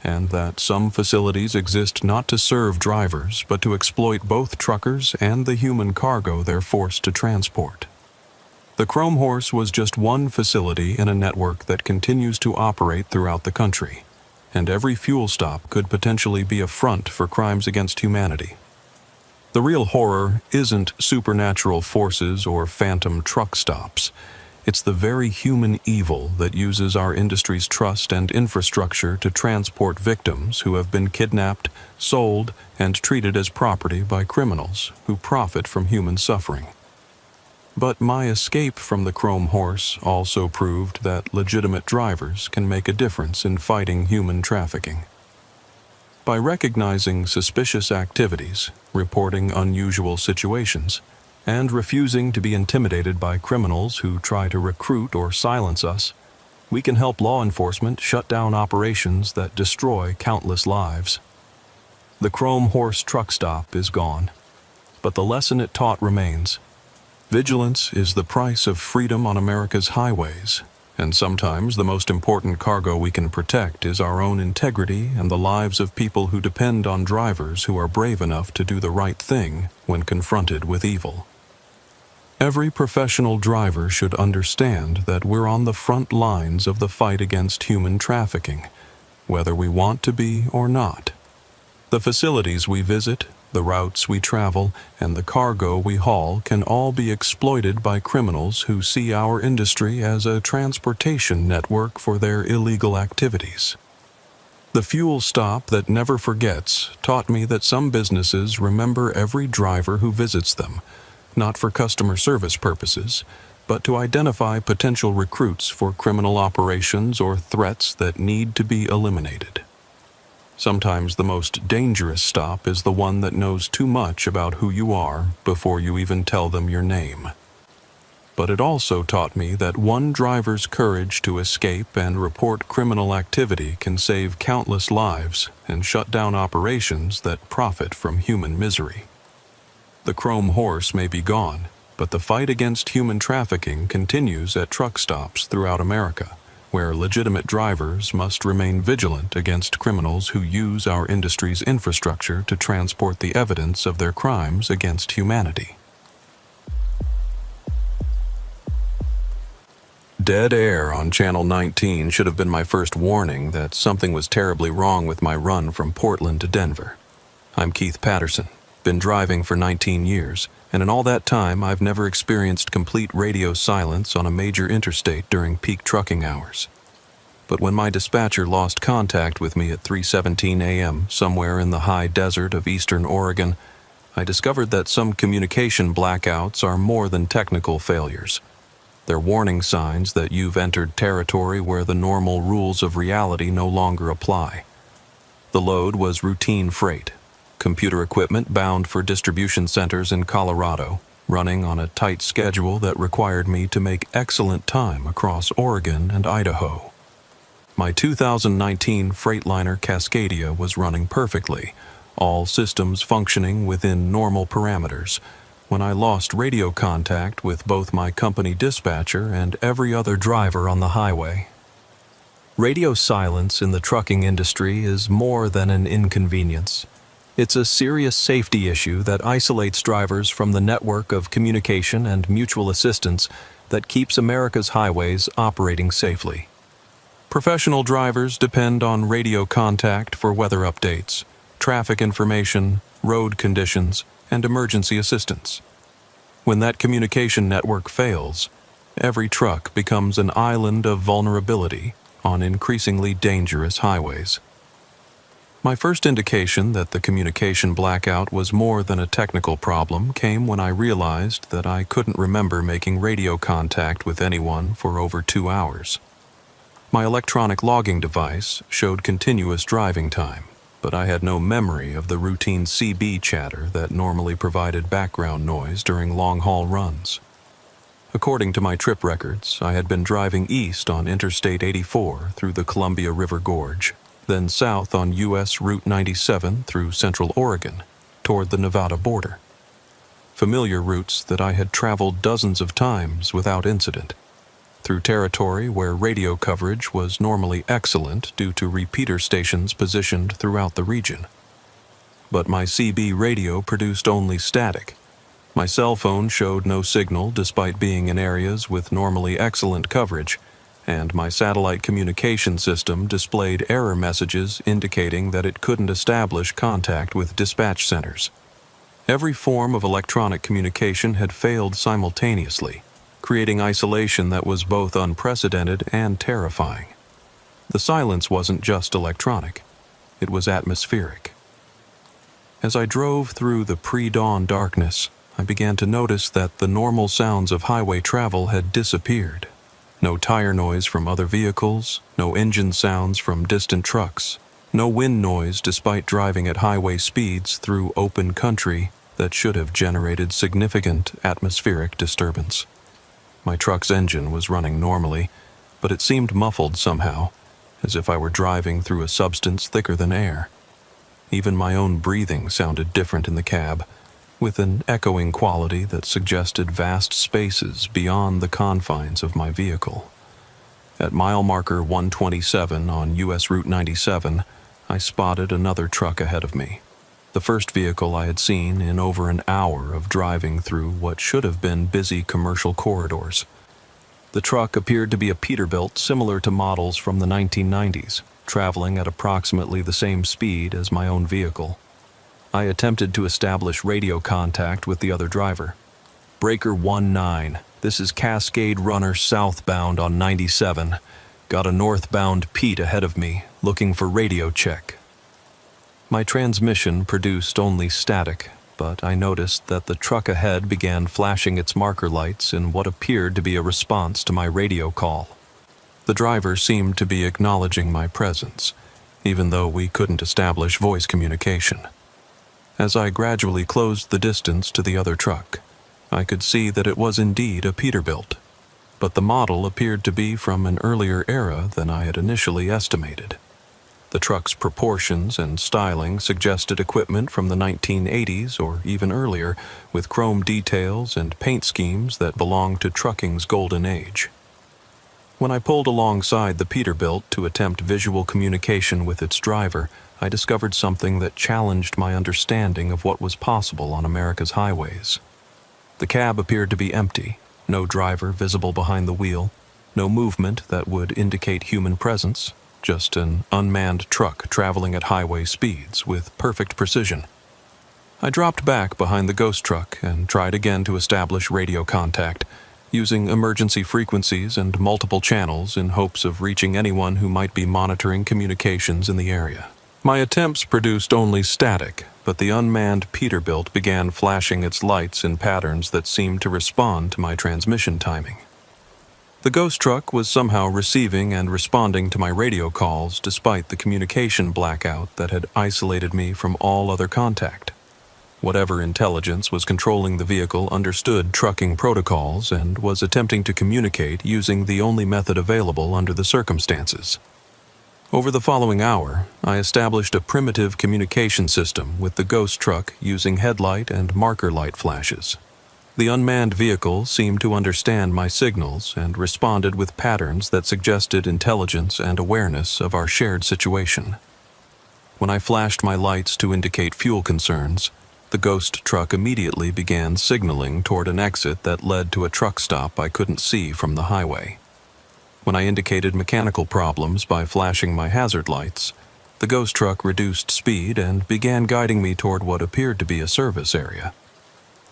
and that some facilities exist not to serve drivers but to exploit both truckers and the human cargo they're forced to transport. The Chrome Horse was just one facility in a network that continues to operate throughout the country, and every fuel stop could potentially be a front for crimes against humanity. The real horror isn't supernatural forces or phantom truck stops. It's the very human evil that uses our industry's trust and infrastructure to transport victims who have been kidnapped, sold, and treated as property by criminals who profit from human suffering. But my escape from the Chrome Horse also proved that legitimate drivers can make a difference in fighting human trafficking. By recognizing suspicious activities, reporting unusual situations, and refusing to be intimidated by criminals who try to recruit or silence us, we can help law enforcement shut down operations that destroy countless lives. The Chrome Horse truck stop is gone, but the lesson it taught remains. Vigilance is the price of freedom on America's highways, and sometimes the most important cargo we can protect is our own integrity and the lives of people who depend on drivers who are brave enough to do the right thing when confronted with evil. Every professional driver should understand that we're on the front lines of the fight against human trafficking, whether we want to be or not. The facilities we visit, the routes we travel, and the cargo we haul can all be exploited by criminals who see our industry as a transportation network for their illegal activities. The fuel stop that never forgets taught me that some businesses remember every driver who visits them, not for customer service purposes, but to identify potential recruits for criminal operations or threats that need to be eliminated. Sometimes the most dangerous stop is the one that knows too much about who you are before you even tell them your name. But it also taught me that one driver's courage to escape and report criminal activity can save countless lives and shut down operations that profit from human misery. The Chrome Horse may be gone, but the fight against human trafficking continues at truck stops throughout America, where legitimate drivers must remain vigilant against criminals who use our industry's infrastructure to transport the evidence of their crimes against humanity. Dead air on Channel 19 should have been my first warning that something was terribly wrong with my run from Portland to Denver. I'm Keith Patterson, been driving for 19 years, and in all that time I've never experienced complete radio silence on a major interstate during peak trucking hours. But when my dispatcher lost contact with me at 3:17 a.m. somewhere in the high desert of eastern Oregon, I discovered that some communication blackouts are more than technical failures. They're warning signs that you've entered territory where the normal rules of reality no longer apply. The load was routine freight, computer equipment bound for distribution centers in Colorado, running on a tight schedule that required me to make excellent time across Oregon and Idaho. My 2019 Freightliner Cascadia was running perfectly, all systems functioning within normal parameters, when I lost radio contact with both my company dispatcher and every other driver on the highway. Radio silence in the trucking industry is more than an inconvenience. It's a serious safety issue that isolates drivers from the network of communication and mutual assistance that keeps America's highways operating safely. Professional drivers depend on radio contact for weather updates, traffic information, road conditions, and emergency assistance. When that communication network fails, every truck becomes an island of vulnerability on increasingly dangerous highways. My first indication that the communication blackout was more than a technical problem came when I realized that I couldn't remember making radio contact with anyone for over 2 hours. My electronic logging device showed continuous driving time, but I had no memory of the routine CB chatter that normally provided background noise during long-haul runs. According to my trip records, I had been driving east on Interstate 84 through the Columbia River Gorge, then south on U.S. Route 97 through central Oregon, toward the Nevada border. Familiar routes that I had traveled dozens of times without incident, through territory where radio coverage was normally excellent due to repeater stations positioned throughout the region. But my CB radio produced only static. My cell phone showed no signal despite being in areas with normally excellent coverage, and my satellite communication system displayed error messages indicating that it couldn't establish contact with dispatch centers. Every form of electronic communication had failed simultaneously, creating isolation that was both unprecedented and terrifying. The silence wasn't just electronic, it was atmospheric. As I drove through the pre-dawn darkness, I began to notice that the normal sounds of highway travel had disappeared. No tire noise from other vehicles, no engine sounds from distant trucks, no wind noise despite driving at highway speeds through open country that should have generated significant atmospheric disturbance. My truck's engine was running normally, but it seemed muffled somehow, as if I were driving through a substance thicker than air. Even my own breathing sounded different in the cab, with an echoing quality that suggested vast spaces beyond the confines of my vehicle. At mile marker 127 on U.S. Route 97, I spotted another truck ahead of me. The first vehicle I had seen in over an hour of driving through what should have been busy commercial corridors. The truck appeared to be a Peterbilt similar to models from the 1990s, traveling at approximately the same speed as my own vehicle. I attempted to establish radio contact with the other driver. Breaker 19, this is Cascade Runner southbound on 97. Got a northbound Pete ahead of me, looking for radio check. My transmission produced only static, but I noticed that the truck ahead began flashing its marker lights in what appeared to be a response to my radio call. The driver seemed to be acknowledging my presence, even though we couldn't establish voice communication. As I gradually closed the distance to the other truck, I could see that it was indeed a Peterbilt, but the model appeared to be from an earlier era than I had initially estimated. The truck's proportions and styling suggested equipment from the 1980s or even earlier, with chrome details and paint schemes that belonged to trucking's golden age. When I pulled alongside the Peterbilt to attempt visual communication with its driver, I discovered something that challenged my understanding of what was possible on America's highways. The cab appeared to be empty, no driver visible behind the wheel, no movement that would indicate human presence, just an unmanned truck traveling at highway speeds with perfect precision. I dropped back behind the ghost truck and tried again to establish radio contact, using emergency frequencies and multiple channels in hopes of reaching anyone who might be monitoring communications in the area. My attempts produced only static, but the unmanned Peterbilt began flashing its lights in patterns that seemed to respond to my transmission timing. The ghost truck was somehow receiving and responding to my radio calls despite the communication blackout that had isolated me from all other contact. Whatever intelligence was controlling the vehicle understood trucking protocols and was attempting to communicate using the only method available under the circumstances. Over the following hour, I established a primitive communication system with the ghost truck using headlight and marker light flashes. The unmanned vehicle seemed to understand my signals and responded with patterns that suggested intelligence and awareness of our shared situation. When I flashed my lights to indicate fuel concerns, the ghost truck immediately began signaling toward an exit that led to a truck stop I couldn't see from the highway. When I indicated mechanical problems by flashing my hazard lights, the ghost truck reduced speed and began guiding me toward what appeared to be a service area.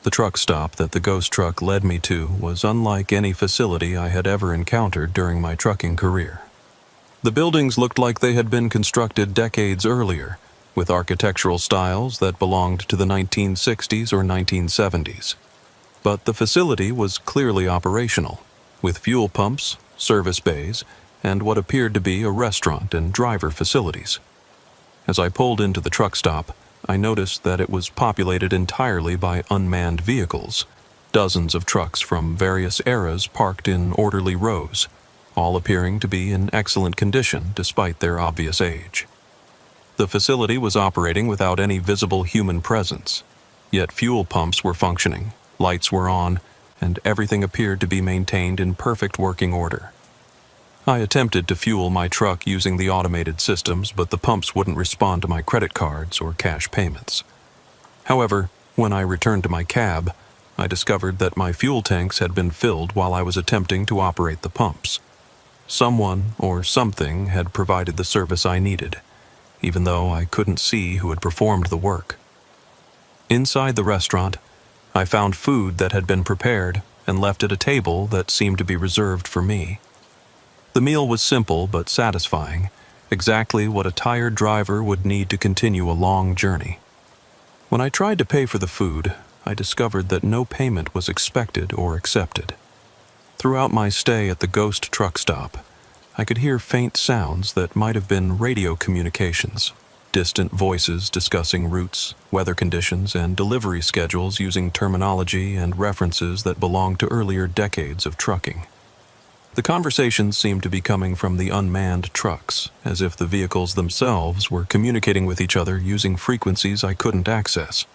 The truck stop that the ghost truck led me to was unlike any facility I had ever encountered during my trucking career. The buildings looked like they had been constructed decades earlier, with architectural styles that belonged to the 1960s or 1970s. But the facility was clearly operational, with fuel pumps, service bays, and what appeared to be a restaurant and driver facilities. As I pulled into the truck stop, I noticed that it was populated entirely by unmanned vehicles, dozens of trucks from various eras parked in orderly rows, all appearing to be in excellent condition despite their obvious age. The facility was operating without any visible human presence, yet fuel pumps were functioning, lights were on, and everything appeared to be maintained in perfect working order. I attempted to fuel my truck using the automated systems, but the pumps wouldn't respond to my credit cards or cash payments. However, when I returned to my cab, I discovered that my fuel tanks had been filled while I was attempting to operate the pumps. Someone or something had provided the service I needed, even though I couldn't see who had performed the work. Inside the restaurant, I found food that had been prepared and left at a table that seemed to be reserved for me. The meal was simple but satisfying, exactly what a tired driver would need to continue a long journey. When I tried to pay for the food, I discovered that no payment was expected or accepted. Throughout my stay at the ghost truck stop, I could hear faint sounds that might have been radio communications, distant voices discussing routes, weather conditions, and delivery schedules using terminology and references that belonged to earlier decades of trucking. The conversations seemed to be coming from the unmanned trucks, as if the vehicles themselves were communicating with each other using frequencies I couldn't access.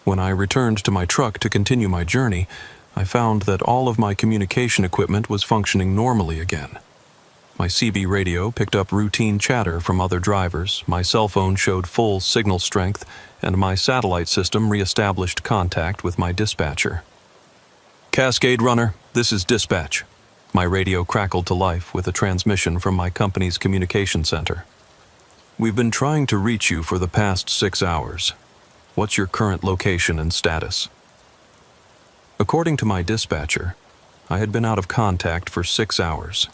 When I returned to my truck to continue my journey, I found that all of my communication equipment was functioning normally again. My CB radio picked up routine chatter from other drivers, my cell phone showed full signal strength, and my satellite system reestablished contact with my dispatcher. "Cascade Runner, this is dispatch." My radio crackled to life with a transmission from my company's communication center. "We've been trying to reach you for the past 6 hours. What's your current location and status?" According to my dispatcher, I had been out of contact for 6 hours,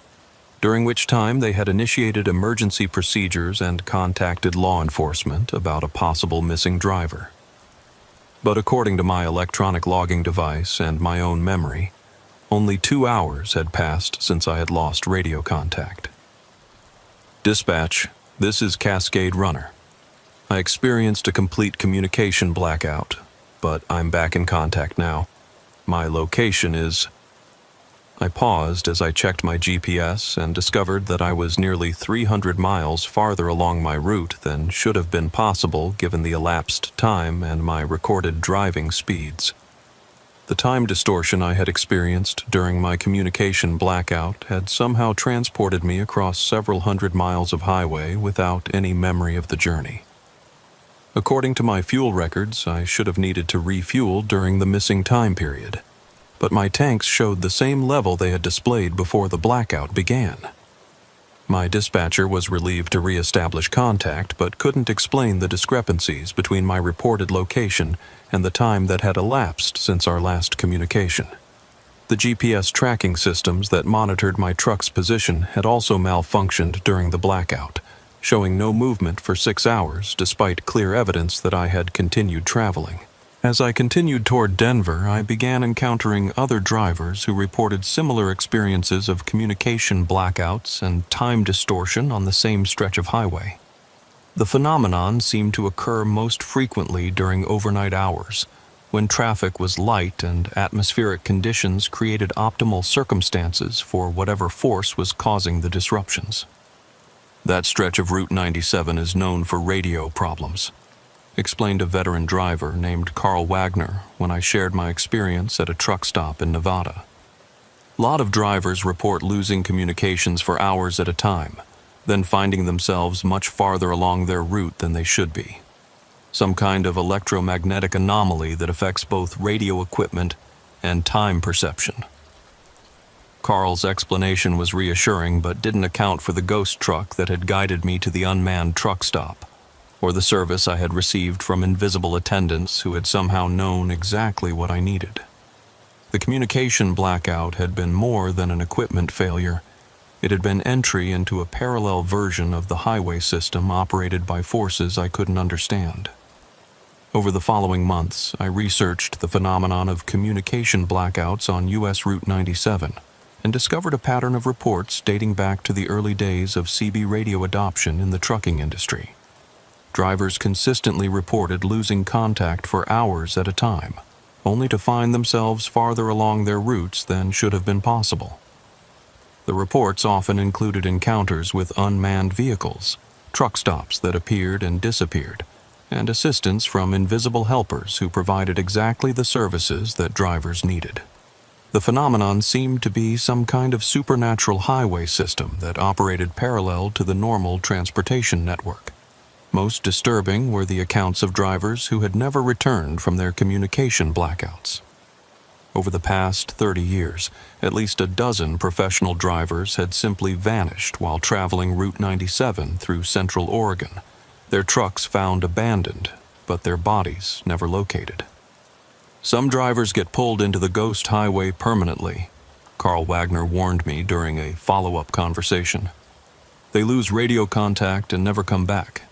during which time they had initiated emergency procedures and contacted law enforcement about a possible missing driver. But according to my electronic logging device and my own memory, only 2 hours had passed since I had lost radio contact. "Dispatch, this is Cascade Runner. I experienced a complete communication blackout, but I'm back in contact now. My location is..." I paused as I checked my GPS and discovered that I was nearly 300 miles farther along my route than should have been possible given the elapsed time and my recorded driving speeds. The time distortion I had experienced during my communication blackout had somehow transported me across several hundred miles of highway without any memory of the journey. According to my fuel records, I should have needed to refuel during the missing time period, but my tanks showed the same level they had displayed before the blackout began. My dispatcher was relieved to reestablish contact, but couldn't explain the discrepancies between my reported location and the time that had elapsed since our last communication. The GPS tracking systems that monitored my truck's position had also malfunctioned during the blackout, showing no movement for 6 hours despite clear evidence that I had continued traveling. As I continued toward Denver, I began encountering other drivers who reported similar experiences of communication blackouts and time distortion on the same stretch of highway. The phenomenon seemed to occur most frequently during overnight hours, when traffic was light and atmospheric conditions created optimal circumstances for whatever force was causing the disruptions. That stretch of Route 97 is known for radio problems, explained a veteran driver named Carl Wagner when I shared my experience at a truck stop in Nevada. A lot of drivers report losing communications for hours at a time, then finding themselves much farther along their route than they should be. Some kind of electromagnetic anomaly that affects both radio equipment and time perception. Carl's explanation was reassuring but didn't account for the ghost truck that had guided me to the unmanned truck stop, or the service I had received from invisible attendants who had somehow known exactly what I needed. The communication blackout had been more than an equipment failure. It had been entry into a parallel version of the highway system operated by forces I couldn't understand. Over the following months, I researched the phenomenon of communication blackouts on U.S. Route 97 and discovered a pattern of reports dating back to the early days of CB radio adoption in the trucking industry. Drivers consistently reported losing contact for hours at a time, only to find themselves farther along their routes than should have been possible. The reports often included encounters with unmanned vehicles, truck stops that appeared and disappeared, and assistance from invisible helpers who provided exactly the services that drivers needed. The phenomenon seemed to be some kind of supernatural highway system that operated parallel to the normal transportation network. Most disturbing were the accounts of drivers who had never returned from their communication blackouts. Over the past 30 years, at least a dozen professional drivers had simply vanished while traveling Route 97 through Central Oregon, their trucks found abandoned, but their bodies never located. Some drivers get pulled into the ghost highway permanently, Carl Wagner warned me during a follow-up conversation. They lose radio contact and never come back.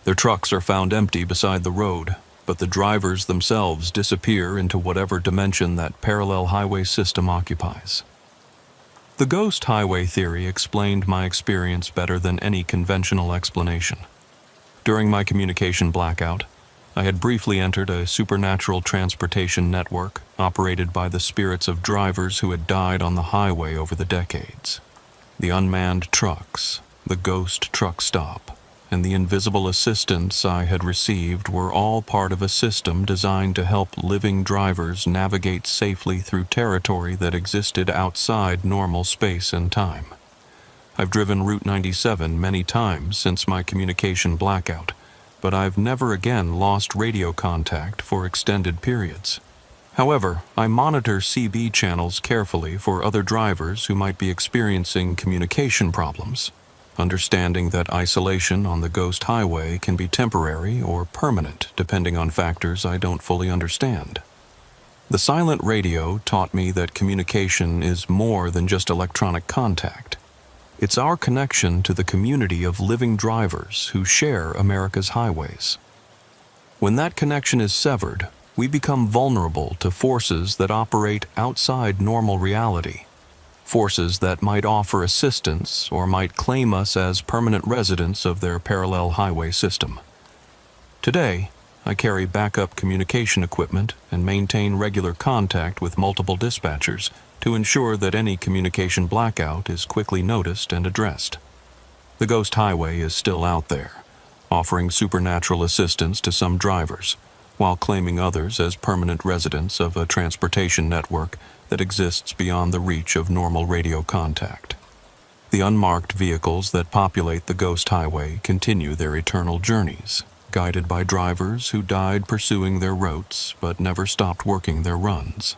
Their trucks are found empty beside the road, but the drivers themselves disappear into whatever dimension that parallel highway system occupies. The ghost highway theory explained my experience better than any conventional explanation. During my communication blackout, I had briefly entered a supernatural transportation network operated by the spirits of drivers who had died on the highway over the decades. The unmanned trucks, the ghost truck stop, and the invisible assistance I had received were all part of a system designed to help living drivers navigate safely through territory that existed outside normal space and time. I've driven Route 97 many times since my communication blackout, but I've never again lost radio contact for extended periods. However, I monitor CB channels carefully for other drivers who might be experiencing communication problems, understanding that isolation on the ghost highway can be temporary or permanent depending on factors I don't fully understand. The silent radio taught me that communication is more than just electronic contact. It's our connection to the community of living drivers who share America's highways. When that connection is severed, we become vulnerable to forces that operate outside normal reality. Forces that might offer assistance or might claim us as permanent residents of their parallel highway system. Today, I carry backup communication equipment and maintain regular contact with multiple dispatchers to ensure that any communication blackout is quickly noticed and addressed. The ghost highway is still out there, offering supernatural assistance to some drivers, while claiming others as permanent residents of a transportation network that exists beyond the reach of normal radio contact. The unmarked vehicles that populate the ghost highway continue their eternal journeys, guided by drivers who died pursuing their routes but never stopped working their runs.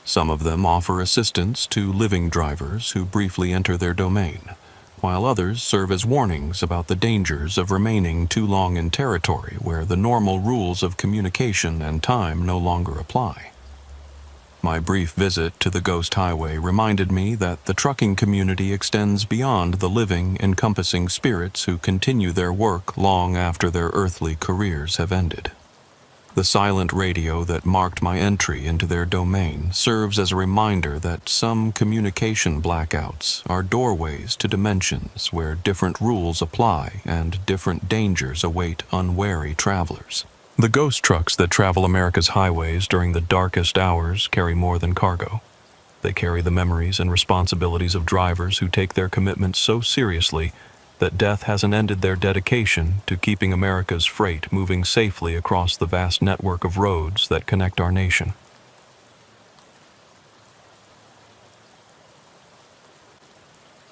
Some of them offer assistance to living drivers who briefly enter their domain, while others serve as warnings about the dangers of remaining too long in territory where the normal rules of communication and time no longer apply. My brief visit to the Ghost Highway reminded me that the trucking community extends beyond the living, encompassing spirits who continue their work long after their earthly careers have ended. The silent radio that marked my entry into their domain serves as a reminder that some communication blackouts are doorways to dimensions where different rules apply and different dangers await unwary travelers. The ghost trucks that travel America's highways during the darkest hours carry more than cargo. They carry the memories and responsibilities of drivers who take their commitment so seriously that death hasn't ended their dedication to keeping America's freight moving safely across the vast network of roads that connect our nation.